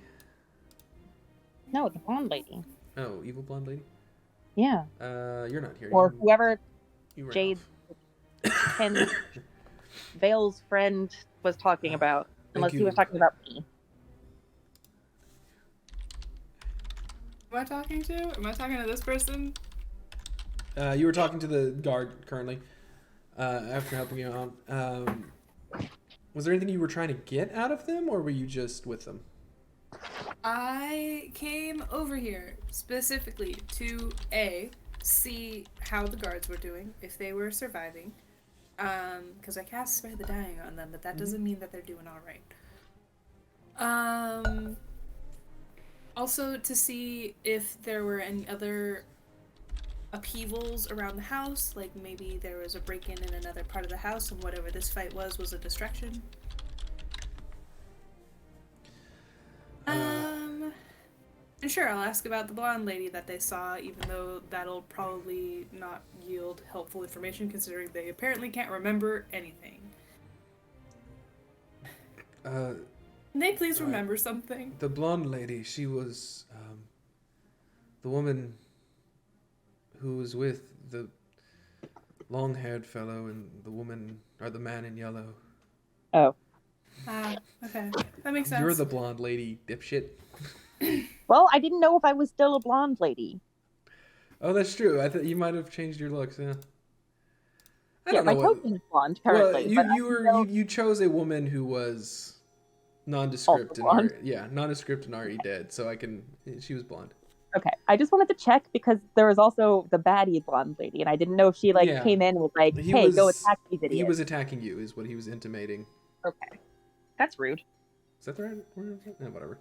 No, the blonde lady. Oh, evil blonde lady? Yeah. You're not here. Or whoever You ran Jade off. Ken Vale's friend was talking about. Unless he was talking about me. Am I talking to? Am I talking to this person? You were talking to the guard currently. After helping you out. Was there anything you were trying to get out of them, or were you just with them? I came over here specifically to see how the guards were doing, if they were surviving. Because I cast Spare the Dying on them, but that doesn't mean that they're doing all right. Also to see if there were any other upheavals around the house, like maybe there was a break-in in another part of the house, and whatever this fight was a distraction. And sure, I'll ask about the blonde lady that they saw, even though that'll probably not yield helpful information, considering they apparently can't remember anything. Can they please remember something? The blonde lady, she was the woman who was with the long-haired fellow and the woman, or the man in yellow. Oh. Okay. That makes sense. You're the blonde lady, dipshit. Well, I didn't know if I was still a blonde lady. Oh, that's true. I thought you might have changed your looks, yeah. I don't my know what... token is blonde currently. Well, you chose a woman who was nondescript and nondescript and already dead, so she was blonde. Okay, I just wanted to check because there was also the baddie blonde lady, and I didn't know if she came in and was like, "Hey, go attack these idiots." He was attacking you, is what he was intimating. Okay, that's rude. Is that the right word? No, whatever.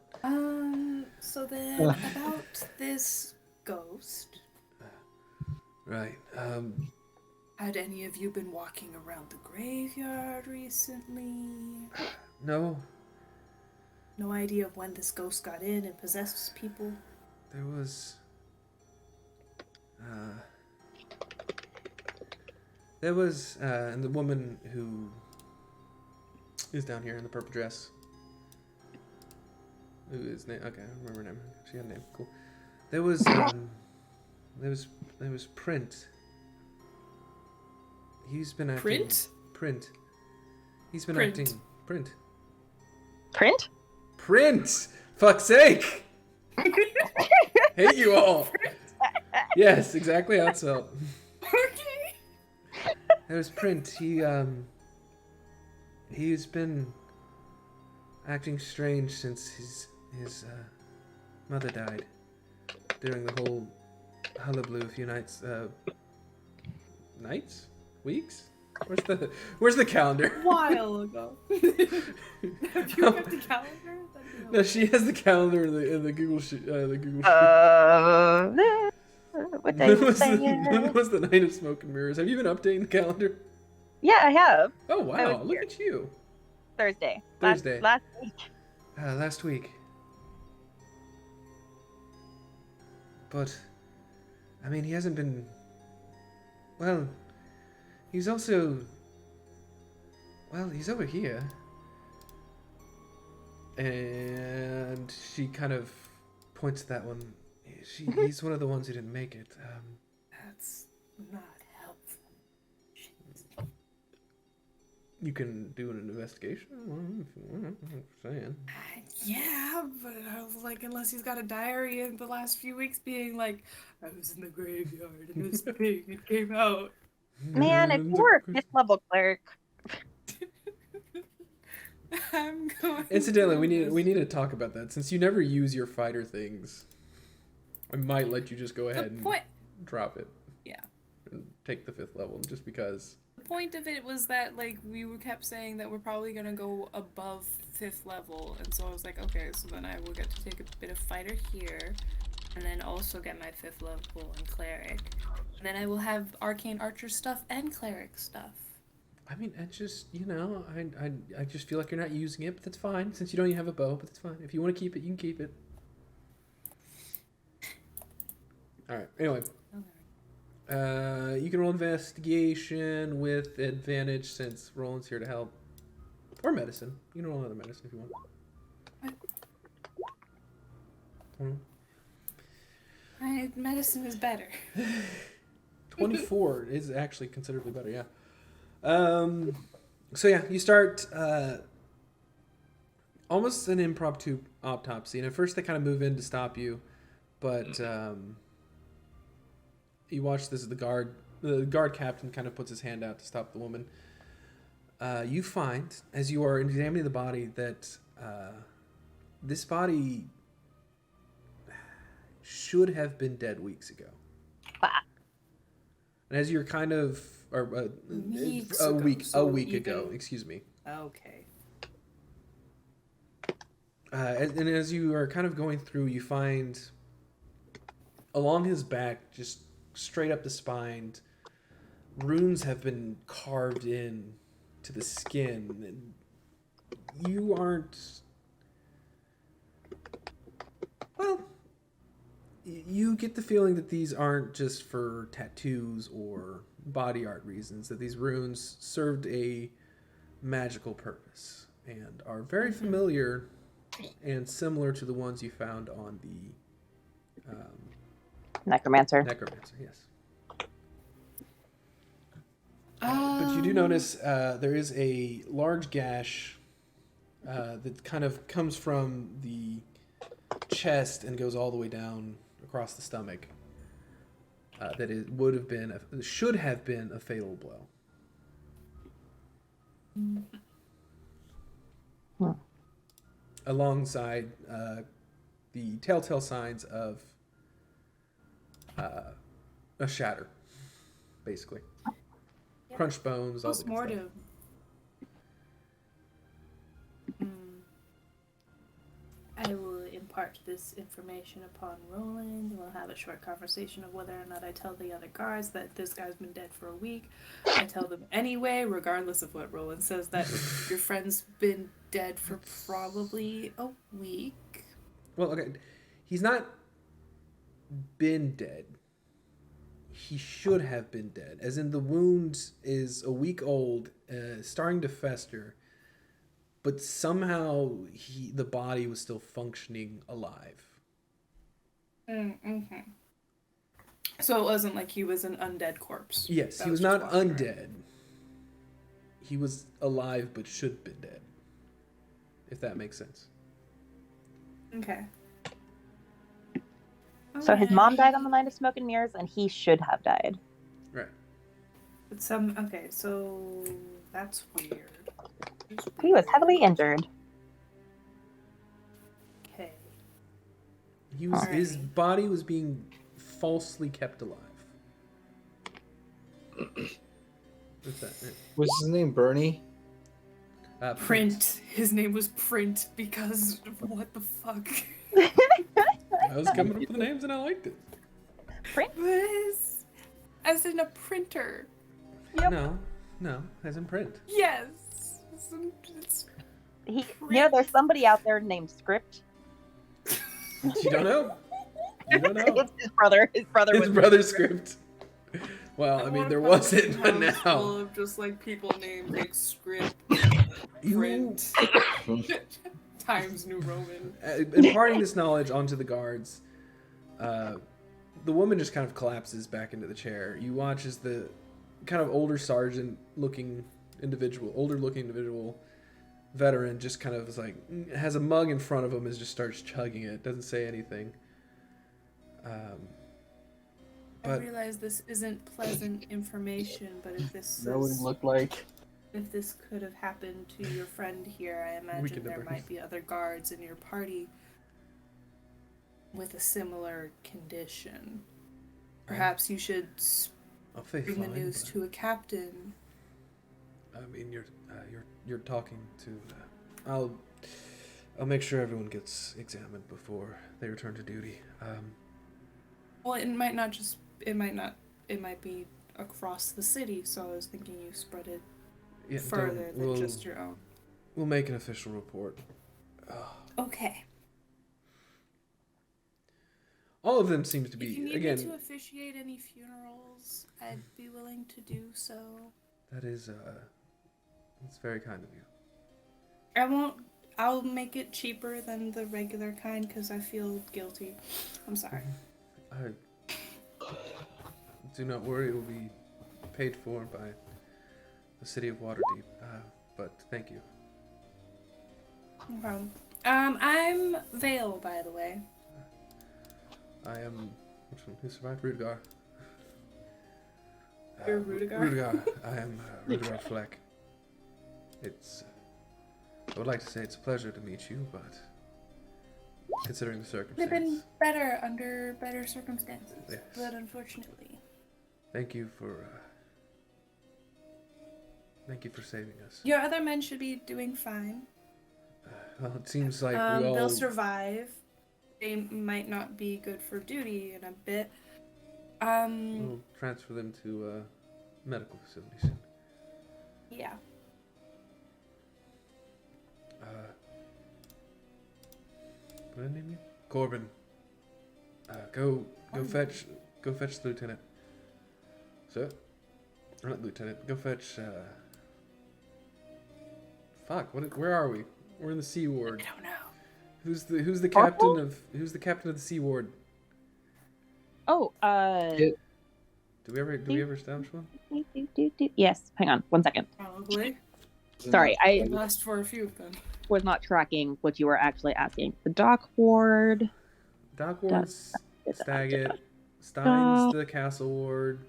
So then about this ghost. Right. Had any of you been walking around the graveyard recently? No. No idea of when this ghost got in and possessed people? There was... and the woman who is down here in the purple dress. Who is name? Okay, I remember her name. She had a name. Cool. There was Print. He's been acting. Print. He's been acting. Print. Print? Print. Fuck's sake! Hate you all. Yes, exactly how it's spelled. Okay. There's Print. He's been acting strange since his mother died during the whole hullabaloo a few nights. Nights? Weeks? Where's the calendar? A while ago. Have you got the calendar? No, she has the calendar in the Google sheet. What day is when was the night of smoke and mirrors? Have you been updating the calendar? Yeah, I have. Oh wow! Look at you. Thursday. Thursday. Last week. Last week. But, I mean, he hasn't been... Well, he's also... Well, he's over here. And she kind of points to that one. He's one of the ones who didn't make it. That's not helpful. You can do an investigation. I'm saying. Yeah, but I was like, unless he's got a diary in the last few weeks being like, I was in the graveyard and this thing it came out. Man, if you were a 5th level cleric. I'm going. Incidentally, we need to talk about that. Since you never use your fighter things, I might let you just go ahead and drop it. Yeah. And take the 5th level just because. The point of it was that like we kept saying that we're probably gonna go above 5th level, and so I was like, okay, so then I will get to take a bit of fighter here, and then also get my 5th level in cleric, and then I will have arcane archer stuff and cleric stuff. I mean, I just, I just feel like you're not using it, but that's fine. Since you don't even have a bow, but that's fine. If you want to keep it, you can keep it. All right. Anyway, You can roll investigation with advantage since Roland's here to help. Or medicine. You can roll another medicine if you want. Medicine is better. 24 is actually considerably better, yeah. So yeah, you start almost an impromptu autopsy. And at first they kind of move in to stop you. But you watch this, the guard captain kind of puts his hand out to stop the woman. You find, as you are examining the body, that this body should have been dead weeks ago. And as you're kind of, or a week ago, excuse me. Okay. And as you are kind of going through, you find along his back, just straight up the spine, runes have been carved in to the skin. And you aren't, well, you get the feeling that these aren't just for tattoos or body art reasons, that these runes served a magical purpose and are very familiar and similar to the ones you found on the Necromancer. Necromancer, yes. But you do notice there is a large gash that kind of comes from the chest and goes all the way down across the stomach. That it should have been a fatal blow. Alongside the telltale signs of a shatter, basically. Yep. Crunch bones, all the good stuff. Postmortem. I will impart this information upon Roland. We'll have a short conversation of whether or not I tell the other guards that this guy's been dead for a week. I tell them anyway, regardless of what Roland says, that your friend's been dead for probably a week. Well, okay. He's not been dead. He should have been dead. As in, the wound is a week old, starting to fester, but somehow the body was still functioning alive. Mm-hmm. So it wasn't like he was an undead corpse. Yes, he was not undead. He was alive, but should have been dead. If that makes sense. Okay. So his mom died on the night of smoke and mirrors, and he should have died. Right. But okay, so that's weird. He was heavily injured. Okay. His body was being falsely kept alive. What's that? Was his name Bernie? Print. His name was Print because what the fuck? I was coming up with names and I liked it. Print? As in a printer. Yep. No, as in print. Yes. There's somebody out there named Script. You don't know. It's his brother. His brother's Script. Well, I mean, there wasn't, but now. Full of just like people named like Script, Print, Times New Roman. Imparting this knowledge onto the guards, the woman just kind of collapses back into the chair. You watch as the kind of older looking individual, veteran, just kind of is like, has a mug in front of him and just starts chugging it. Doesn't say anything. I realize this isn't pleasant information, but if this if this could have happened to your friend here, I imagine there might be other guards in your party with a similar condition. Perhaps you should bring the news to a captain. I mean, you're talking to. I'll make sure everyone gets examined before they return to duty. Well, it might be across the city, so I was thinking you spread it further than just your own. We'll make an official report. Okay. All of them seem to If you be, need again, me to officiate any funerals, I'd be willing to do so. that is, that's very kind of you. I won't. I'll make it cheaper than the regular kind because I feel guilty. I'm sorry. Do not worry, it will be paid for by the city of Waterdeep. But thank you. No problem. I'm Vale, by the way. I am. Which one? Who survived? Rudigar. You're Rudigar? Rudigar. I am Rudigar Fleck. It's. I would like to say it's a pleasure to meet you, but considering the Could have circumstances. been better under better circumstances, Yes. but unfortunately. Thank you for saving us. Your other men should be doing fine. Well, it seems like we all. They'll survive. They might not be good for duty in a bit. We'll transfer them to medical facilities. Yeah. What did I name you? Corbin. Go fetch the lieutenant. Sir? Or not lieutenant. Go fetch. Fuck. Where are we? We're in the Sea Ward. I don't know. Who's the captain of the Sea Ward? Oh, Do we ever establish one? Yes, hang on 1 second. Probably. Sorry, I It lasts for a few of them. was not tracking what you were actually asking. The dock ward. Dock Ward's Staggett. Stein's the Castle Ward.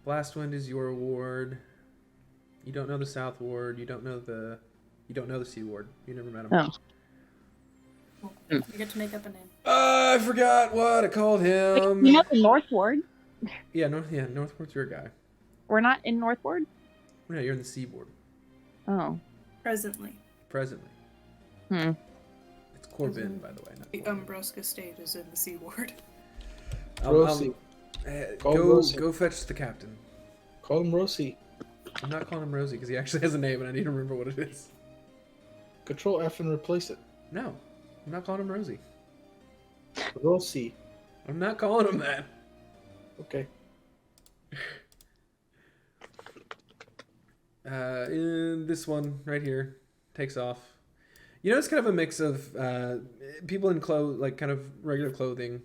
Blastwind is your ward. You don't know the South Ward. You don't know the Sea Ward. You never met him. Oh. You get to make up a name. I forgot what I called him. You know the North Ward? Yeah, North Ward's your guy. We're not in North Ward? No, you're in the Sea Ward. Oh. Presently. Presently. Hmm. It's Corbin, by the way. Not The Corbin. Umbrusk estate is in the Sea Ward. Rosie. Call him Go Rosie. go fetch the captain. Call him Rosie. I'm not calling him Rosie because he actually has a name and I need to remember what it is. Control F and replace it. No, I'm not calling him Rosie. Rosie. I'm not calling him that. Okay. In this one right here takes off. You know, it's kind of a mix of people in kind of regular clothing.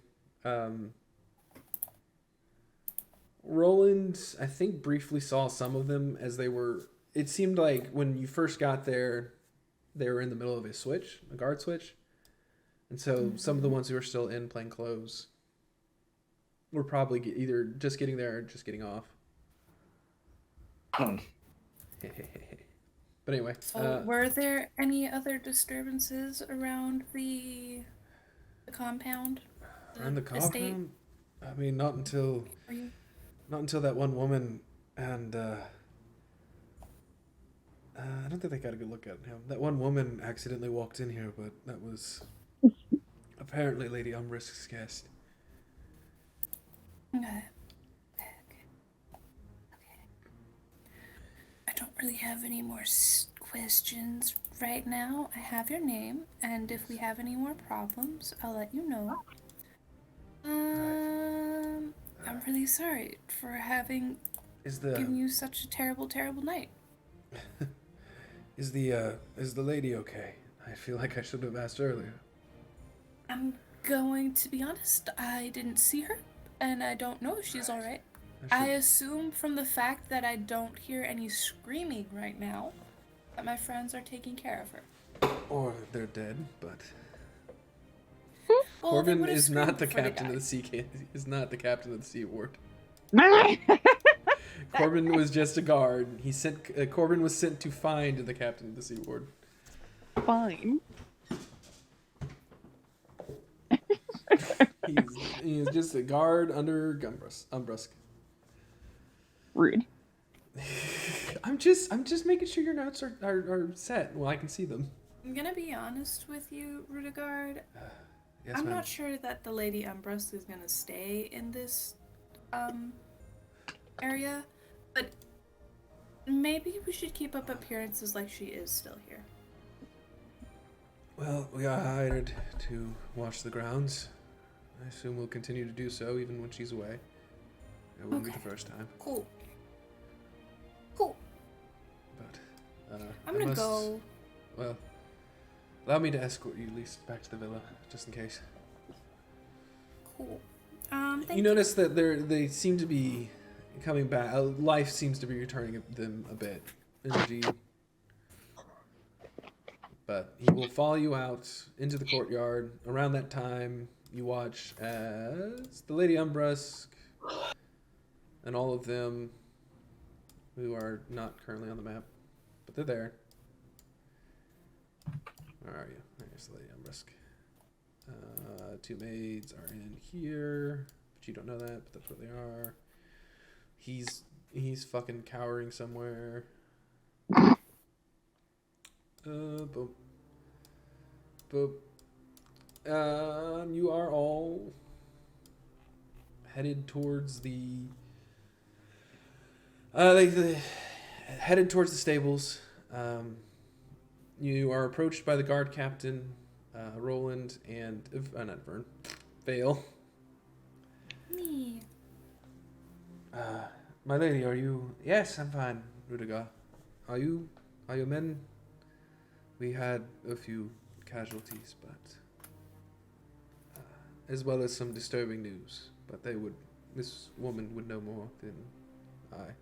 Roland, I think, briefly saw some of them as they were. It seemed like when you first got there, they were in the middle of a guard switch, and so some of the ones who were still in plain clothes were probably either just getting there or just getting off. But anyway, Were there any other disturbances around the compound? around the estate? compound, I mean, not until that one woman, and I don't think they got a good look at him. That one woman accidentally walked in here, but that was apparently Lady Umbrusk's guest. Okay. I don't really have any more questions right now. I have your name, and if we have any more problems, I'll let you know. I'm really sorry for having given you such a terrible, terrible night. Is the lady okay? I feel like I should have asked earlier. I'm going to be honest, I didn't see her, and I don't know if she's alright. I assume from the fact that I don't hear any screaming right now that my friends are taking care of her. Or they're dead, but Well, they Corbin would've is not screamed the before they captain of died. the sea. Is not the captain of the Sea Ward. Corbin was just a guard. Corbin was sent to find the captain of the Sea Ward. Fine. He's just a guard under Umbrusk. Rude. I'm just making sure your notes are set. Well, I can see them. I'm gonna be honest with you, Rudegard. Yes, I'm ma'am. not sure that the Lady Umbrusk is gonna stay in this area, but maybe we should keep up appearances like she is still here. Well, we are hired to watch the grounds, I assume we'll continue to do so even when she's away. It wouldn't be the Okay. first time. Cool. But I'm gonna go. Well, allow me to escort you at least back to the villa, just in case. Cool. Thank You notice that they seem to be coming back. Life seems to be returning them a bit. Energy. But he will follow you out into the courtyard. Around that time, you watch as the Lady Umbrusk and all of them, who are not currently on the map, but they're there. Where are you? There's the Lady Umbrusk. 2 maids are in here, but you don't know that, but that's where they are. He's fucking cowering somewhere. Boop. Boop. You are all headed towards the headed towards the stables. You are approached by the guard captain, Roland, and not Vern, Vale. Me. My lady, are you? Yes, I'm fine, Rudiger. Are you men? We had a few casualties, but as well as some disturbing news. But this woman would know more than I.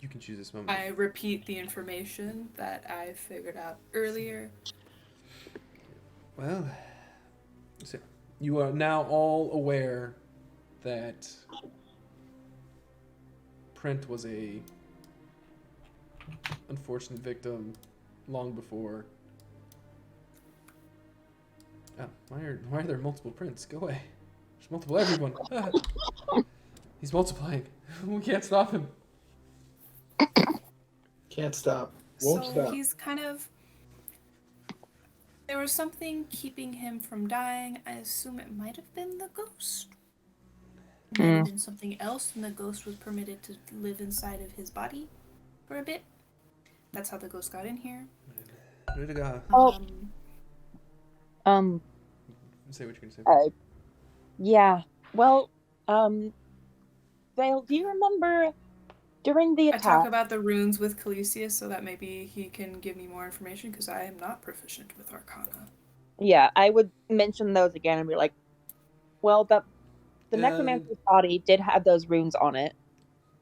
You can choose this moment. I repeat the information that I figured out earlier. Well, so you are now all aware that Prent was a unfortunate victim long before. Oh, why are there multiple Prints? Go away. There's multiple everyone. He's multiplying. We can't stop him. Can't stop. Won't So stop. he's kind of. There was something keeping him from dying. I assume it might have been the ghost. It might have been something else, and the ghost was permitted to live inside of his body for a bit. That's how the ghost got in here. Rudiger. Say what you're gonna say. Yeah. Well, Vale, do you remember during the I attack? talk about the runes with Calisius so that maybe he can give me more information because I am not proficient with Arcana. Yeah, I would mention those again and be like, well, the necromancer's body did have those runes on it.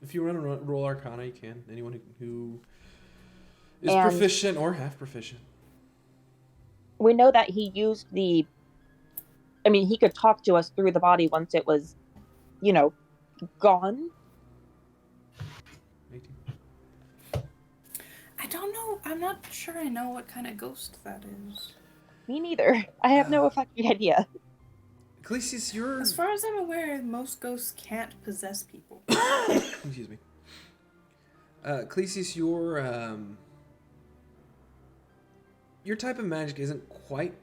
If you want to roll Arcana, you can. Anyone who is And proficient or half proficient. we know that he used he could talk to us through the body once it was, gone. 18. I don't know. I'm not sure I know what kind of ghost that is. Me neither. I have no fucking idea. Calisius, you're... As far as I'm aware, most ghosts can't possess people. Excuse me. Calisius, your type of magic isn't quite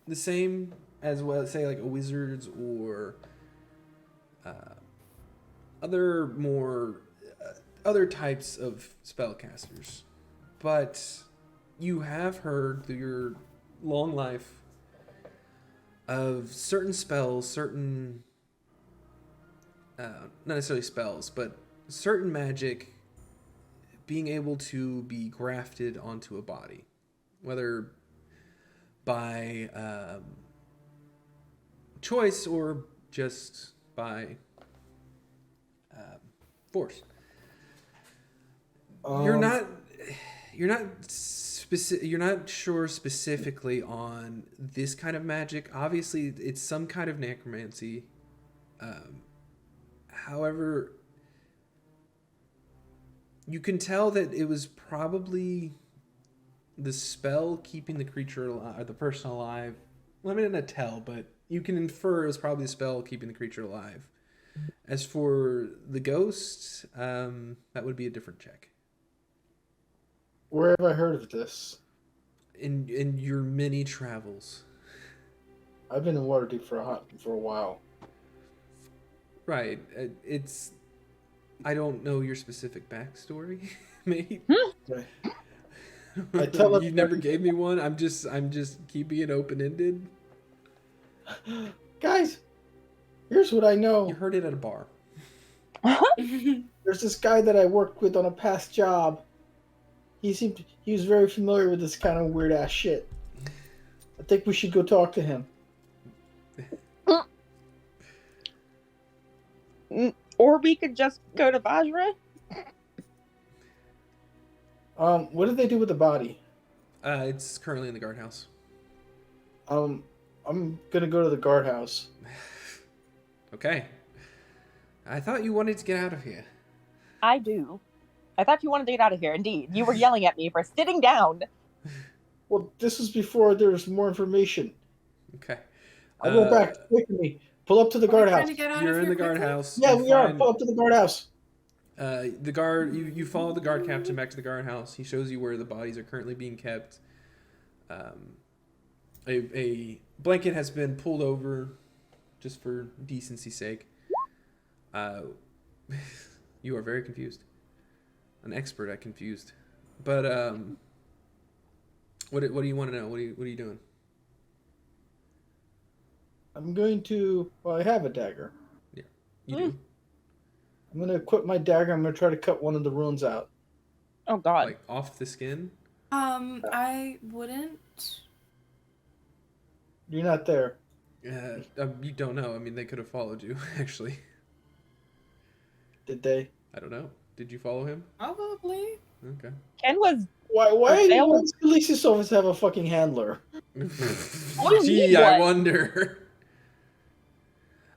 the same as, well, say, like a wizard's or other types of spellcasters. But you have heard through your long life of certain spells, certain not necessarily spells, but certain magic being able to be grafted onto a body, whether by choice or just by force. You're not sure specifically on this kind of magic. Obviously, it's some kind of necromancy. However, you can tell that it was probably the spell keeping the creature alive, or the person alive. Well, I mean, not tell, but you can infer it was probably the spell keeping the creature alive. As for the ghost, that would be a different check. Where have I heard of this? In your many travels. I've been in Waterdeep for a while. Right. I don't know your specific backstory, mate. Okay. I tell him You never gave me one. I'm just keeping it open ended. Guys, here's what I You know. heard it at a bar. There's this guy that I worked with on a past job. He was very familiar with this kind of weird ass shit. I think we should go talk to him. Or we could just go to Vajra. What did they do with the body? It's currently in the guardhouse. I'm gonna go to the guardhouse. Okay. I thought you wanted to get out of here. I do. I thought you wanted to get out of here. Indeed, you were yelling at me for sitting down. Well, this was before there was more information. Okay. I'll go back. Wait for me. Pull up to the Are we trying guardhouse. to get out You're of in here the quickly? guardhouse. Yeah, You we are. find- Pull up to the guardhouse. The guard, you follow the guard captain back to the guardhouse. He shows you where the bodies are currently being kept. A blanket has been pulled over, just for decency's sake. You are very confused. An expert at confused. But what do you want to know? What are you doing? I'm going to. Well, I have a dagger. You do? I'm gonna equip my dagger. I'm gonna try to cut one of the runes out. Oh God. Like off the skin? I wouldn't. You're not there. You don't know. I mean, they could have followed you, actually. Did they? I don't know. Did you follow him? Probably. Okay. Ken was. Why They all- does Elise's office have a fucking handler? What do you Gee, mean, I what? wonder.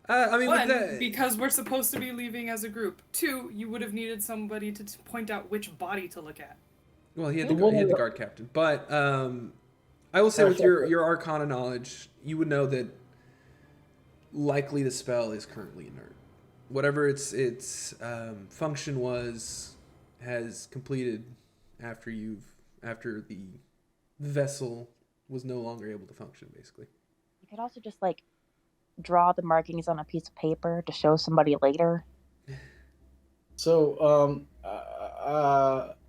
I mean, with One, that, because we're supposed to be leaving as a group. Two, you would have needed somebody to point out which body to look at. well, he had The the one- guard captain, but I will say with your Arcana knowledge, you would know that likely the spell is currently inert. Whatever its function was has completed after the vessel was no longer able to function, basically. You could also just like draw the markings on a piece of paper to show somebody later. So,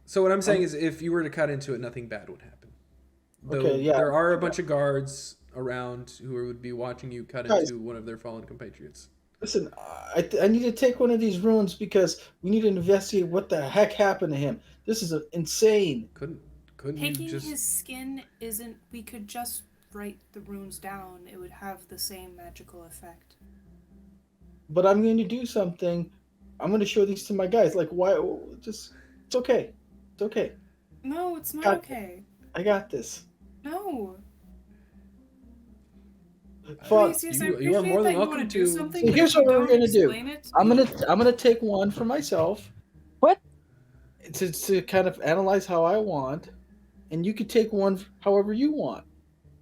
So what I'm saying is, if you were to cut into it, nothing bad would happen. Though Okay, yeah. there are a bunch of guards around who would be watching you cut Guys. into one of their fallen compatriots. listen, I need to take one of these runes because we need to investigate what the heck happened to him. This is insane. Couldn't you Taking just? his skin isn't. We could just write the runes down. It would have the same magical effect. But I'm going to do something. I'm going to show these to my guys. Like, why? Just, it's okay. It's okay. No, it's not God. okay. I got this. No. Fuck. Gracious, You- I you are appreciate more than that you welcome wanna do to- something, So but here's if you what we're don't gonna do. explain it to I'm me- gonna take one for myself. What? To kind of analyze how I want, and you could take one however you want.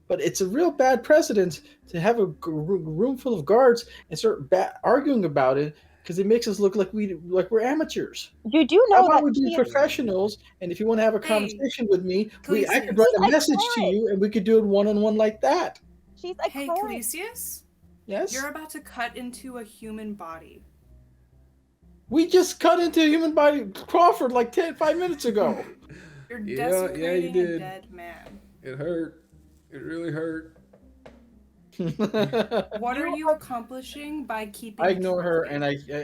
But it's a real bad precedent to have a room full of guards and start arguing about it because it makes us look like we're amateurs. You do How know about that we be he- professionals? And if you want to have a Hey, conversation with me, I could Calisius. write a I message to tried. you, and we could do it one-on-one like that. she's a Hey, cleric. Calisius, Yes. you're about to cut into a human body. We just cut into a human body, Crawford, like 5 minutes ago. You're Yeah, desecrating you a did. dead man. It hurt. It really hurt. What are you accomplishing by keeping? I it ignore her, from and me?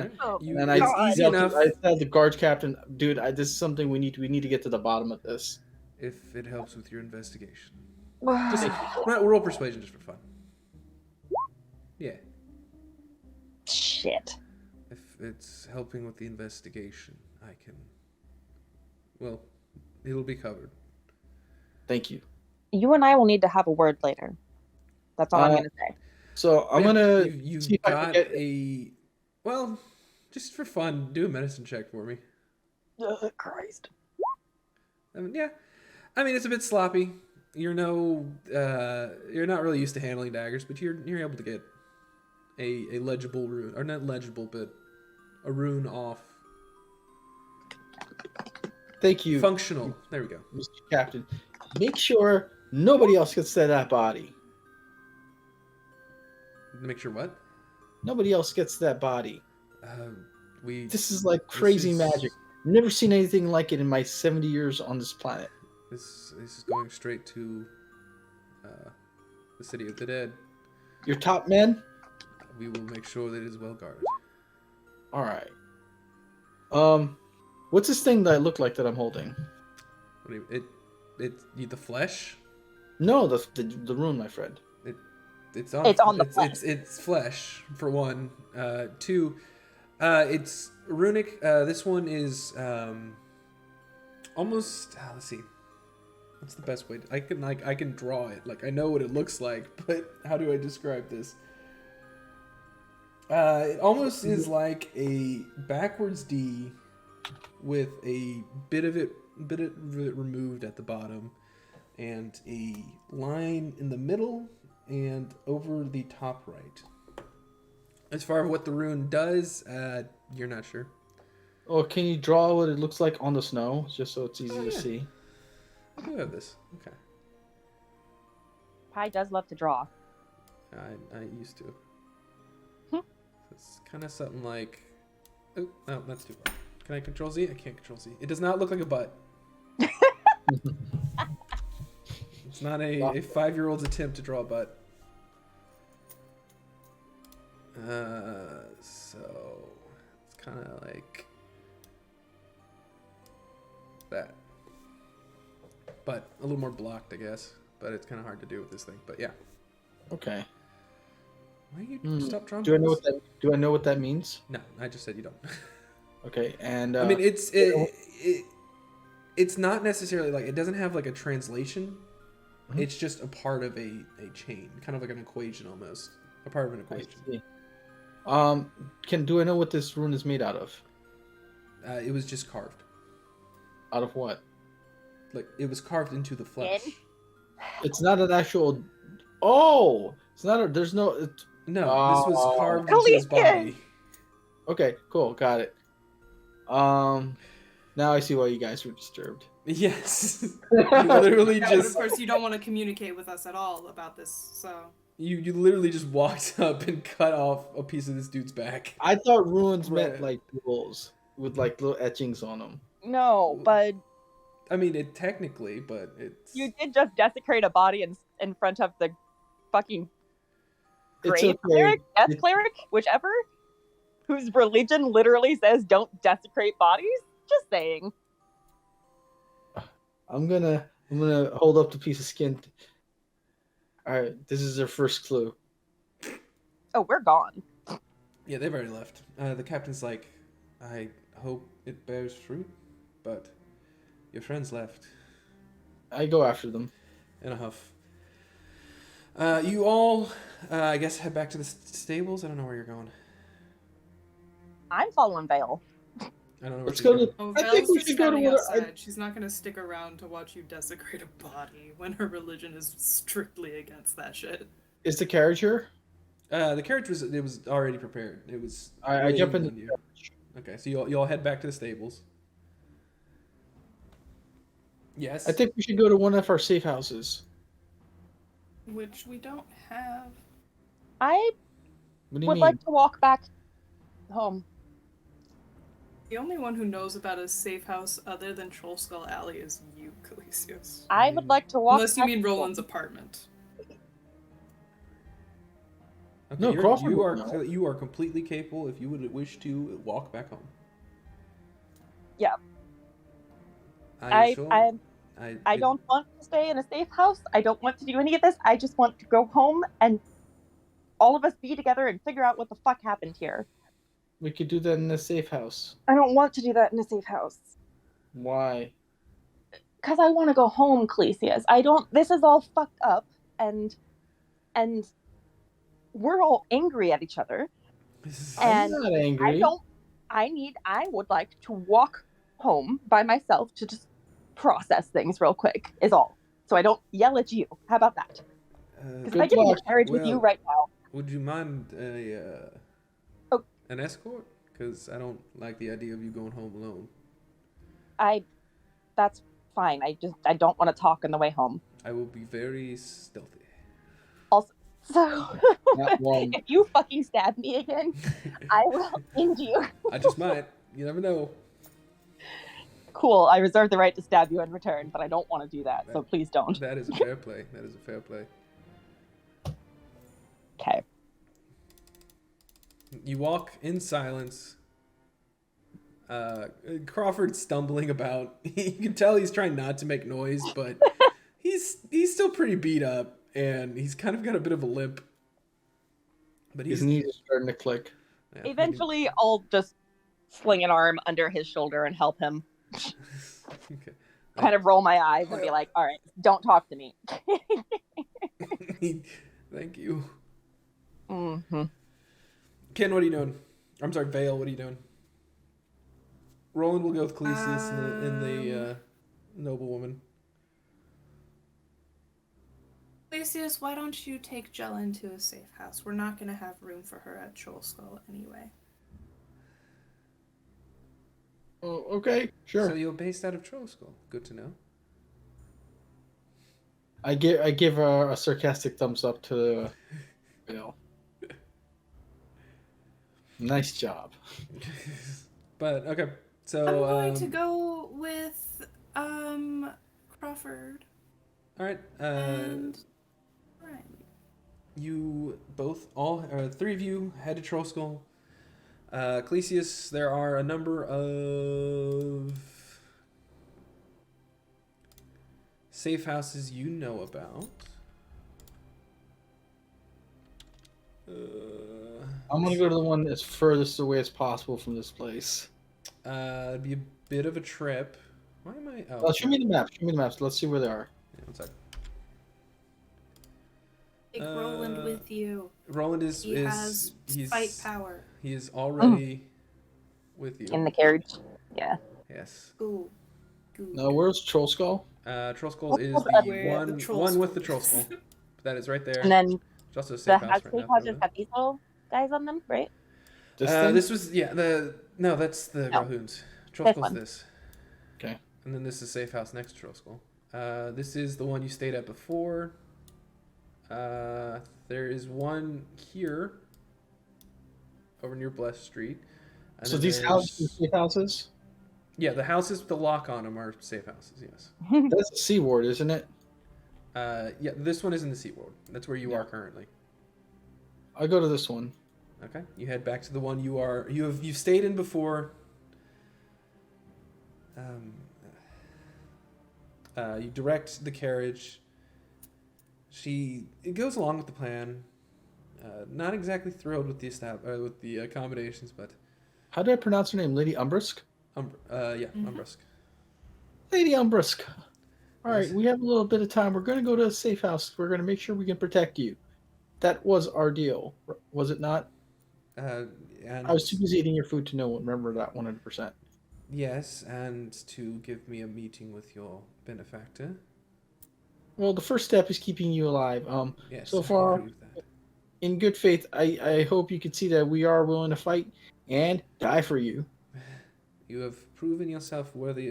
Right? Oh, You- and it's I easy tell enough I tell the guards captain, dude, this is something we need to get to the bottom of this. if it helps with your investigation. God. Just roll persuasion just for fun. Yeah, Shit. if it's helping with the investigation, I can. Well, it'll be covered. Thank you. You and I will need to have a word later. That's all I'm Uh, gonna say. So I'm Yeah, gonna You've see if I can got get a. Well, just for fun, do a medicine check for me. Christ. I mean, yeah. I mean, it's a bit sloppy. You're you're not really used to handling daggers, but you're able to get a legible rune, or not legible, but a rune off. Thank you, Functional. There we go. Mr. Captain. Make sure nobody else gets to that body. Make sure what? Nobody else gets to that body. We. This is like crazy is- magic. Never seen anything like it in my 70 years on this planet. This is going straight to the city of the dead. Your top men? We will make sure that it is well guarded. All right. What's this thing that I look like that I'm holding? What do you, the flesh? No, the rune, my friend. It's on the flesh. It's flesh for one. Two, it's runic. This one is almost. Let's see. What's the best way? I can draw it. Like I know what it looks like, but how do I describe this? It almost is like a backwards D with a bit of it removed at the bottom, and a line in the middle and over the top right. As far as what the rune does, you're not sure. Oh, can you draw what it looks like on the snow, just so it's easy to yeah. see? I do have this. Okay. Pi does love to draw. I used to. Hmm. It's kind of something like. Oh, no, that's too far. Can I control Z? I can't control Z. It does not look like a butt. It's not a 5-year-old's attempt to draw a butt. So it's kind of like that, but a little more blocked, I guess. But it's kind of hard to do with this thing. But yeah. Okay. Why you stop drawing? Do I know what that means? No, I just said you don't. Okay, and I mean, it's not necessarily like it doesn't have like a translation. Mhm. It's just a part of a chain, kind of like an equation almost. A part of an I equation. see. Do I know what this rune is made out of? It was just carved. Out of what? Like it was carved into the flesh. Skin? It's not an actual. Oh, it's not. There's no. No, this was carved into Holy his body. Okay, cool, got it. Now I see why you guys were disturbed. Yes. You literally Yeah, but of just course you don't want to communicate with us at all about this, so. you literally just walked up and cut off a piece of this dude's back. I thought runes Right. meant like rules with like little etchings on them. No, but I mean, it technically, but it's you did just desecrate a body in front of the fucking It's grave okay. cleric, death It's- cleric, whichever, whose religion literally says don't desecrate bodies. Just saying. I'm gonna hold up the piece of skin. All right, this is their first clue. Oh, we're gone. Yeah, they've already left. The captain's like, I hope it bears fruit, but your friends left I go after them. in a huff. You all, I guess, head back to the stables. I don't know where you're going. I'm following Vale. I don't know where Let's she's go going. to. Oh, I Val's think we just should go to standing where. outside. She's not gonna stick around to watch you desecrate a body when her religion is strictly against that shit. Is the carriage here? The carriage was already prepared. It was. I jump in waiting the on you. Okay, so you all head back to the stables. Yes. I think we should go to one of our safe houses. Which we don't have. I What do you would mean? like to walk back home. The only one who knows about a safe house other than Troll Skull Alley is you, Calisius. I would like to walk. Unless you back mean home. Roland's apartment. Okay, No, Crawford you are would know. you are completely capable if you would wish to walk back home. Yeah. I sure? I don't want to stay in a safe house. I don't want to do any of this. I just want to go home and all of us be together and figure out what the fuck happened here. We could do that in a safe house. I don't want to do that in a safe house. Why? Because I want to go home, Clesius. I don't. This is all fucked up, and we're all angry at each other. And I'm not angry. I would like to walk home by myself to just process things real quick. Is all. So I don't yell at you. How about that? Because if Good I get in the luck. carriage with you Well- right now, Would you mind Oh. an escort? Because I don't like the idea of you going home alone. that's fine. I don't want to talk on the way home. I will be very stealthy. So Not one. if you fucking stab me again, I will end you. I just might. You never know. Cool. I reserve the right to stab you in return, but I don't want to do that, so please don't. That is a fair play. That is a fair play. Okay. You walk in silence. Crawford's stumbling about. You can tell he's trying not to make noise, but he's still pretty beat up, and he's kind of got a bit of a limp. But His knees are starting to click. Yeah, Eventually, I'll just sling an arm under his shoulder and help him. Okay. Kind of roll my eyes and be like, all right, don't talk to me. Thank you. Mm-hmm. Ken, what are you doing? I'm sorry, Vale, what are you doing? Roland will go with Clesius and the noblewoman. Lucius, why don't you take Jellen to a safe house? We're not going to have room for her at Troll Skull anyway. Oh, okay, sure. So you're based out of Troll Skull. Good to know. I give a sarcastic thumbs up to Bill. Nice job. But okay, so I'm going to go with Crawford. All right. And right. You both, three of you, head to Troll Skull. Clesius, there are a number of safe houses you know about. I'm gonna go to the one that's furthest away as possible from this place. It'd be a bit of a trip. Why am I? Oh, Show me the map. Show me the maps. Let's see where they are. Yeah, one sec. Take Roland with you. Roland is has he's fight power. He is already with you. In the carriage. Yeah. Yes. Ooh. No, where's Troll Skull? Troll Skull is Where the one the troll one with skull the troll is. skull. That is right there. And then There's also a the safe house safe right houses now. have these little guys on them, right? This was that's the No. Rahoons. Troll This Skull's one. this. Okay. And then this is safe house next to Troll Skull. This is the one you stayed at before. There is one here over near Blessed Street. And So then these there's- houses are safe houses? Yeah, the houses with the lock on them are safe houses, yes. That's a Sea Ward, isn't it? Yeah, this one is in the SeaWorld. That's where you are currently. I'll go to this one. Okay, you head back to the one you've stayed in before. You direct the carriage. It goes along with the plan. Not exactly thrilled with the accommodations, but How do I pronounce her name? Lady Umbrusk? Umbrusk. Lady Umbrusk. All right, Yes. we have a little bit of time. We're going to go to a safe house. We're going to make sure we can protect you. That was our deal, was it not? And I was too busy eating your food to remember that 100%. yes, and to give me a meeting with your benefactor. Well, the first step is keeping you alive. Yes, So I far, agree with that. in good faith, I hope you can see that we are willing to fight and die for you. You have proven yourself worthy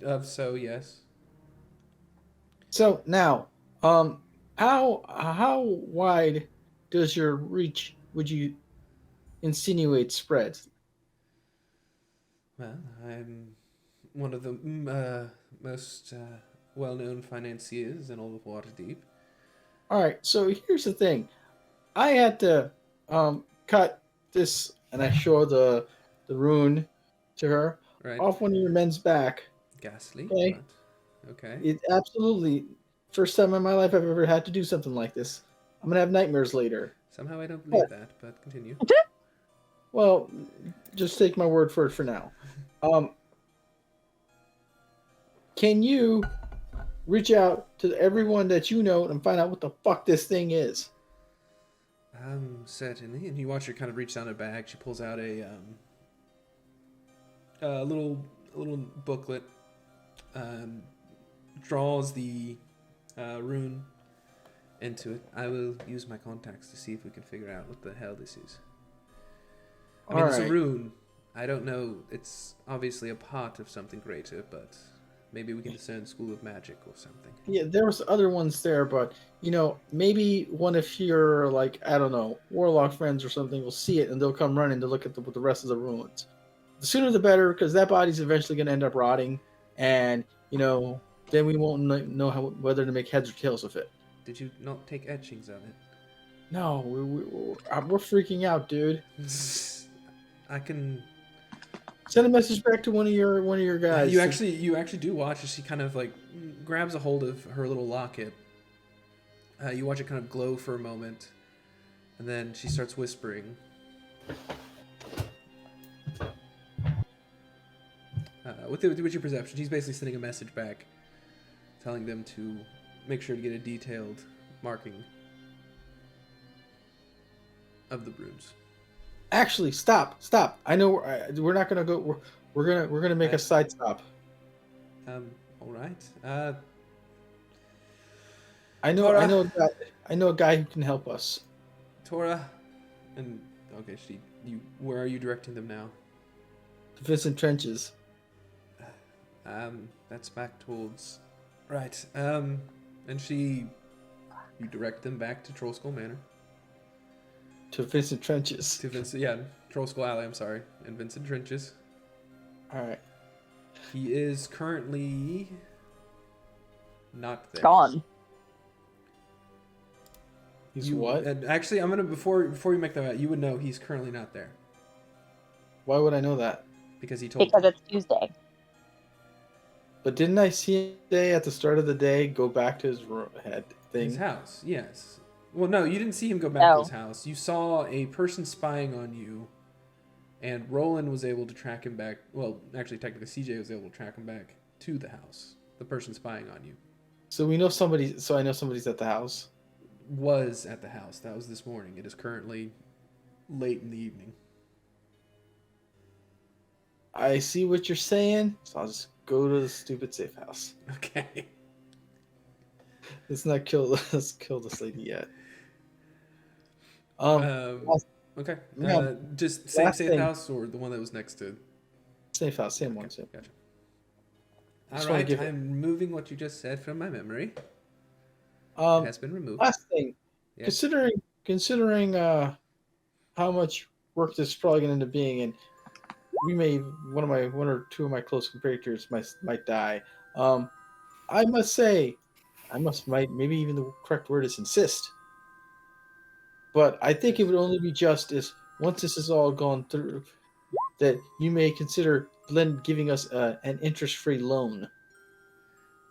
of so, yes. So now, how wide does your reach, would you insinuate, spreads? Well, I'm one of the most well-known financiers in all of Waterdeep. All right, so here's the thing. I had to cut this, and I show the rune to her, Right? off one of your men's back. Ghastly. Okay. But, okay. It absolutely, first time in my life I've ever had to do something like this. I'm going to have nightmares later. Somehow I don't believe that, but continue. Well, just take my word for it for now. Can you reach out to everyone that you know and find out what the fuck this thing is? Certainly. And you watch her kind of reach down her bag. She pulls out a little booklet. Draws the rune into it. I will use my contacts to see if we can figure out what the hell this is. I mean, it's a rune. I don't know. It's obviously a part of something greater, but maybe we can discern School of Magic or something. Yeah, there was other ones there, but maybe one of your warlock friends or something will see it and they'll come running to look at the rest of the ruins. The sooner the better, because that body's eventually going to end up rotting. and then we won't know whether to make heads or tails of it. Did you not take etchings of it? No, we're freaking out, dude. I can. Send a message back to one of your guys. You actually do watch as she kind of like grabs a hold of her little locket. You watch it kind of glow for a moment, and then she starts whispering. With your perception, she's basically sending a message back, telling them to make sure to get a detailed marking of the runes. Actually, stop. I know we're not gonna go. We're gonna make a side stop. All right. I know a guy who can help us. Tora, and okay, where are you directing them now? The Vincent Trenches. That's back towards. Right. And you direct them back to Troll Skull Manor. To Vincent Trenches. Troll Skull Alley, I'm sorry. And Vincent Trenches. Alright. He is currently not there. Gone. He's what? And actually, I'm gonna before you make that out, you would know he's currently not there. Why would I know that? Because he told Because me. it's Tuesday. But didn't I see him today at the start of the day go back to his head thing? His house, yes. Well, no, you didn't see him go back to his house. You saw a person spying on you, and Roland was able to track him back. Well, actually, technically, CJ was able to track him back to the house. The person spying on you. So we know somebody. So I know somebody's at the house. Was at the house. That was this morning. It is currently late in the evening. I see what you're saying. So I'll just go to the stupid safe house. Okay. Let's kill this lady yet. Okay. Just same safe thing. house or the one that was next to. Safe house, same one. Okay, Same. gotcha. Just All wanna right, give it- I'm removing what you just said from my memory. It has been removed. Last thing, Yeah. considering how much work this is probably going to end up being, and one or two of my close compatriots might die. I must say, maybe even the correct word is insist. But I think it would only be justice once this is all gone through that you may consider giving us an interest-free loan.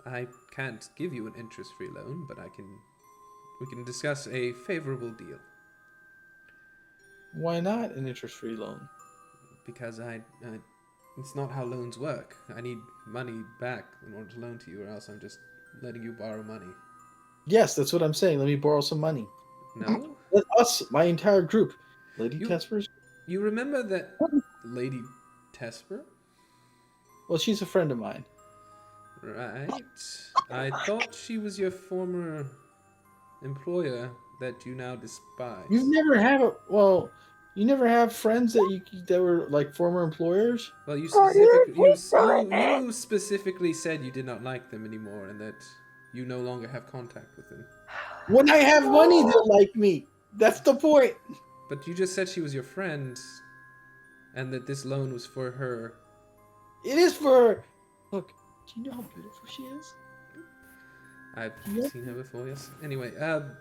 I can't give you an interest-free loan, but we can discuss a favorable deal. Why not an interest-free loan? Because it's not how loans work. I need money back in order to loan to you, or else I'm just letting you borrow money. Yes, that's what I'm saying. Let me borrow some money. No? Let us, my entire group, Lady You- Tespers. You remember that Lady Tesper? Well, she's a friend of mine. Right. I thought she was your former employer that you now despise. You never have friends that were like former employers. Well, you specifically said you did not like them anymore and that you no longer have contact with them. When I have money, they'll like me. That's the point. But you just said she was your friend and that this loan was for her. It is for her. Look, do you know how beautiful she is? I've Yep. seen her before, yes. Anyway, I'm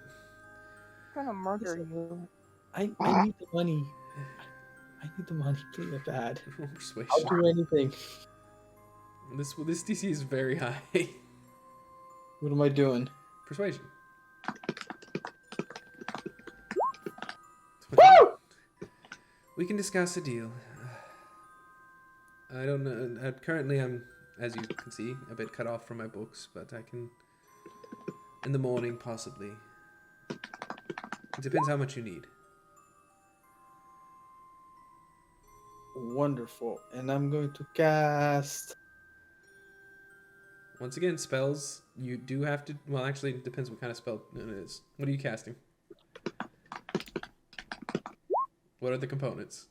gonna murder you. I need the money. I need the money pretty bad. persuasion. I'll do anything. This DC is very high. What am I doing? Persuasion. Woo! We can discuss a deal. I don't know. Currently, I'm, as you can see, a bit cut off from my books, but I can, in the morning, possibly. It depends how much you need. Wonderful. And I'm going to cast. Once again, spells, you do have to... Well, actually, it depends what kind of spell it is. What are you casting? What are the components?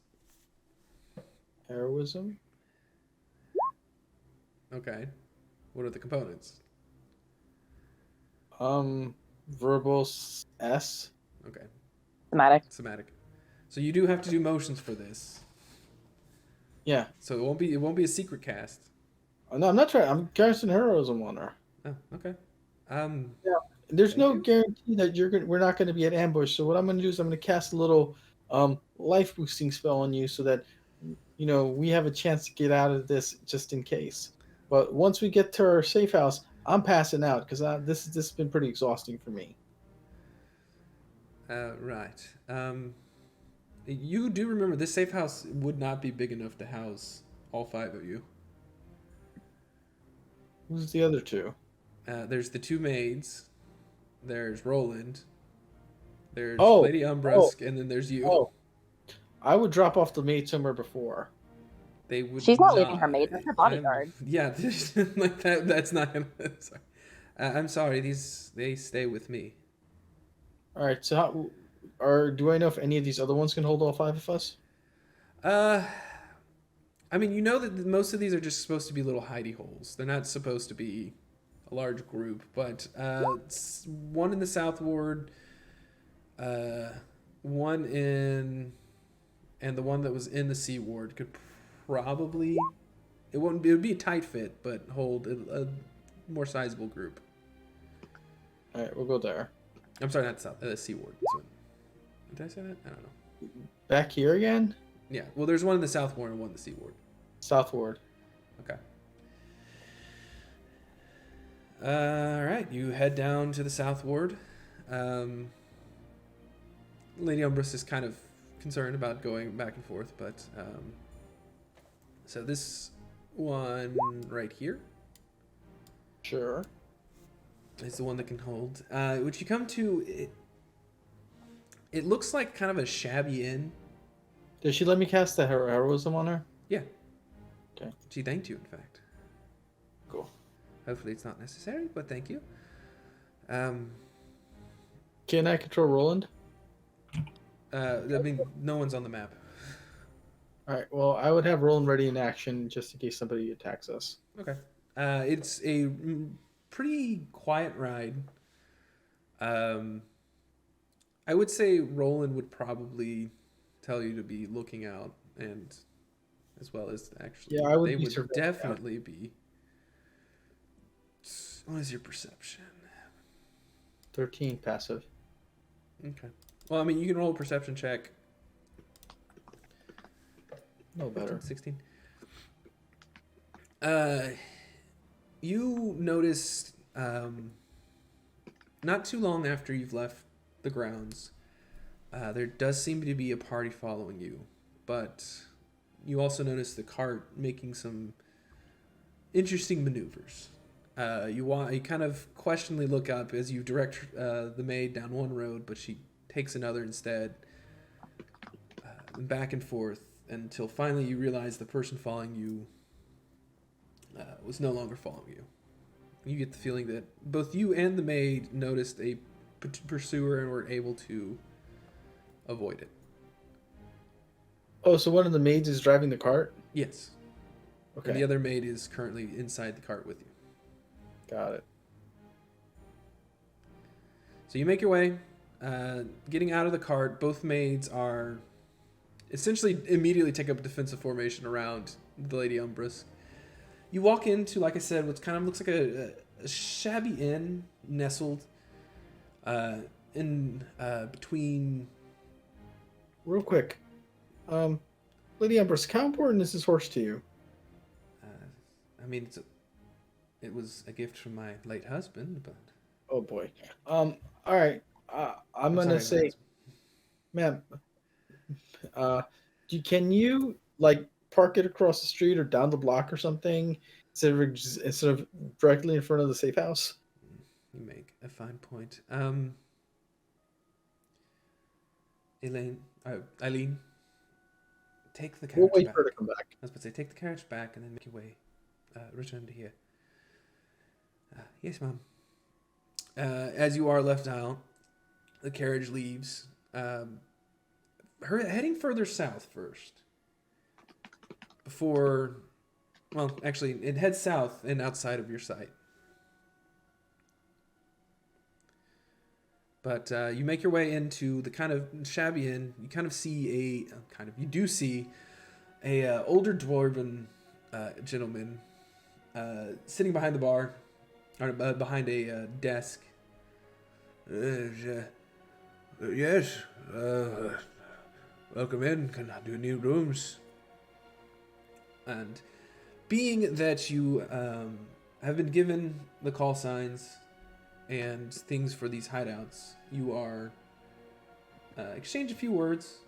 Heroism. Okay. What are the components? Verbal S. Okay. Thematic. Somatic. So you do have to do motions for this. Yeah. So it won't be a secret cast. No, I'm not trying. I'm casting heroism on her. Oh, okay. There's Thank no you. guarantee that we're not going to be at ambush. So what I'm going to do is I'm going to cast a little life boosting spell on you so that we have a chance to get out of this just in case. But once we get to our safe house, I'm passing out because this has been pretty exhausting for me. Right. You do remember this safe house would not be big enough to house all 5 of you. Who's the other two? There's the 2 maids. There's Roland. There's Oh, Lady Umbrusk, and then there's you. Oh, I would drop off the maid somewhere before. They would. She's not leaving her maid. That's her bodyguard. Yeah, like that. That's not him. Sorry. I'm sorry. They stay with me. All right. So do I know if any of these other ones can hold all 5 of us? I mean, you know that most of these are just supposed to be little hidey holes. They're not supposed to be a large group. But one in the South Ward, one in, and the one that was in the C Ward could probably. It would be a tight fit, but hold a more sizable group. All right, we'll go there. I'm sorry, not the South. The C Ward. Did I say that? I don't know. Back here again? Yeah. Well, there's one in the South Ward and one in the C Ward. South Ward. Okay. All right. You head down to the South Ward. Lady Umbrusk is kind of concerned about going back and forth, but so this one right here Sure. is the one that can hold. Which you come to, it looks like kind of a shabby inn. Did she let me cast the heroism on her? Yeah. Okay. She thanked you, in fact. Cool. Hopefully it's not necessary, but thank you. Can I control Roland? I mean, no one's on the map. All right. Well, I would have Roland ready in action just in case somebody attacks us. Okay. It's a pretty quiet ride. I would say Roland would probably tell you to be looking out, and as well as actually, Yeah, I would they be would surveilling, definitely be. What is your perception? 13 passive. Okay. Well, I mean, you can roll a perception check. No better. 16. You noticed not too long after you've left the grounds, there does seem to be a party following you, but you also notice the cart making some interesting maneuvers. You kind of questioningly look up as you direct the maid down one road, but she takes another instead, back and forth until finally you realize the person following you was no longer following you. You get the feeling that both you and the maid noticed a pursuer and were able to avoid it. Oh, so one of the maids is driving the cart? Yes. Okay. And the other maid is currently inside the cart with you. Got it. So you make your way, getting out of the cart. Both maids are essentially immediately take up a defensive formation around the Lady Umbrusk. You walk into, like I said, what kind of looks like a shabby inn nestled in between. Real quick. Lady Umbrusk, how important is this horse to you? I mean, it was a gift from my late husband, but. Oh boy. All right. I'm gonna say, ma'am. Can you like park it across the street or down the block or something instead of directly in front of the safe house? You make a fine point. Eileen, take the carriage We'll wait back. for her to come back. I was about to say, take the carriage back and then make your way, return to here. Yes, ma'am. As you are left out, the carriage leaves. Heading further south first. Before, well, actually, it heads south and outside of your sight. But you make your way into the kind of shabby inn. You kind of see you do see a older dwarven gentleman sitting behind the bar, or behind a desk. Yes. Welcome in. Can I do new rooms? And being that you have been given the call signs and things for these hideouts, you are exchange a few words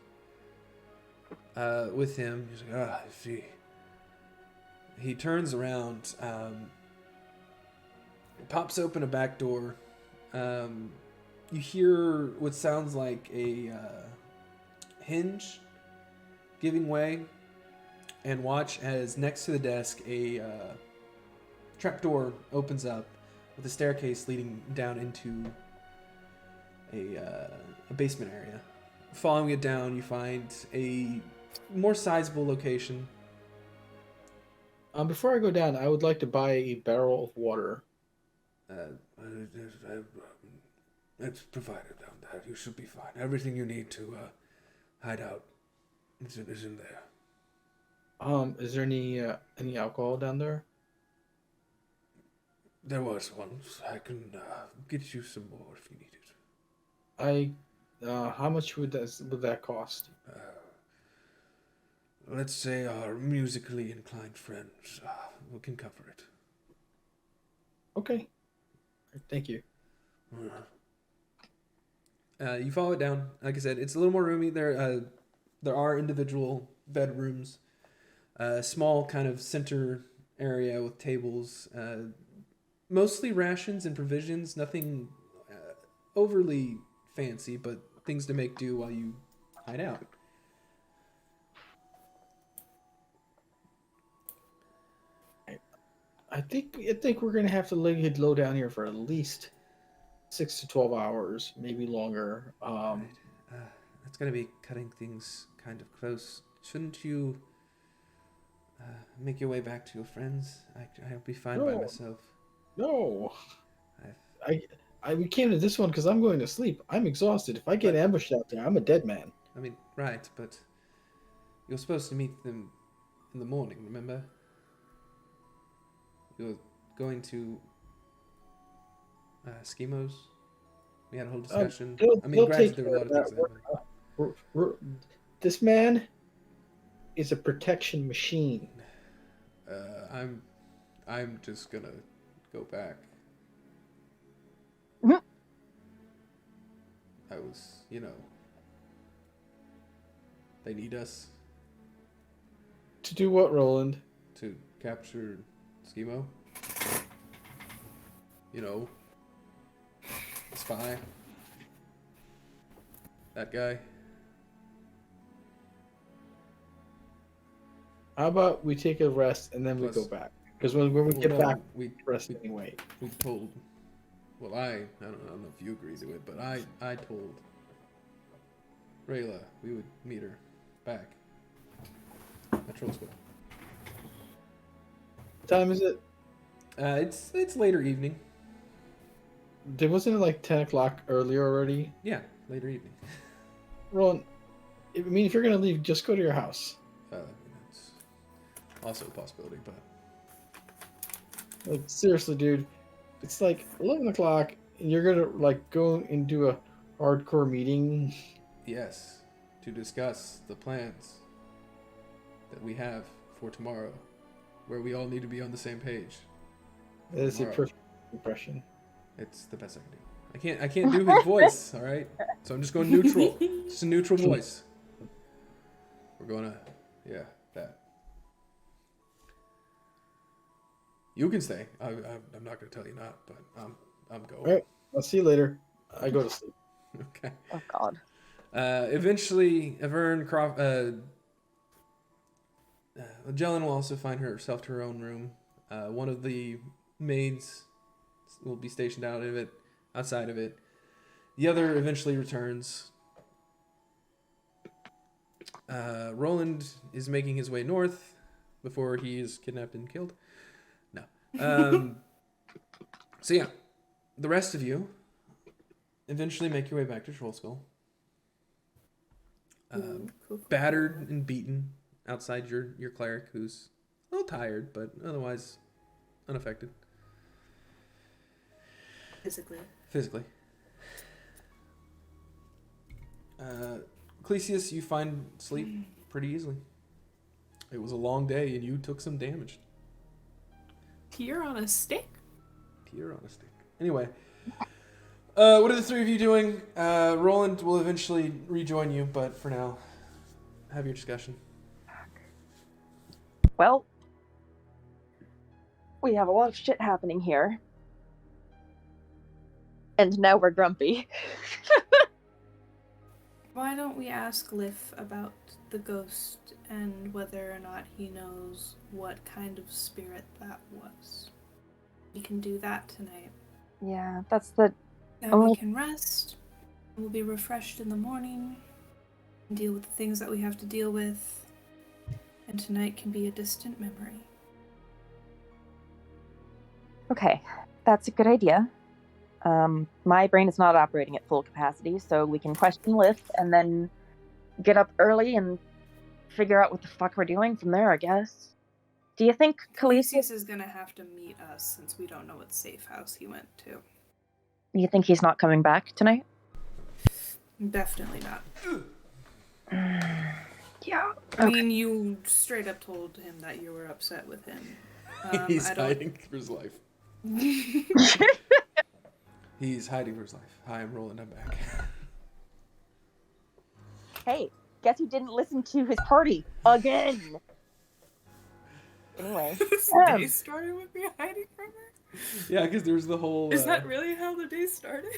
with him. He's like, I see. He turns around, pops open a back door. You hear what sounds like a hinge giving way, and watch as next to the desk a trapdoor opens up with a staircase leading down into a basement area. Following it down, you find a more sizable location. Before I go down, I would like to buy a barrel of water. It's provided down there. You should be fine. Everything you need to hide out is in there. Is there any alcohol down there? There was once. I can get you some more if you need it. How much would that cost? Let's say our musically inclined friends we can cover it. Okay. Thank you. You follow it down. Like I said, it's a little more roomy. There are individual bedrooms. Small kind of center area with tables. Mostly rations and provisions. Nothing overly fancy, but things to make do while you hide out. I think we're gonna have to lay it low down here for at least 6 to 12 hours, maybe longer. Right. That's gonna be cutting things kind of close. Shouldn't you make your way back to your friends? I'll be fine by No. myself. No, we came to this one because I'm going to sleep. I'm exhausted. If I get ambushed out there, I'm a dead man. I mean, right, but you're supposed to meet them in the morning, remember? You're going to Schemos? We had a whole discussion. I mean, they'll granted, take there were a lot of care things of that that. happened. This man is a protection machine. I'm just gonna go back. Mhm. I was, they need us To do what, Roland? to capture Schemo. The spy. That guy. How about we take a rest and then we Plus- go back? Because when we get back, we rest anyway. we told. Well, I don't know if you agree to it, but I told Rayla we would meet her back at Troll School. What time is it? It's later evening. Wasn't it like 10 o'clock earlier already? Yeah, later evening. Roland, if you're going to leave, just go to your house. That's also a possibility, but Like, seriously, dude. It's like 11 o'clock and you're going to go and do a hardcore meeting. yes, to discuss the plans that we have for tomorrow, where we all need to be on the same page. That is a Tomorrow. perfect impression. It's the best I can do. I can't do his voice, all right? So I'm just going neutral. Just a neutral voice. We're gonna, that. You can stay. I'm not gonna tell you not, but I'm going. All right. I'll see you later. I go to sleep. Okay. Oh God. Eventually, Avern Jelen will also find herself to her own room. One of the maids will be stationed outside of it. The other eventually returns. Roland is making his way north before he is kidnapped and killed. No. So yeah, the rest of you eventually make your way back to Troll Skull. Cool. Battered and beaten outside your cleric, who's a little tired, but otherwise unaffected. Physically. Clesius, you find sleep pretty easily. It was a long day, and you took some damage. Tear on a stick? Tear on a stick. Anyway, what are the three of you doing? Roland will eventually rejoin you, but for now, have your discussion. Well, we have a lot of shit happening here. And now we're grumpy. Why don't we ask Liff about the ghost and whether or not he knows what kind of spirit that was? We can do that tonight. Yeah, that's the... Then we can rest. We'll be refreshed in the morning. And deal with the things that we have to deal with. And tonight can be a distant memory. Okay, that's a good idea. My brain is not operating at full capacity, so we can question Liff and then get up early and figure out what the fuck we're doing from there, I guess. Do you think Calisius is gonna have to meet us since we don't know what safe house he went to. You think he's not coming back tonight? Definitely not. Yeah. I mean, you straight up told him that you were upset with him. He's hiding for his life. He's hiding for his life. Hi, I'm Roland. I'm back. Hey, guess who didn't listen to his party again? Anyway. This day started with me hiding from her? Yeah, because there's the whole... Is that really how the day started?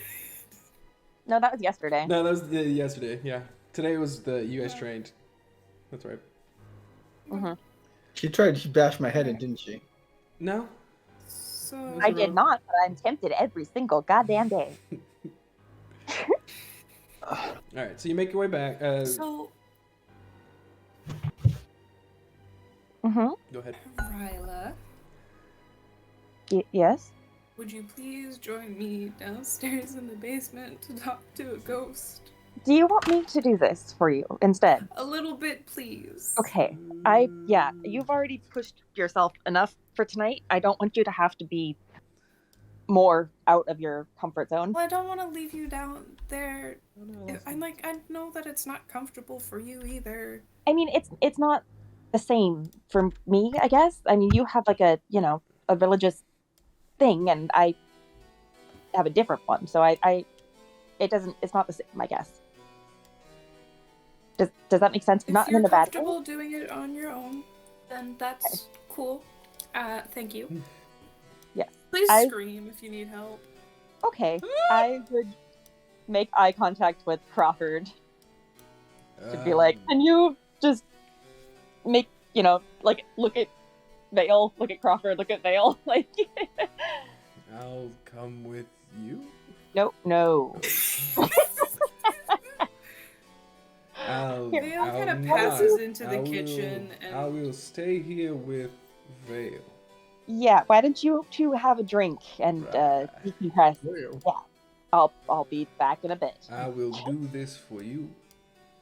No, that was yesterday. No, that was yesterday, yeah. Today was you guys trained. That's right. Mm-hmm. She bashed my head in, didn't she? No? So I did not, but I'm tempted every single goddamn day. Alright, so you make your way back. So, Mm-hmm. Go ahead. Ryla, Yes? would you please join me downstairs in the basement to talk to a ghost? Do you want me to do this for you instead? A little bit, please. Okay. You've already pushed yourself enough for tonight. I don't want you to have to be more out of your comfort zone. Well, I don't want to leave you down there. I know that it's not comfortable for you either. I mean, it's not the same for me, I guess. I mean, you have like a religious thing, and I have a different one. So it's not the same, I guess. Does that make sense? If Not you're in a bad way. comfortable doing it on your own, then that's cool. Thank you. Yes. Please scream if you need help. Okay. I would make eye contact with Crawford to be like, can you just make, like, look at Vale, look at Crawford, look at Vale, like. I'll come with you? No. Vale kind of passes into the kitchen and... I will stay here with Vale. Yeah, why don't you two have a drink and decompress? Yeah, I'll be back in a bit. I will do this for you,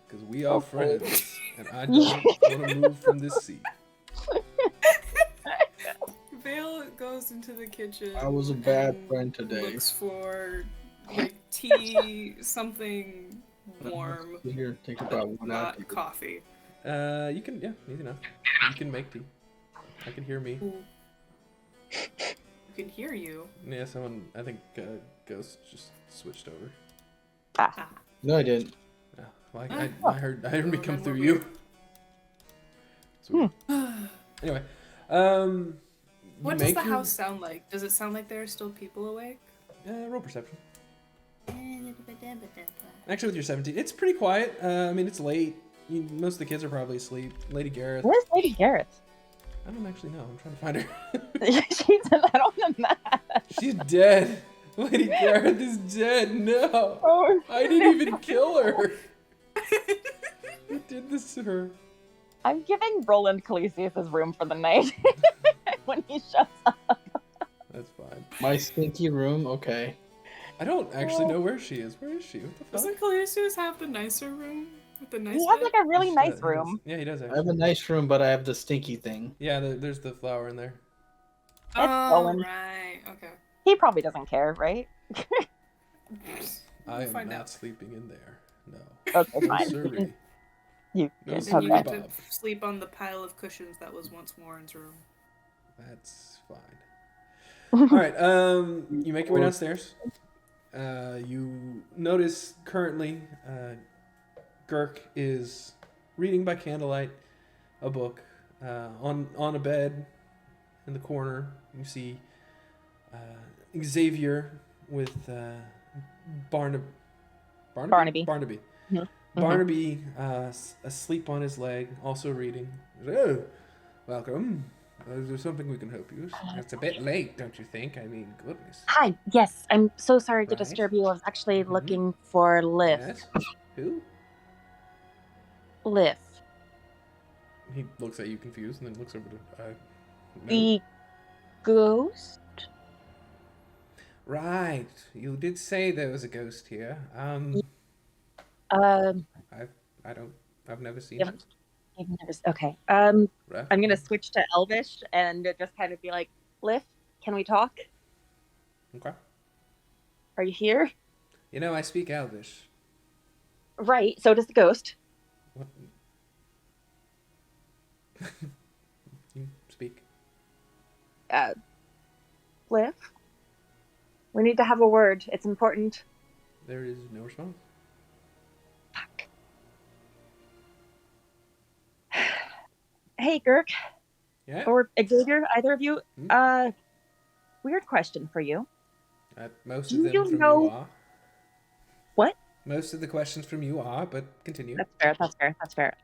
because we are friends, and I don't want to move from this seat. Vale goes into the kitchen. I was a bad friend today. Looks for like tea, something warm. Here, think about what not coffee. You can, easy enough. You can make tea. I can hear me. Ooh. You can hear you. Yeah, someone, I think Ghost just switched over. Ah. No, I didn't. Yeah, well, I heard me come through you. Sweet. Anyway, what does the house sound like? Does it sound like there are still people awake? Roll perception. Actually, with your 17, it's pretty quiet. I mean, it's late. Most of the kids are probably asleep. Lady Gareth. Where's Lady Gareth? I don't actually know. I'm trying to find her. She's not on the map. She's dead. Lady Gareth is dead. No. Oh. I didn't even kill her. Who did this to her? I'm giving Roland Calisius' room for the night when he shows up. That's fine. My stinky room? Okay. I don't actually know where she is. Where is she? What the fuck? Doesn't Calisius have the nicer room? With the nice He has bed? like a really He nice does. room. Yeah, he does I actually. have a nice room, but I have the stinky thing. Yeah, there's the flower in there. Oh, Owen. right. Okay. He probably doesn't care, right? I We'll am find not out. sleeping in there. No. Okay, No, fine. sirree. You No, can, Then you sirree, get okay. to Bob. sleep on the pile of cushions that was once Warren's room. That's fine. All right. You make your way downstairs. You notice currently, Girk is reading by candlelight a book on a bed in the corner. You see Xavier with Barnaby. Barnaby. Barnaby. Mhm. Barnaby asleep on his leg, also reading. Oh, welcome. Is there something we can help you? It's a bit late, don't you think? I mean, goodness. Hi. Yes, I'm so sorry to Right. disturb you. I was actually Mhm. looking for Liv. Yes. Who? Liv. He looks at you confused and then looks over to no. The ghost? Right. You did say there was a ghost here. Um, I've never seen you it. haven't, you've never, okay. Right. I'm gonna switch to Elvish and just kind of be like, Liv, can we talk? Okay. Are you here? You know, I speak Elvish. Right, so does the ghost. What? You speak. Liv? We need to have a word. It's important. There is no response. Fuck. Hey, Girk. Yeah. Or Xavier, either of you. Hmm? Weird question for you. Most Do of them you from know- you are. What? Most of the questions from you are, but continue. That's fair.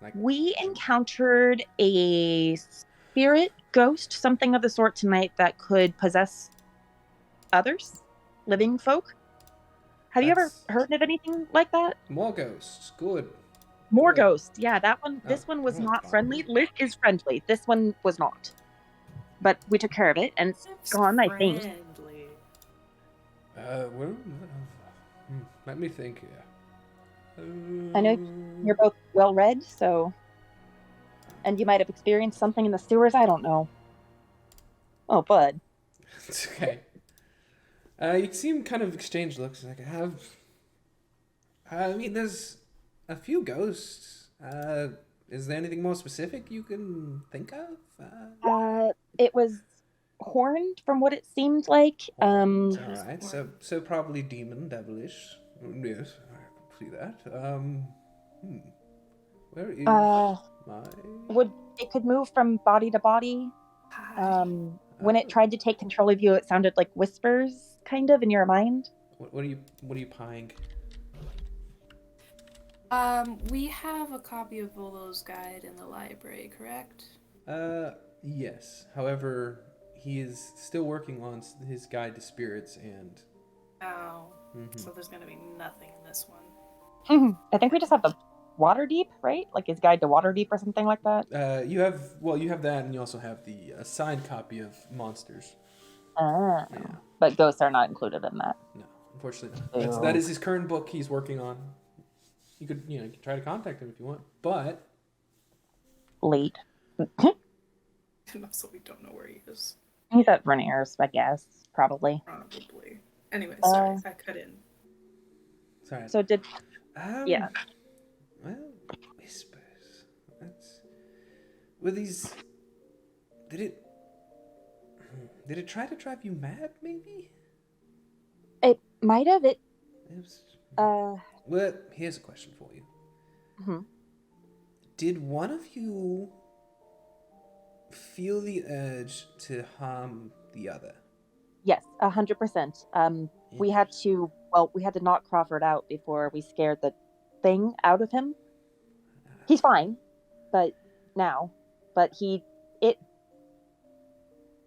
Like, We encountered a spirit, ghost, something of the sort tonight that could possess others, living folk. Have you ever That's- heard of anything like that? more ghosts. Good. More Good. ghosts. Yeah, that one. This Oh, one was oh, not God. friendly. Liv is friendly. This one was not. But we took care of it, and it's It's gone, I think. friendly. Well, let me think here. I know You're both well read, so. And you might have experienced something in the sewers. I don't know. Oh, bud. It's okay. You seem kind of exchange looks. Like I mean, there's a few ghosts. Is there anything more specific you can think of? It was horned, from what it seemed like. All right. So probably demon, devilish. Yes, I can see that. Where is my? It could move from body to body. Hi. When it tried to take control of you, it sounded like whispers, kind of, in your mind. What are you pieing? We have a copy of Volo's guide in the library, correct? Yes. However, he is still working on his guide to spirits and. Oh, Mhm. so there's gonna be nothing in this one. I think we just have the Waterdeep, right? Like his guide to Waterdeep or something like that. You have that, and you also have the signed copy of Monsters. Oh. Yeah. But ghosts are not included in that. No, unfortunately not. That is his current book he's working on. You could try to contact him if you want, but Late. And also, we don't know where he is. He's at Renier's, I guess. Probably. Probably. Anyway, sorry, I cut in. sorry. So did... Um, yeah. Well, whispers. Were these? Did it try to drive you mad? Maybe. It might have. It was. Well, here's a question for you. mhm. Did one of you feel the urge to harm the other? Yes, 100%. We had to knock Crawford out before we scared the thing out of him. He's fine, but it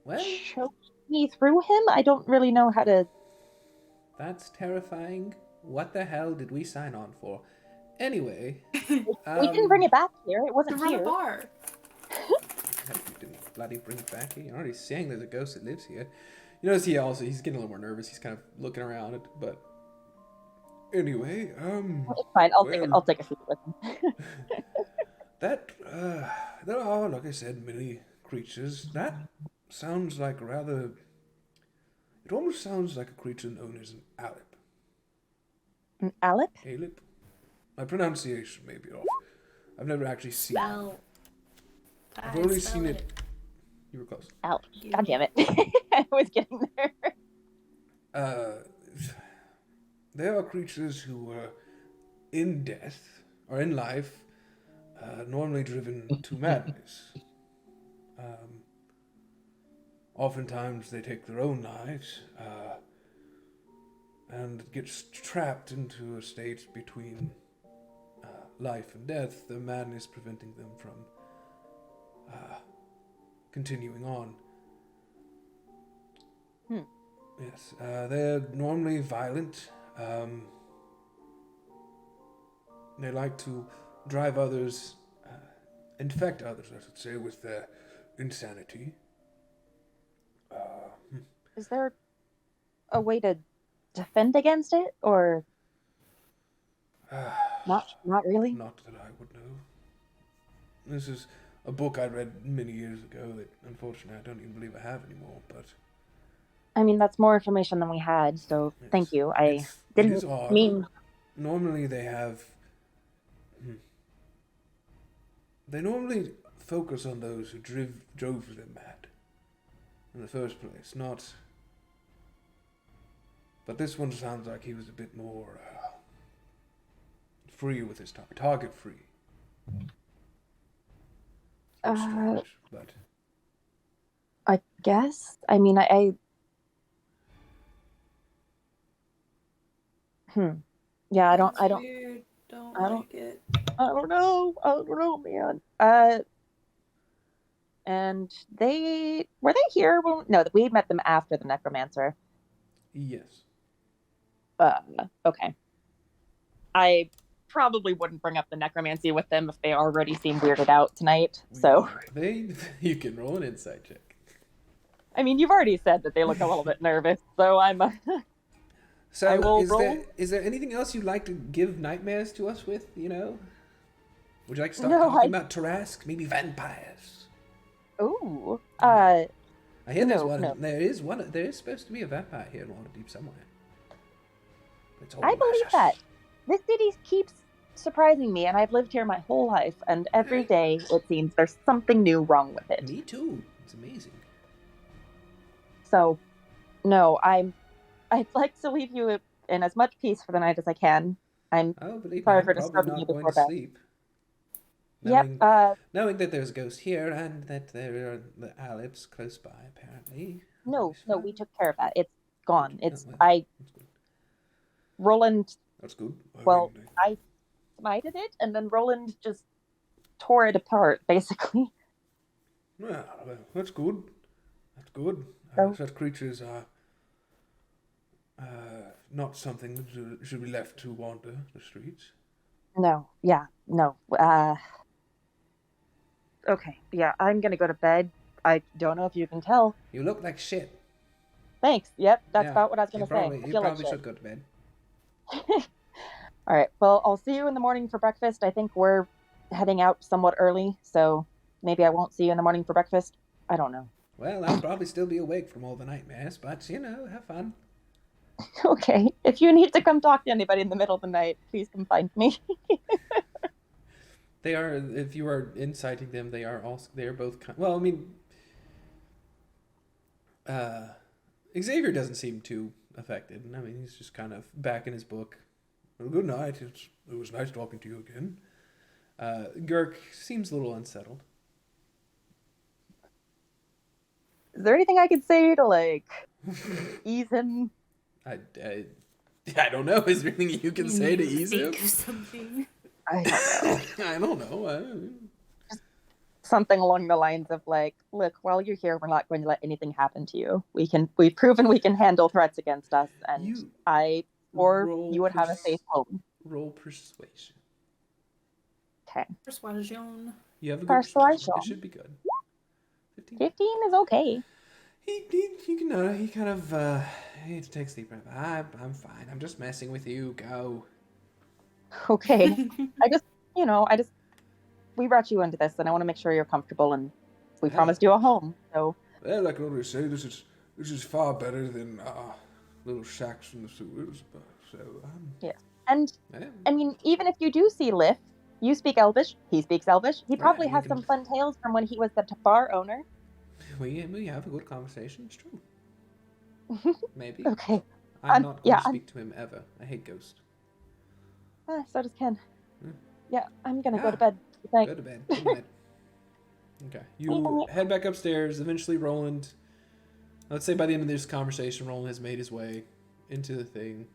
Well, choked me through him. I don't really know how to. that's terrifying. What the hell did we sign on for? Anyway, We didn't bring it back here. It To wasn't run a here. bar. You didn't bloody bring it back here. You're already saying there's a ghost that lives here. You notice he's getting a little more nervous. He's kind of looking around it, but anyway, It's fine. I'll take a seat with him. that there are, like I said, many creatures that sounds like rather... It almost sounds like a creature known as an alip. An alip? Alip? My pronunciation may be off. I've never actually seen it. Spell. I've only seen it... You were close. Alip. God damn it. I was getting there. They are creatures who are in death, or in life, normally driven to madness. Oftentimes they take their own lives, and get trapped into a state between life and death, the madness preventing them from continuing on. Yes, they're normally violent. They like to drive others, infect others, I should say, with their insanity. Is there a way to defend against it, or not really? Not that I would know. This is a book I read many years ago that, unfortunately, I don't even believe I have anymore, but... I mean, that's more information than we had, so Yes. thank you. I It is didn't odd. mean... Normally they have... They normally focus on those who drove them mad in the first place, not... But this one sounds like he was a bit more free with his target free. Strange, but I guess. I mean, Yeah, I don't. Weird. Don't I don't- like it. I don't know, man. And were they here? No, we met them after the necromancer. yes. Okay. I probably wouldn't bring up the necromancy with them if they already seem weirded out tonight. So, You can roll an insight check. I mean, you've already said that they look a little bit nervous, so I'm. So I will roll. Is there anything else you'd like to give nightmares to us with, you know? Would you like to start No, talking about Tarask? Maybe vampires? Ooh. I hear there's no, one. no. There is supposed to be a vampire here in Waterdeep somewhere. It's all I believe hush, that. hush. This city keeps surprising me, and I've lived here my whole life, and every day it seems there's something new wrong with it. Me too. It's amazing. So, no, I'd like to leave you in as much peace for the night as I can. I'm Oh, believe me, sorry I'm for probably disturbing not you going before to bed. sleep. Yep. Knowing that there's a ghost here and that there are the Alips close by, apparently. No, It's we fine. took care of that. It's gone. Oh, It's well, I That's good. Roland. That's good. Well, I smited it, and then Roland just tore it apart, basically. Well, that's good. That's good. So- Such creatures are not something that should be left to wander the streets. No. Okay. Yeah, I'm gonna go to bed. I don't know if you can tell. You look like shit. Thanks. Yep, that's Yeah, about what I was gonna You probably, say. I you feel like probably shit. should go to bed. All right. Well, I'll see you in the morning for breakfast. I think we're heading out somewhat early, so maybe I won't see you in the morning for breakfast. I don't know. Well, I'll probably still be awake from all the nightmares, but, have fun. Okay. If you need to come talk to anybody in the middle of the night, please come find me. They are, if you are inciting them, they are both, well, I mean, Xavier doesn't seem too affected. I mean, he's just kind of back in his book. Well, good night. It was nice talking to you again. Girk seems a little unsettled. Is there anything I could say to, like, ease him? I don't know. Is there anything you can say to ease him? Think of something. I don't know. I don't know. Something along the lines of, like, look, while you're here, we're not going to let anything happen to you. We've proven we can handle threats against us, and You you would have a safe home. Roll persuasion. Okay. Persuasion. You have a good Persuasion. It should be good. 15. 15 is okay. He takes a deep breath. I'm fine. I'm just messing with you. Go. Okay. We brought you into this, and I want to make sure you're comfortable, and we Yeah. promised you a home. So Well, I can only say this is far better than little shacks in the sewers. But so Yes. And yeah. I mean, even if you do see Liff, you speak Elvish, he speaks Elvish. He probably Right, we has can- some fun tales from when he was the bar owner. We have a good conversation. It's true. Maybe. Okay. I'm not going yeah, to speak to him ever. I hate Ghost. So does Ken. Hmm. Yeah, I'm gonna go Yeah. to bed. Good night. Go to bed. Good night. Okay. You head back upstairs. Eventually, Roland. Let's say by the end of this conversation, Roland has made his way into the thing.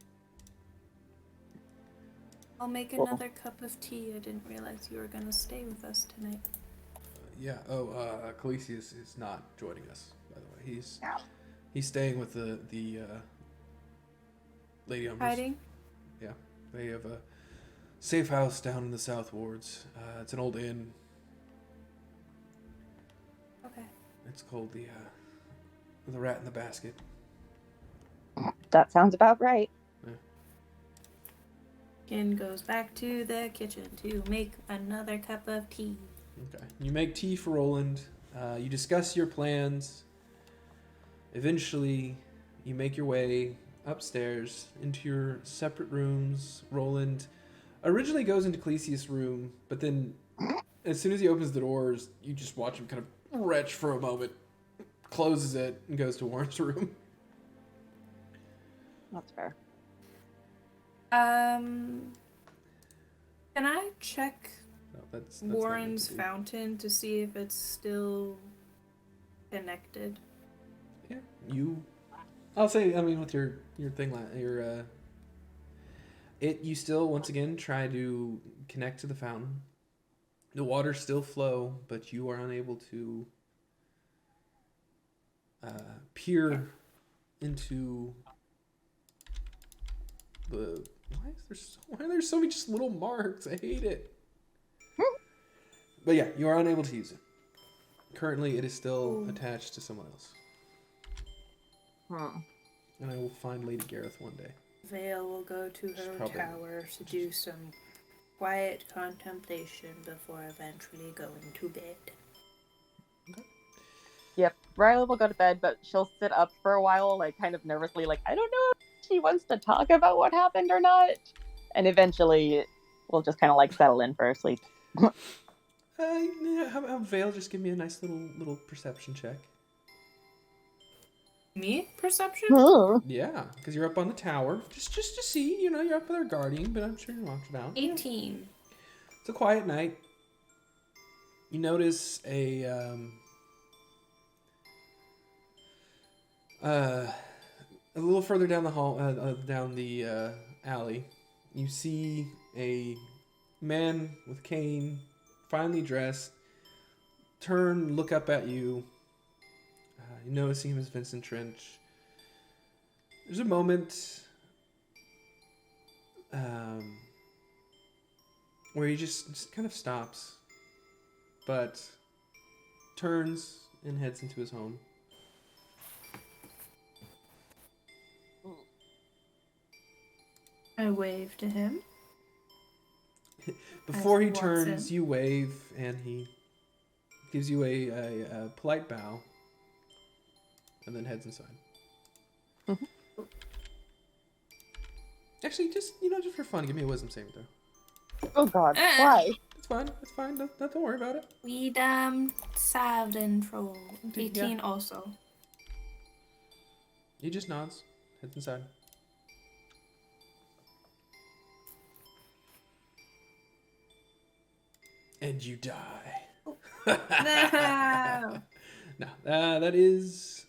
I'll make another cup of tea. I didn't realize you were gonna stay with us tonight. Yeah. Oh, Calisius is not joining us. By the way, he's staying with the Lady Umbers. Hiding? Yeah. They have a safe house down in the South Wards. It's an old inn. Okay. It's called the Rat in the Basket. That sounds about right. Ken goes back to the kitchen to make another cup of tea. Okay. You make tea for Roland. You discuss your plans. Eventually, you make your way upstairs into your separate rooms. Roland originally goes into Calisius' room, but then as soon as he opens the doors, you just watch him kind of retch for a moment, closes it, and goes to Warren's room. That's fair. Can I check No, that's Warren's not meant fountain to see if it's still connected? to be. Yeah, I'll say. I mean, with your thing, you still once again try to connect to the fountain. The waters still flow, but you are unable to peer into the. Why are there so many just little marks? I hate it. But yeah, you are unable to use it. Currently, it is still attached to someone else. And I will find Lady Gareth one day. Vale will go to her Probably. tower to do some quiet contemplation before eventually going to bed. Yep. Riley will go to bed, but she'll sit up for a while, like kind of nervously, like, I don't know if she wants to talk about what happened or not. And eventually we'll just kind of like settle in for her sleep. Yeah, how about Vale just give me a nice little perception check? Me? Perception? Yeah, because you're up on the tower. Just to see, you're up with our guardian, but I'm sure you locked it out. 18. It's a quiet night. You notice a little further down the hall, down the alley, you see a man with cane, finely dressed, look up at you. You noticing him as Vincent Trench. There's a moment where he just kind of stops, but turns and heads into his home. I wave to him. Before he walks turns, in. you wave, and he gives you a polite bow, and then heads inside. Mhm. Actually, just for fun, give me a wisdom saving throw. Oh god, why? It's fine. It's fine. Don't worry about it. We'd saved and troll. 18 also. He just nods, heads inside. And you die. No. No, that is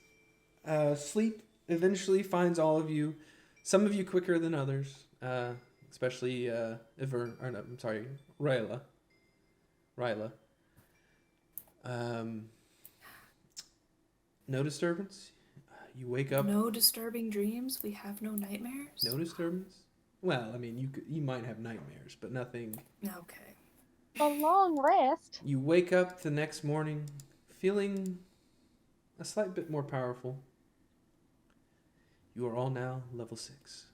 sleep eventually finds all of you. Some of you quicker than others, especially Ryla. No disturbance. You wake up. No disturbing dreams. We have no nightmares. No disturbance. Well, I mean, you might have nightmares, but nothing. Okay. A long rest. You wake up the next morning feeling a slight bit more powerful. You are all now level 6.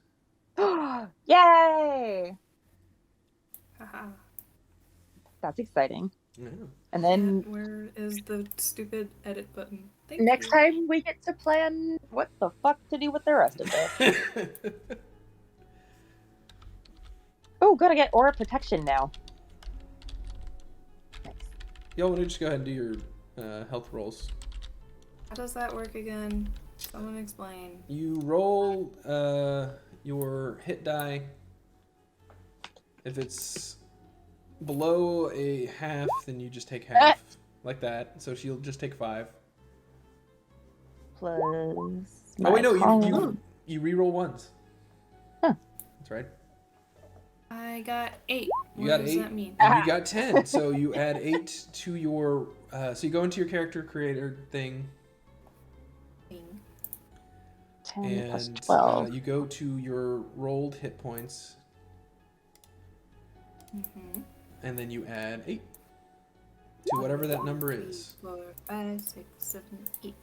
Yay! Haha. That's exciting. Yeah. And then Where is the stupid edit button? Thank Next you. time we get to plan what the fuck to do with the rest of this. Oh, gotta get aura protection now. Nice. Y'all want to just go ahead and do your health rolls. How does that work again? Someone explain. You roll your hit die. If it's below a half, then you just take half. Like that. So she'll just take 5. Plus. Oh, wait, no. You re-roll ones. Huh. That's right. I got 8. You What got does 8. that mean? And you got 10. So you add 8 to your... so you go into your character creator thing. 10 plus And 12. you go to your rolled hit points. Mm-hmm. And then you add 8 to whatever that number is. 4, 5, 6, 7, 8.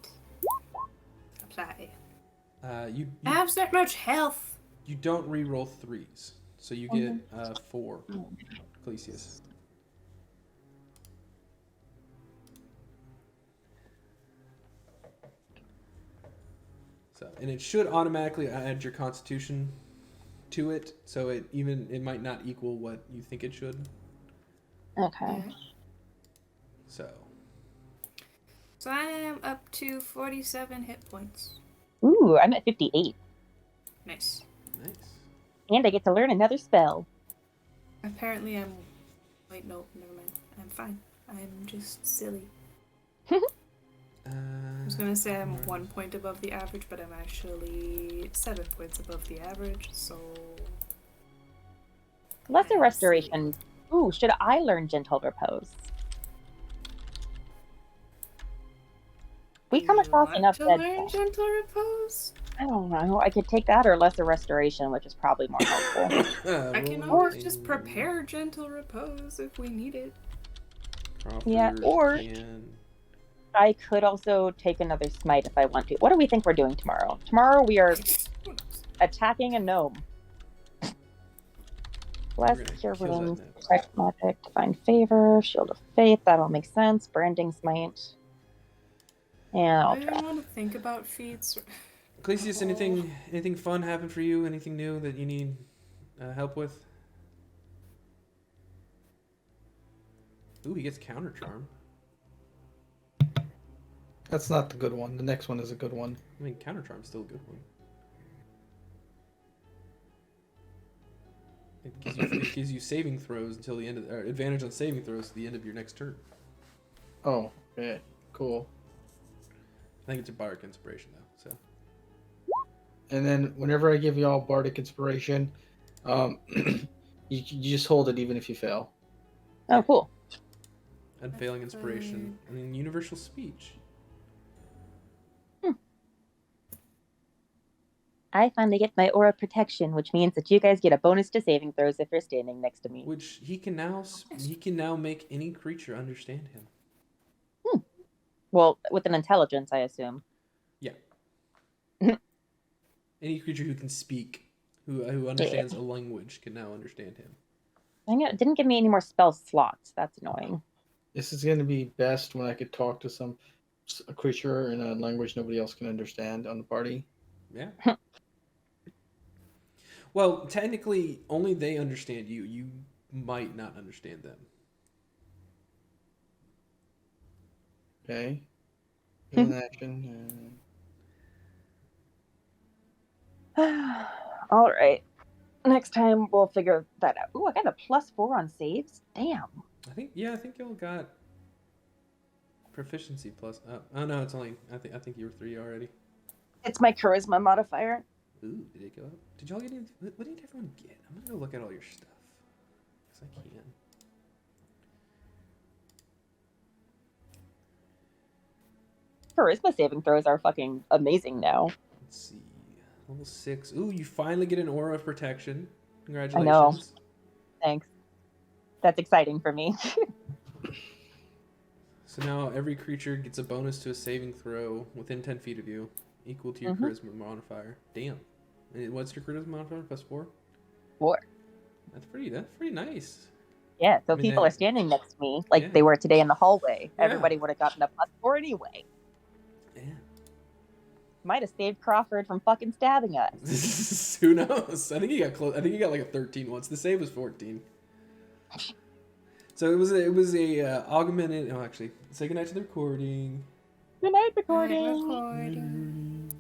Apply. You I have so much health. you don't re-roll 3s, so you get 4. Clesius. So, and it should automatically add your Constitution to it, so it might not equal what you think it should. Okay. So I am up to 47 hit points. Ooh, I'm at 58. Nice. nice. And I get to learn another spell. Apparently I'm... Wait, no, never mind. I'm fine. I'm just silly. I was gonna say I'm 1 point above the average, but I'm actually 7 points above the average, so... Lesser restoration. Ooh, should I learn gentle repose? We come across enough to dead learn stuff. gentle repose? I don't know. I could take that or lesser restoration, which is probably more helpful. I can always just prepare gentle repose if we need it. Yeah, or I could also take another smite if I want to. What do we think we're doing tomorrow? Tomorrow we are attacking a gnome. Bless, Cure Wounds, Protect Magic, Divine Favor, Shield of Faith, that all makes sense. Branding Smite. And I'll I try. don't want to think about feats. Clesius, anything fun happen for you? Anything new that you need help with? Ooh, he gets counter charm. That's not the good one. The next one is a good one. I mean, counter charm's still a good one. It gives you saving throws until the end of, or advantage on saving throws to the end of your next turn. Oh, okay, cool. I think it's a bardic inspiration though. So. And then whenever I give y'all bardic inspiration, you just hold it even if you fail. Oh, cool. Unfailing inspiration. I mean, universal speech. I finally get my aura protection, which means that you guys get a bonus to saving throws if you're standing next to me. Which he can now make any creature understand him. Well, with an intelligence, I assume. Yeah. Any creature who can speak, who understands a language, can now understand him. Dang it, it didn't give me any more spell slots. That's annoying. This is going to be best when I could talk to a creature in a language nobody else can understand on the party. Yeah. Well, technically, only they understand you. You might not understand them. Okay. In action. All right. Next time we'll figure that out. Ooh, I got a +4 on saves. Damn. I think y'all got proficiency plus. Oh no, it's only. I think you were 3 already. It's my charisma modifier. Ooh, did it go up? Did y'all get any? What did everyone get? I'm gonna go look at all your stuff. Cause I can. Charisma saving throws are fucking amazing now. Let's see. Level 6. Ooh, you finally get an aura of protection. I Congratulations. know. Thanks. That's exciting for me. So now every creature gets a bonus to a saving throw within 10 feet of you, equal to your charisma modifier. Damn. And what's your charisma modifier? +4? 4. That's pretty nice. Yeah, so I mean, people are standing next to me like yeah. they were today in the hallway. Yeah. Everybody would have gotten a +4 anyway. Might have saved Crawford from fucking stabbing us. Who knows? I think he got close. I think he got like a 13 once. The save was 14. So it was a augmented. Oh, actually, say goodnight to the recording. Good night, recording. Recording.